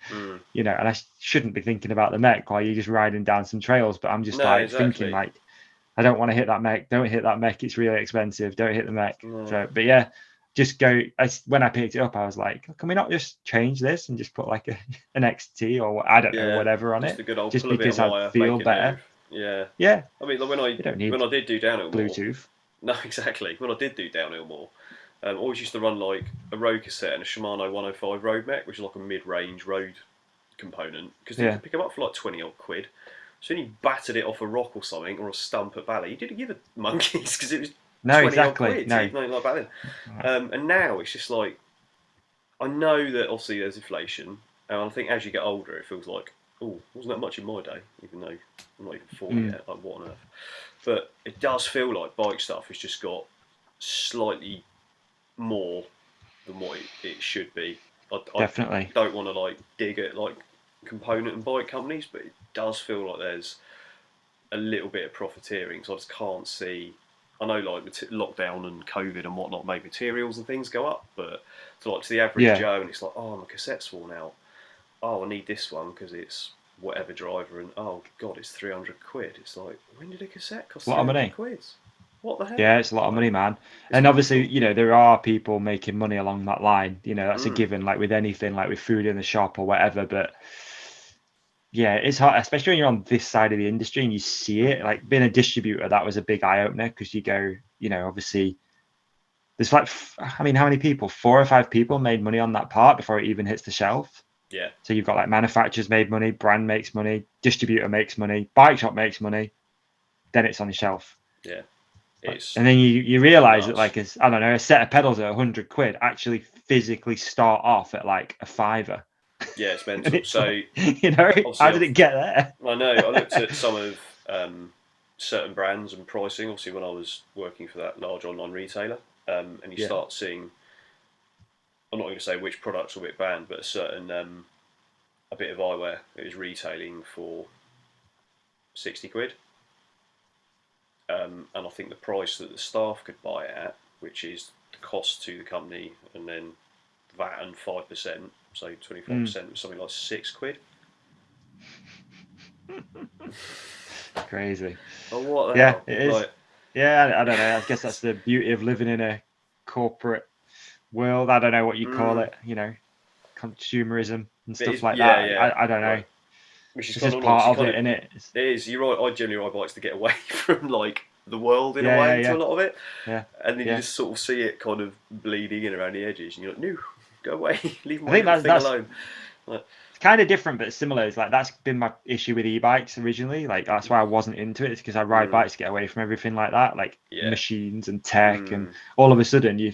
Speaker 3: And I shouldn't be thinking about the mech while you're just riding down some trails, but I'm just thinking like, I don't want to hit that mech. Don't hit that mech. It's really expensive. Don't hit the mech.
Speaker 2: No.
Speaker 3: So, but yeah, just go. When I picked it up, I was like, can we not just change this and just put like an XT or I don't know, whatever on
Speaker 2: just
Speaker 3: it,
Speaker 2: a good old
Speaker 3: just
Speaker 2: pull a bit
Speaker 3: because
Speaker 2: of
Speaker 3: I
Speaker 2: wire,
Speaker 3: feel
Speaker 2: make it
Speaker 3: better.
Speaker 2: move.
Speaker 3: Yeah.
Speaker 2: I mean, like when I did do downhill
Speaker 3: Bluetooth.
Speaker 2: More, no, exactly. When I did do downhill more, I always used to run like a road cassette and a Shimano 105 road mech, which is like a mid-range road component, because you could pick them up for like 20 odd quid. So when you battered it off a rock or something, or a stump at Valley, you didn't give a monkeys because it was 20 odd quid.
Speaker 3: No.
Speaker 2: So like back then. And now it's just like, I know that obviously there's inflation, and I think as you get older, it feels like, oh, wasn't that much in my day, even though I'm not even 40 yet, like what on earth. But it does feel like bike stuff has just got slightly more than what it should be.
Speaker 3: Definitely.
Speaker 2: I don't want to like dig at like component and bike companies, but it does feel like there's a little bit of profiteering. So I just can't see. I know like lockdown and COVID and whatnot made materials and things go up, but to the average Joe, and it's like, oh, my cassette's worn out. Oh, I need this one because it's whatever driver, and oh god, it's 300 quid. It's like, when did a cassette cost 300 quid? What the hell?
Speaker 3: Yeah, it's a lot of money, man. And obviously, there are people making money along that line. That's a given, like with anything, like with food in the shop or whatever. But yeah, it's hard, especially when you're on this side of the industry and you see it. Like being a distributor, that was a big eye opener because you go, obviously, there's like, I mean, how many people? 4 or 5 people made money on that part before it even hits the shelf.
Speaker 2: Yeah.
Speaker 3: So you've got like manufacturers made money, brand makes money, distributor makes money, bike shop makes money, then it's on the shelf.
Speaker 2: Yeah.
Speaker 3: And then you realise that like a set of pedals at 100 quid actually physically start off at like a £5.
Speaker 2: Yeah, it's mental. So
Speaker 3: how did it get there?
Speaker 2: I know. I looked at some of certain brands and pricing. Obviously, when I was working for that large online retailer, and you start seeing. I'm not going to say which products will be banned, but a certain a bit of eyewear is retailing for 60 quid. And I think the price that the staff could buy it at, which is the cost to the company, and then VAT and 5%, so 25%, was something like 6 quid.
Speaker 3: Crazy.
Speaker 2: Oh, what the hell?
Speaker 3: It is. Yeah, I don't know. I guess that's the beauty of living in a corporate world. I don't know what you call it, consumerism and stuff like that. Yeah. I don't know.
Speaker 2: Right. Which is
Speaker 3: it's just part of it, isn't it?
Speaker 2: It is. You're right. I generally ride bikes to get away from like the world in a way to a lot of it.
Speaker 3: Yeah.
Speaker 2: And then you just sort of see it kind of bleeding in around the edges, and you're like, no, go away, leave my thing alone. Like,
Speaker 3: it's kind of different, but similar. It's like that's been my issue with e-bikes originally. Like that's why I wasn't into it. It's because I ride bikes to get away from everything like that, like machines and tech, and all of a sudden you're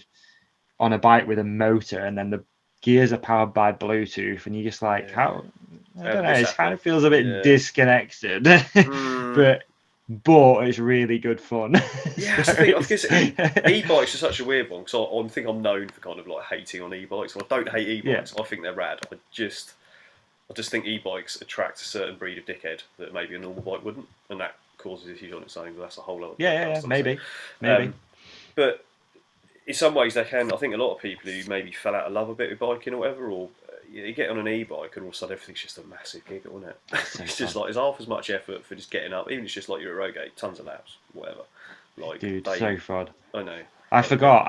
Speaker 3: on a bike with a motor, and then the gears are powered by Bluetooth, and you're just like, how? I don't know. It kind of feels a bit disconnected, but it's really good fun.
Speaker 2: Yeah, so I guess e-bikes are such a weird one because I think I'm known for kind of like hating on e-bikes. I don't hate e-bikes. I think they're rad. I just think e-bikes attract a certain breed of dickhead that maybe a normal bike wouldn't, and that causes issues on its own. But that's a whole other
Speaker 3: maybe.
Speaker 2: But in some ways they can. I think a lot of people who maybe fell out of love a bit with biking or whatever, or you get on an e-bike and all of a sudden everything's just a massive giggle, isn't it? It's just like it's half as much effort for just getting up. Even if it's just like you're at Rogate, tons of laps, whatever. Like,
Speaker 3: dude, so fun.
Speaker 2: I know.
Speaker 3: I forgot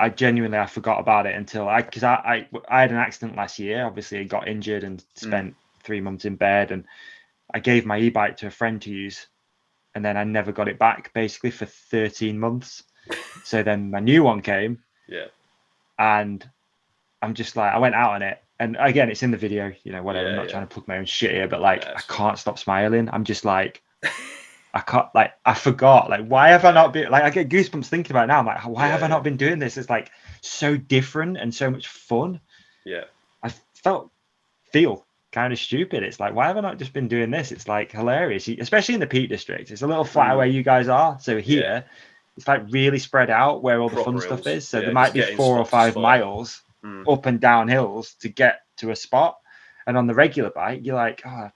Speaker 3: about it until I had an accident last year. Obviously, I got injured and spent 3 months in bed, and I gave my e-bike to a friend to use, and then I never got it back basically for 13 months. So then my new one came, and I'm just like, I went out on it. And again, it's in the video, whatever. I'm not trying to plug my own shit here, but like, I can't stop smiling. I'm just like, I can't, like, I forgot, like, why have I not been, like, I get goosebumps thinking about it now. I'm like, why have I not been doing this? It's like so different and so much fun.
Speaker 2: Yeah.
Speaker 3: I feel kind of stupid. It's like, why have I not just been doing this? It's like hilarious, especially in the Peak District. It's a little flatter where you guys are. So here, it's like really spread out where all the
Speaker 2: Proper
Speaker 3: fun stuff
Speaker 2: hills.
Speaker 3: is. So
Speaker 2: Yeah,
Speaker 3: there might be
Speaker 2: just getting
Speaker 3: 4 or
Speaker 2: spot to
Speaker 3: 5
Speaker 2: spot.
Speaker 3: miles up and down hills to get to a spot. And on the regular bike, you're like, oh,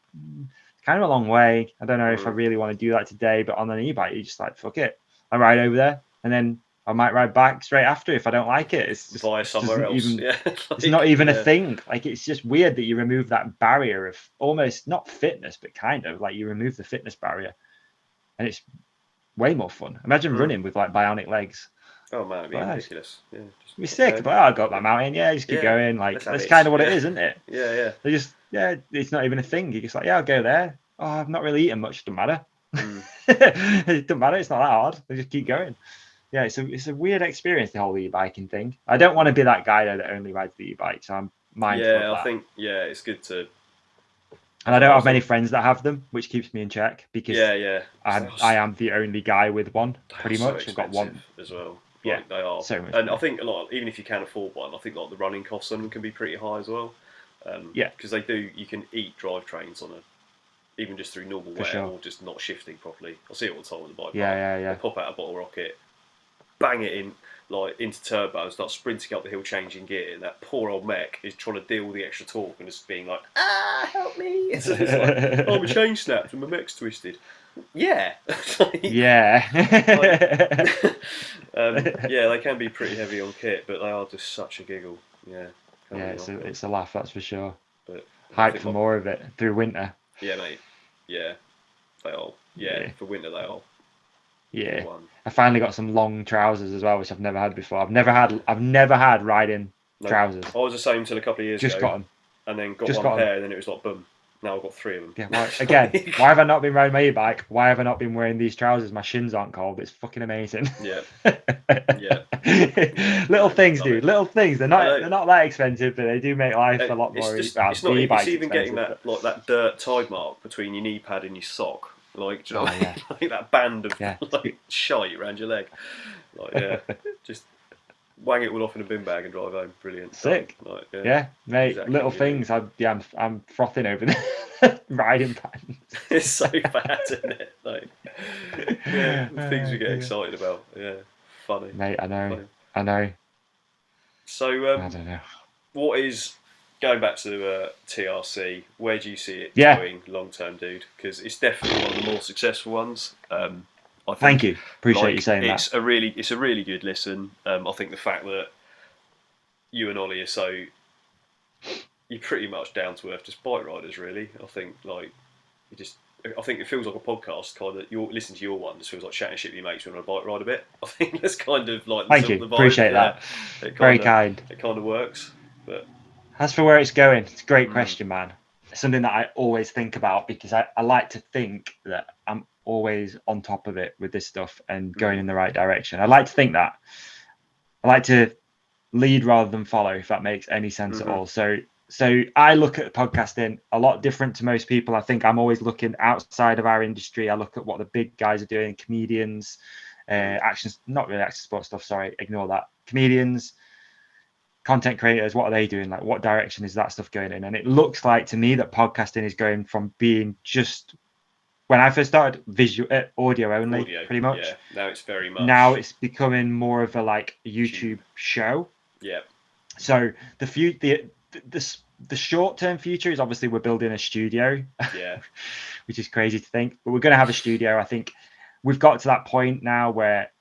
Speaker 3: it's kind of a long way. I don't know if I really want to do that today. But on an e-bike, you're just like, fuck it. I ride over there and then I might ride back straight after if I don't like it. It's just
Speaker 2: Via somewhere else.
Speaker 3: It's not even a thing. Like, it's just weird that you remove that barrier of almost not fitness, but kind of like you remove the fitness barrier, and it's way more fun. Imagine running with like bionic legs.
Speaker 2: Oh man, it'd be ridiculous. Yeah,
Speaker 3: it'd be sick. But I got that mountain. Yeah, just keep going. Like, that's kind of what it is, isn't it?
Speaker 2: Yeah.
Speaker 3: They just it's not even a thing. You're just like, yeah, I'll go there. Oh, I've not really eaten much. Doesn't matter. It doesn't matter. It's not that hard. They just keep going. Yeah, it's a weird experience, the whole e-biking thing. I don't want to be that guy though that only rides the e-bike, so I'm mindful of that.
Speaker 2: Yeah, I think it's good to.
Speaker 3: And I don't have many friends that have them, which keeps me in check because I am the only guy with one, pretty much. I've got one
Speaker 2: as well.
Speaker 3: Yeah,
Speaker 2: like, they are.
Speaker 3: So much
Speaker 2: and I think a lot, even if you can afford one, I think like the running costs on them can be pretty high as well. Because they do, you can eat drivetrains on even just through normal wear or just not shifting properly. I see it all the time on the bike.
Speaker 3: Yeah.
Speaker 2: They pop out a bottle rocket, bang it in like into turbo, and start sprinting up the hill, changing gear, and that poor old mech is trying to deal with the extra torque and just being like, help me! So it's like, oh, my chain snapped and my mech's twisted. Yeah.
Speaker 3: Yeah.
Speaker 2: They can be pretty heavy on kit, but they are just such a giggle. Yeah.
Speaker 3: It's a laugh, that's for sure.
Speaker 2: But
Speaker 3: hype for more of it through winter.
Speaker 2: Yeah, mate. Yeah, they are. Yeah, for winter they are.
Speaker 3: Yeah, I finally got some long trousers as well, which I've never had before. I've never had riding trousers.
Speaker 2: I was the same until a couple of years ago.
Speaker 3: Just got them.
Speaker 2: And then got one pair, and then it was like, boom. Now I've got 3 of them.
Speaker 3: Yeah, why have I not been riding my e-bike? Why have I not been wearing these trousers? My shins aren't cold. It's fucking amazing.
Speaker 2: Yeah.
Speaker 3: Little things, dude. Little things. They're not that expensive, but they do make life a lot more.
Speaker 2: It's even getting that dirt tide mark between your knee pad and your sock. Like, do you know like that band of like shite around your leg. Like, just wang it all off in a bin bag and drive home. Brilliant.
Speaker 3: Sick.
Speaker 2: Like,
Speaker 3: mate. Exactly, little things. I'm frothing over the riding pants.
Speaker 2: It's so bad, isn't it? Like, the things we get excited about. Yeah, funny.
Speaker 3: Mate, I know.
Speaker 2: So,
Speaker 3: I don't know.
Speaker 2: What is going back to TRC? Where do you see it going long term, dude? Because it's definitely one of the more successful ones. I think,
Speaker 3: thank you. Appreciate you saying that.
Speaker 2: It's a really good listen. I think the fact that you and Ollie are you're pretty much down to earth, just bike riders, really. I think I think it feels like a podcast. Kind of, you listen to your one, just feels like chatting shit with your mates when on a bike ride a bit. I think that's kind of like
Speaker 3: thank you.
Speaker 2: The vibe.
Speaker 3: Appreciate that. Very kind.
Speaker 2: It kind of works, but
Speaker 3: as for where it's going, it's a great question, man. It's something that I always think about because I like to think that I'm always on top of it with this stuff and going in the right direction. I like to think that. I like to lead rather than follow, if that makes any sense at all. So I look at podcasting a lot different to most people. I think I'm always looking outside of our industry. I look at what the big guys are doing, comedians, not really action sports stuff, sorry, ignore that. Comedians, content creators, what are they doing? Like, what direction is that stuff going in? And it looks like to me that podcasting is going from being just, when I first started, audio only, pretty much.
Speaker 2: Yeah. Now it's very much.
Speaker 3: Now it's becoming more of a like YouTube show.
Speaker 2: Yeah.
Speaker 3: So the short term future is obviously we're building a studio.
Speaker 2: Yeah.
Speaker 3: Which is crazy to think, but we're going to have a studio. I think we've got to that point now where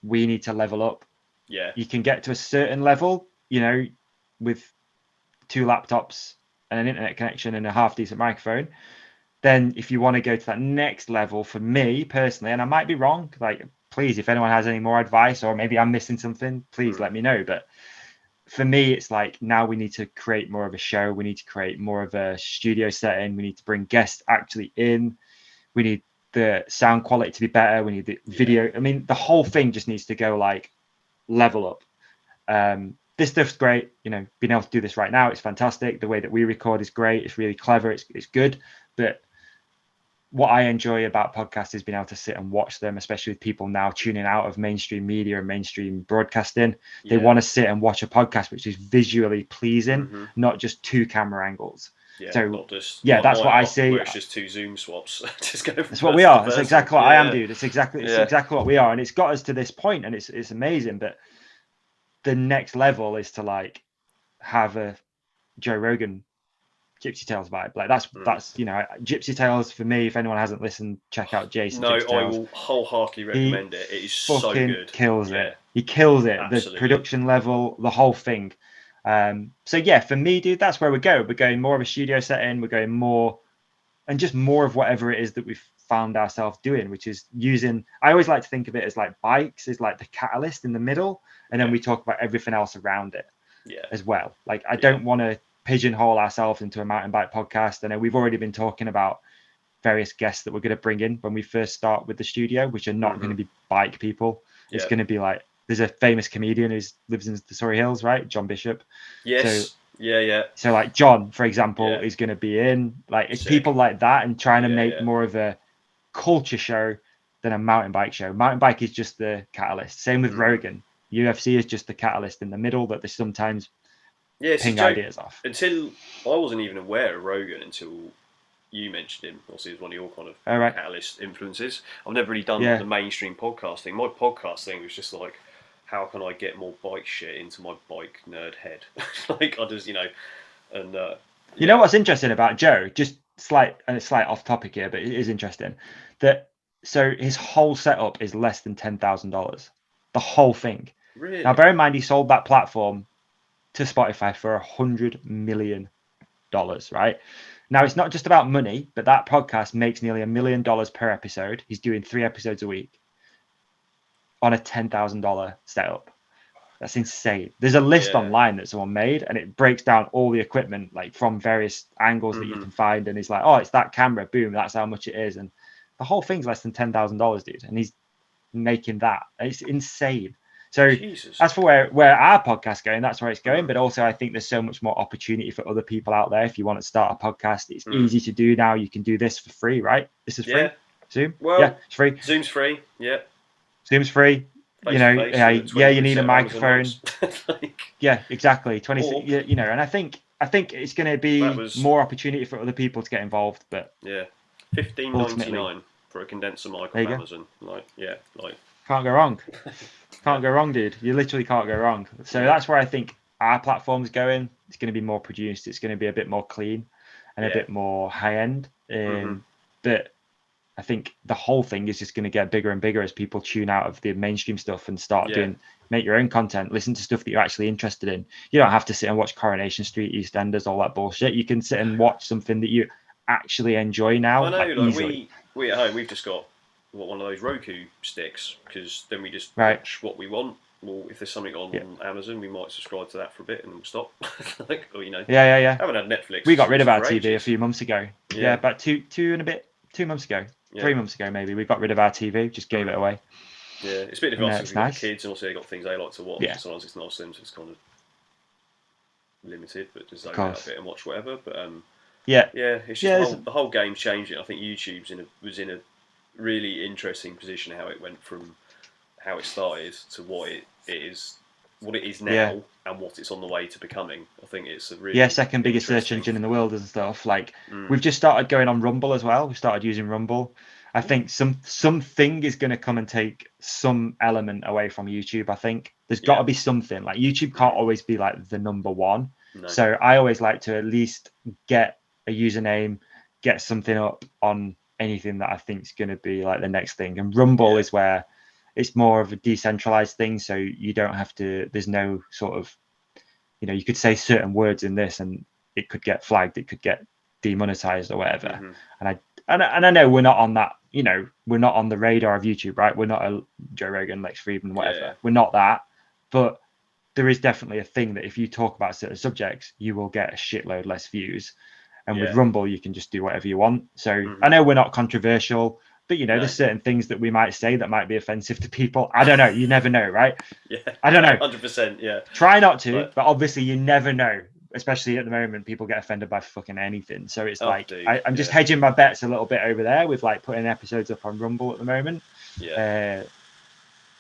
Speaker 3: we need to level up.
Speaker 2: Yeah.
Speaker 3: You can get to a certain level, with 2 laptops and an internet connection and a half decent microphone. Then if you want to go to that next level, for me personally, and I might be wrong, like, please, if anyone has any more advice or maybe I'm missing something, please let me know. But for me, it's like, now we need to create more of a show. We need to create more of a studio setting. We need to bring guests actually in. We need the sound quality to be better. We need the video. I mean, the whole thing just needs to go like level up. This stuff's great. Being able to do this right now, it's fantastic. The way that we record is great. It's really clever. It's good. But what I enjoy about podcasts is being able to sit and watch them, especially with people now tuning out of mainstream media and mainstream broadcasting. They want to sit and watch a podcast which is visually pleasing, not just two camera angles.
Speaker 2: Yeah,
Speaker 3: so
Speaker 2: not just
Speaker 3: that's what I see.
Speaker 2: Where it's just two Zoom swaps. Just go.
Speaker 3: That's what we are. That's exactly what I am, dude. It's exactly what we are, and it's got us to this point, and it's amazing. But the next level is to like have a Joe Rogan Gypsy Tales vibe. Like that's Gypsy Tales for me. If anyone hasn't listened, check out Jason.
Speaker 2: No,
Speaker 3: Gypsy Tales.
Speaker 2: I will wholeheartedly recommend it. It is so good.
Speaker 3: Kills it. He kills it. Absolutely. The production level, the whole thing. So yeah, for me, dude, that's where we go. We're going more of a studio setting. We're going more of whatever it is that we've found ourselves doing, which is using. I always like to think of it as like bikes is like the catalyst in the middle, and then we talk about everything else around it. As well. Like I don't want to pigeonhole ourselves into a mountain bike podcast. I know we've already been talking about various guests that we're going to bring in when we first start with the studio, which are not going to be bike people. It's going to be like, there's a famous comedian who lives in the Surrey Hills, right? John Bishop.
Speaker 2: Yes. So,
Speaker 3: So like John, for example, is going to be in. Like it's people like that, and trying to make more of a culture show than a mountain bike show. Mountain bike is just the catalyst. Same with Rogan. UFC is just the catalyst in the middle that they sometimes ping ideas off.
Speaker 2: Until I wasn't even aware of Rogan until you mentioned him. Obviously, he's one of your kind of catalyst influences. I've never really done the mainstream podcast thing. My podcast thing was just like, how can I get more bike shit into my bike nerd head? Like I just, and
Speaker 3: you know what's interesting about Joe? Just slight off topic here, but it is interesting that so his whole setup is less than $10,000. The whole thing.
Speaker 2: Really?
Speaker 3: Now, bear in mind, he sold that platform to Spotify for $100 million, right? Now, it's not just about money, but that podcast makes nearly $1 million per episode. He's doing 3 episodes a week on a $10,000 setup. That's insane. There's a list online that someone made, and it breaks down all the equipment, like from various angles that you can find. And he's like, oh, it's that camera. Boom. That's how much it is. And the whole thing's less than $10,000, dude. And he's making that. It's insane. So as for where our podcast's going, that's where it's going. But also, I think there's so much more opportunity for other people out there. If you want to start a podcast, it's easy to do now. You can do this for free, right? This is free. Zoom?
Speaker 2: Well,
Speaker 3: it's free.
Speaker 2: Zoom's free. Yeah.
Speaker 3: Zoom's free. You need a microphone. Yeah, exactly. 26. And I think it's going to be more opportunity for other people to get involved. But
Speaker 2: $15.99 for a condenser mic on Amazon.
Speaker 3: Can't go wrong. Can't go wrong, dude. You literally can't go wrong. So that's where I think our platform's going. It's going to be more produced. It's going to be a bit more clean and a bit more high end. But I think the whole thing is just going to get bigger and bigger as people tune out of the mainstream stuff and start make your own content, listen to stuff that you're actually interested in. You don't have to sit and watch Coronation Street, EastEnders, all that bullshit. You can sit and watch something that you actually enjoy now.
Speaker 2: I know, like we at home, we've just got one of those Roku sticks, because then we just watch what we want. Well, if there's something on Amazon, we might subscribe to that for a bit and then we'll stop.
Speaker 3: Yeah.
Speaker 2: Haven't had Netflix.
Speaker 3: We got rid of our TV a few months ago. Yeah, about 2 months ago. 3 months ago, maybe. We got rid of our TV, just gave it away.
Speaker 2: Yeah, it's a bit difficult because we've got kids, and also they've got things they like to watch. Yeah. Sometimes it's nice for them, so it's kind of limited, but just zone out a bit and watch whatever. But it's just the whole game's changing. I think YouTube's was in a really interesting position, how it went from how it started to what it is now, and what it's on the way to becoming. I think it's a really
Speaker 3: second biggest search engine in the world and stuff. Like we've just started going on Rumble as well. We started using Rumble. I think something is going to come and take some element away from YouTube. I think there's got to be something. Like YouTube can't always be like the number one. No. So I always like to at least get a username, get something up on anything that I think is going to be like the next thing. And Rumble is where it's more of a decentralized thing. So you don't have to, there's no sort of, you could say certain words in this and it could get flagged. It could get demonetized or whatever. And I know we're not on that, we're not on the radar of YouTube, right? We're not a Joe Rogan, Lex Friedman, whatever. Yeah. We're not that. But there is definitely a thing that if you talk about certain subjects, you will get a shitload less views. And with Rumble, you can just do whatever you want. So I know we're not controversial, but there's certain things that we might say that might be offensive to people. I don't know. You never know, right?
Speaker 2: Yeah.
Speaker 3: I don't know.
Speaker 2: 100%. Yeah.
Speaker 3: Try not to, but obviously you never know. especially at the moment, people get offended by fucking anything. So it's
Speaker 2: dude,
Speaker 3: I'm just hedging my bets a little bit over there with like putting episodes up on Rumble at the moment.
Speaker 2: Yeah.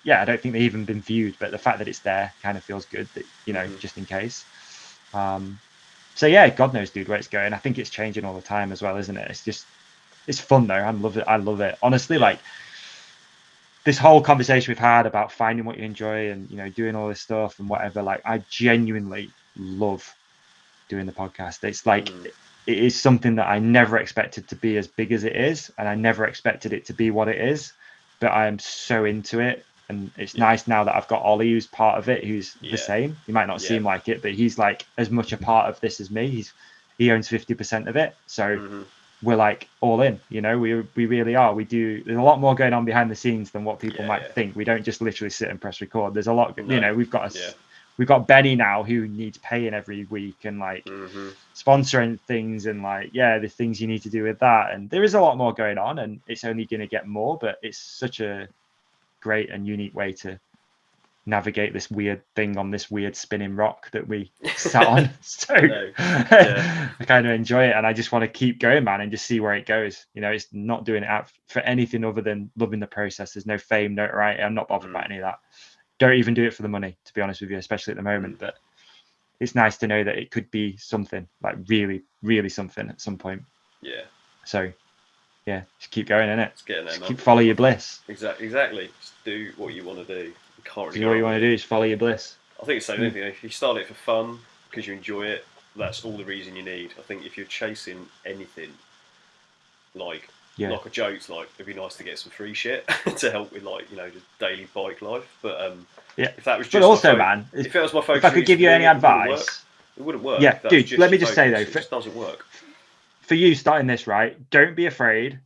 Speaker 3: I don't think they've even been viewed, but the fact that it's there kind of feels good that, just in case. So yeah, God knows, dude, where it's going. I think it's changing all the time as well, isn't it? It's fun though. I love it. Honestly, like this whole conversation we've had about finding what you enjoy and, doing all this stuff and whatever, like I genuinely love doing the podcast. It's like, it is something that I never expected to be as big as it is. And I never expected it to be what it is, but I am so into it. And it's nice now that I've got Ollie, who's part of it, who's the same. He might not seem like it, but he's like as much a part of this as me. He owns 50% of it. So we're like all in, we really are. There's a lot more going on behind the scenes than what people might think. We don't just literally sit and press record. There's a lot, we've got Benny now who needs paying every week and like sponsoring things and like, the things you need to do with that. And there is a lot more going on and it's only going to get more, but it's such a great and unique way to navigate this weird thing on this weird spinning rock that we sat on. So I kind of enjoy it and I just want to keep going, man, and just see where it goes. It's not doing it out for anything other than loving the process. There's no fame, notoriety. I'm not bothered about any of that. Don't even do it for the money, to be honest with you, especially at the moment. But it's nice to know that it could be something, like really, really something at some point.
Speaker 2: Yeah.
Speaker 3: So just keep going, innit?
Speaker 2: It's getting there, man.
Speaker 3: Keep follow your bliss.
Speaker 2: Exactly. Just do what you want to do.
Speaker 3: What you want to do is follow your bliss.
Speaker 2: I think it's the same thing. If you start it for fun because you enjoy it, that's all the reason you need. I think if you're chasing anything, like a joke's like, it'd be nice to get some free shit to help with just daily bike life. But if that was just,
Speaker 3: but also, man,
Speaker 2: if it was my focus,
Speaker 3: if I could give you any advice,
Speaker 2: it wouldn't work.
Speaker 3: Yeah, dude. Let me just say though,
Speaker 2: it just doesn't work.
Speaker 3: For you starting this, right? Don't be afraid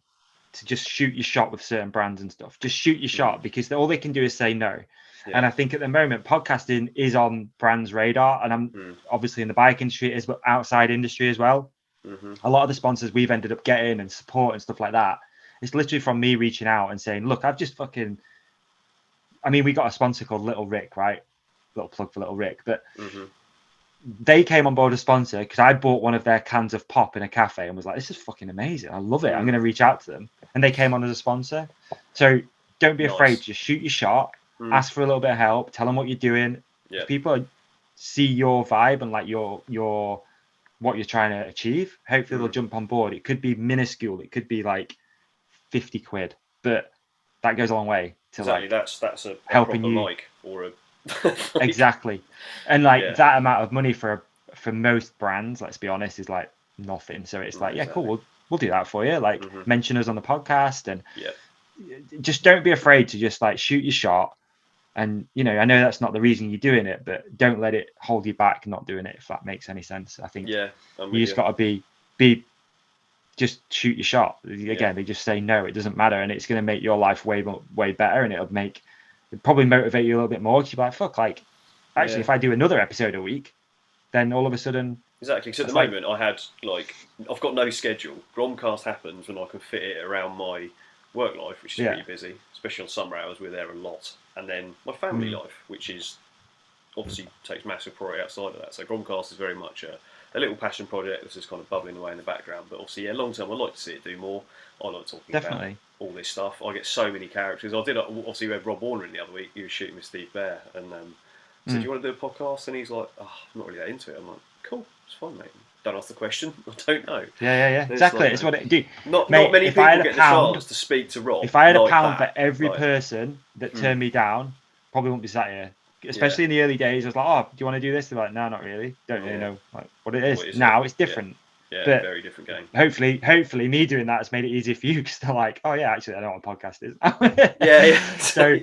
Speaker 3: to just shoot your shot with certain brands and stuff. Just shoot your shot because all they can do is say no. Yeah. And I think at the moment, podcasting is on brands' radar, and I'm obviously in the bike industry, but outside industry as well. A lot of the sponsors we've ended up getting and support and stuff like that, it's literally from me reaching out and saying, look, I've just we got a sponsor called Little Rick, right? Little plug for Little Rick, but they came on board as sponsor because I bought one of their cans of pop in a cafe and was like, this is fucking amazing. I love it. I'm going to reach out to them. And they came on as a sponsor. So don't be afraid. Just shoot your shot. Ask for a little bit of help. Tell them what you're doing. If people see your vibe and like your what you're trying to achieve, hopefully they'll jump on board. It could be minuscule. It could be like 50 quid, but that goes a long way to
Speaker 2: that's a
Speaker 3: helping you
Speaker 2: like or a
Speaker 3: exactly. And like that amount of money for most brands, let's be honest, is like nothing. So it's like, cool, we'll do that for you. Like mention us on the podcast and just don't be afraid to just like shoot your shot. And I know that's not the reason you're doing it, but don't let it hold you back not doing it, if that makes any sense. I think you just got to be just shoot your shot. Again, they just say no, it doesn't matter, and it's going to make your life way better, and it'll probably motivate you a little bit more because you're like, fuck, like actually if I do another episode a week, then all of a sudden
Speaker 2: exactly. So at the moment I've got no schedule. Gromcast happens when I can fit it around my work life, which is pretty busy, especially on summer hours. We're there a lot, and then my family life, which is obviously takes massive priority outside of that. So Gromcast is very much a little passion project that's just kind of bubbling away in the background. But obviously, long term, I'd like to see it do more. I like talking about all this stuff. I get so many characters. I did obviously we had Rob Warner in the other week. He was shooting with Steve Bear, and said, "Do you want to do a podcast?" And he's like, "Oh, I'm not really that into it." I'm like, "Cool, it's fine, mate." Don't ask the question. I don't know.
Speaker 3: Yeah. Exactly. It's what it do.
Speaker 2: Not many people get the chance to speak to Rob.
Speaker 3: If I had a pound for every person that turned me down, probably wouldn't be sat here. Especially in the early days, I was like, "Oh, do you want to do this?" They're like, "No, not really. Don't really know like what it is." Now it's different.
Speaker 2: Yeah,
Speaker 3: but
Speaker 2: very different game.
Speaker 3: Hopefully, me doing that has made it easier for you because they're like, "Oh yeah, actually, I know what a podcast is." So,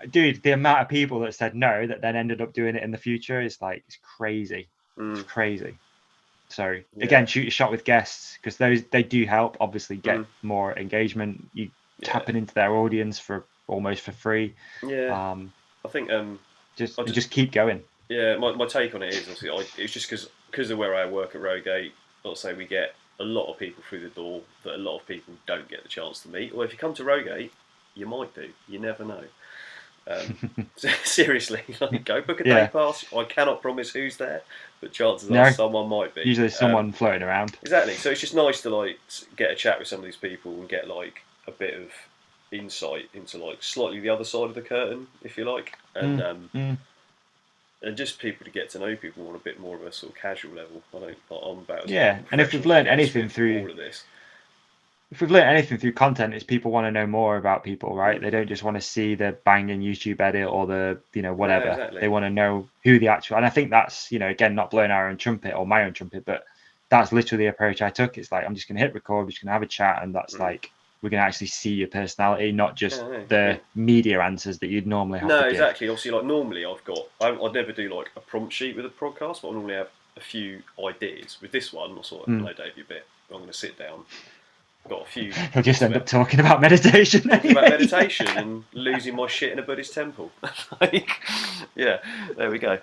Speaker 3: dude, the amount of people that said no that then ended up doing it in the future is like it's crazy. It's crazy. So again, shoot your shot with guests because they do help. Obviously, get more engagement. You tapping into their audience for almost for free.
Speaker 2: Yeah. I think
Speaker 3: just keep going.
Speaker 2: Yeah, my take on it is obviously it's just because of where I work at Rogate. I'll say we get a lot of people through the door that a lot of people don't get the chance to meet. Or if you come to Rogate, you might do. You never know. Seriously, like, go book a
Speaker 3: Yeah.
Speaker 2: day pass. I cannot promise who's there, but chances
Speaker 3: No.
Speaker 2: are someone might be.
Speaker 3: Usually someone floating around.
Speaker 2: Exactly. So it's just nice to like get a chat with some of these people and get like a bit of insight into like slightly the other side of the curtain, if you like, and and just people to get to know people on a bit more of a sort of casual level. I'm about as
Speaker 3: And if we've learned anything through
Speaker 2: all of this.
Speaker 3: If we've learned anything through content, it's people want to know more about people, right? They don't just want to see the banging YouTube edit or the, whatever.
Speaker 2: Yeah, exactly.
Speaker 3: They want to know who the actual, and I think that's, again, not blowing our own trumpet or my own trumpet, but that's literally the approach I took. It's like, I'm just going to hit record, we're just going to have a chat, and that's like, we're going to actually see your personality, not just the media answers that you'd normally have to give.
Speaker 2: No, exactly. Obviously, like normally I'd never do like a prompt sheet with a podcast, but I normally have a few ideas. With this one, I sort of know Davey a bit. I'm going to sit down. Got a few.
Speaker 3: He'll just end up talking about meditation.
Speaker 2: Talking about meditation and losing my shit in a Buddhist temple. Like, yeah, there we go.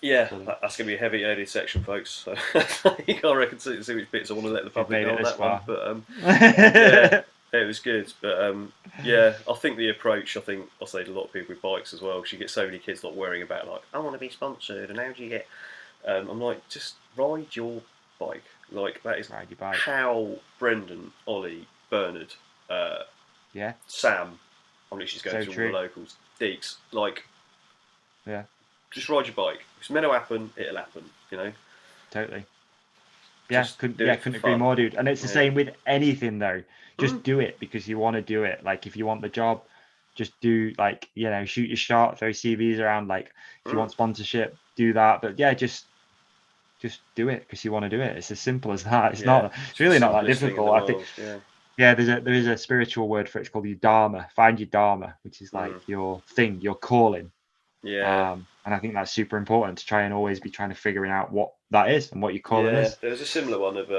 Speaker 2: Yeah, that's going to be a heavy edited section, folks. So I reckon see which bits I want to let the public know on that one. But yeah, it was good. But yeah, I think the approach. I'll say to a lot of people with bikes as well. Because you get so many kids like worrying about like, I want to be sponsored, and how do you get? I'm like, just ride your bike. Like that is how Brendan, Ollie, Bernard, Sam. I'm literally just going through all the locals. Deeks, like, just ride your bike. If it's meant to happen, it'll happen.
Speaker 3: Totally. Yeah, couldn't agree more, dude. And it's the same with anything though. Just do it because you want to do it. Like if you want the job, just do like shoot your shot, throw CVs around. Like if you want sponsorship, do that. But yeah, just do it because you want to do it. It's as simple as that. It's really not that difficult. I think. There is a spiritual word for it. It's called your dharma. Find your dharma, which is like your thing, your calling. Yeah. And I think that's super important to try and always be trying to figure out what that is and what your calling is.
Speaker 2: There's a similar one of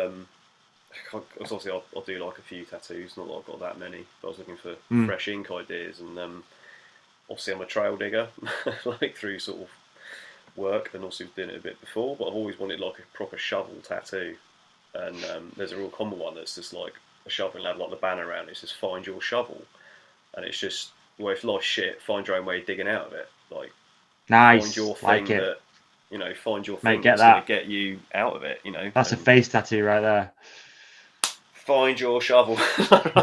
Speaker 2: obviously I'll do like a few tattoos. Not that I've got that many, but I was looking for fresh ink ideas, and obviously I'm a trail digger, like through sort of work, and also doing it a bit before, but I've always wanted like a proper shovel tattoo, and there's a real common one that's just like a shovel and have like the banner around it. It's just find your shovel, and it's just, well, if life's shit, find your own way of digging out of it. Like
Speaker 3: nice,
Speaker 2: find your thing
Speaker 3: like it.
Speaker 2: That find your thing that's going to get you out of it.
Speaker 3: That's a face tattoo right there.
Speaker 2: Find your shovel. You
Speaker 3: got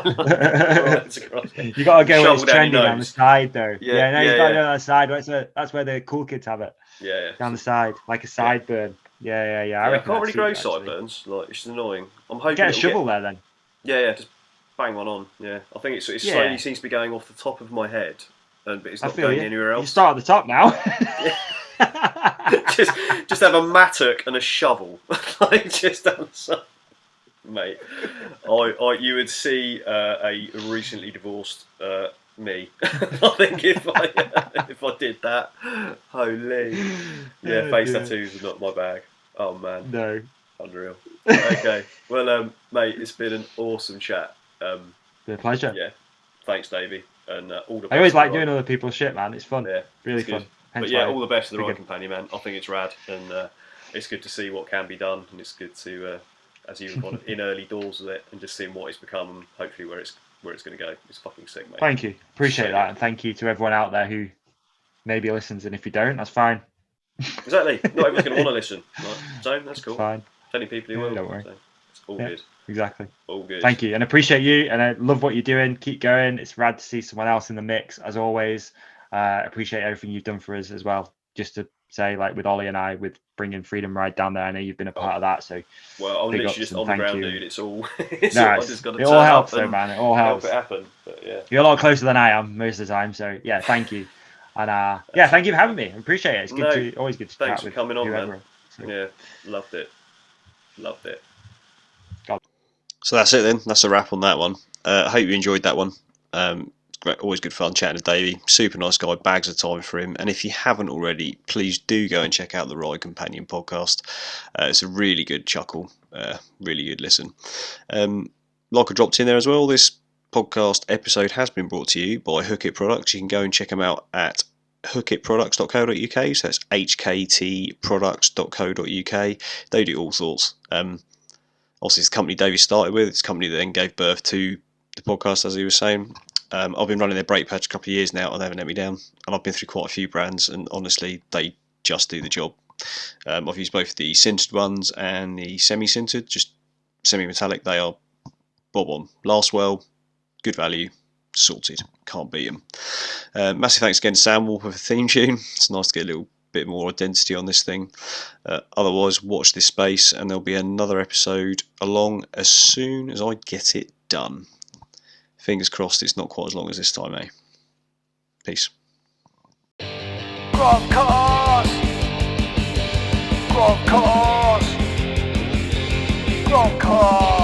Speaker 3: to go where it's trendy down the side though. You got to go down the side. That's where the cool kids have it.
Speaker 2: Yeah.
Speaker 3: Down the side, like a sideburn. Yeah.
Speaker 2: I can't really grow sideburns. Like it's annoying. I'm hoping
Speaker 3: get a shovel there then.
Speaker 2: Yeah, just bang one on. Yeah, I think it slowly seems to be going off the top of my head, but it's not going anywhere else.
Speaker 3: You start at the top now.
Speaker 2: just have a mattock and a shovel, like just down the side. Mate, you would see a recently divorced me. I think if I did that, holy, face tattoos are not my bag. Oh man,
Speaker 3: no,
Speaker 2: unreal. Okay, well, mate, it's been an awesome chat.
Speaker 3: Been a pleasure.
Speaker 2: Yeah, thanks, Davey, and all the best.
Speaker 3: I always like doing other people's shit, man. It's fun. Yeah, really fun.
Speaker 2: But yeah, all the best to the Ride Companion, man. I think it's rad, and it's good to see what can be done, and it's good to. As you were kind of in early doors with it, and just seeing what it's become, and hopefully where it's going to go. It's fucking sick, mate.
Speaker 3: Thank you, appreciate that, and thank you to everyone out there who maybe listens, and if you don't, that's fine.
Speaker 2: Exactly, not everyone's going to want to listen. Right? So that's cool.
Speaker 3: It's fine.
Speaker 2: Plenty of people who will.
Speaker 3: Don't worry.
Speaker 2: So it's all good.
Speaker 3: Exactly.
Speaker 2: All good.
Speaker 3: Thank you, and appreciate you, and I love what you're doing. Keep going. It's rad to see someone else in the mix, as always. Appreciate everything you've done for us as well. Just to say, like with Ollie and I, with bringing Freedom Ride down there, I know you've been a part of that. So,
Speaker 2: well, I'm literally just on the ground, dude. It's all. I just got to
Speaker 3: it all helps, though, man. It all helps.
Speaker 2: Help it happen. But yeah,
Speaker 3: you're a lot closer than I am most of the time. So yeah, thank you, and thank you for having me. I appreciate it. It's good always good to chat with.
Speaker 2: Thanks for coming on,
Speaker 3: whoever.
Speaker 2: man. So. Yeah, loved it.
Speaker 4: God. So that's it then. That's a wrap on that one. I hope you enjoyed that one. Always good fun chatting to Davey. Super nice guy, bags of time for him. And if you haven't already, please do go and check out the Ride Companion podcast. It's a really good chuckle, really good listen. Like I dropped in there as well, this podcast episode has been brought to you by Hook It Products. You can go and check them out at hookitproducts.co.uk. So that's hktproducts.co.uk. They do all sorts. Obviously, it's the company Davey started with. It's a company that then gave birth to the podcast, as he was saying. I've been running their brake pads a couple of years now, and they haven't let me down. And I've been through quite a few brands, and honestly, they just do the job. I've used both the sintered ones and the semi-sintered, just semi-metallic. They are bob on. Last well, good value, sorted. Can't beat them. Massive thanks again to Soundwalker for the theme tune. It's nice to get a little bit more identity on this thing. Otherwise, watch this space, and there'll be another episode along as soon as I get it done. Fingers crossed it's not quite as long as this time, eh? Peace.
Speaker 1: Gromcast. Gromcast. Gromcast.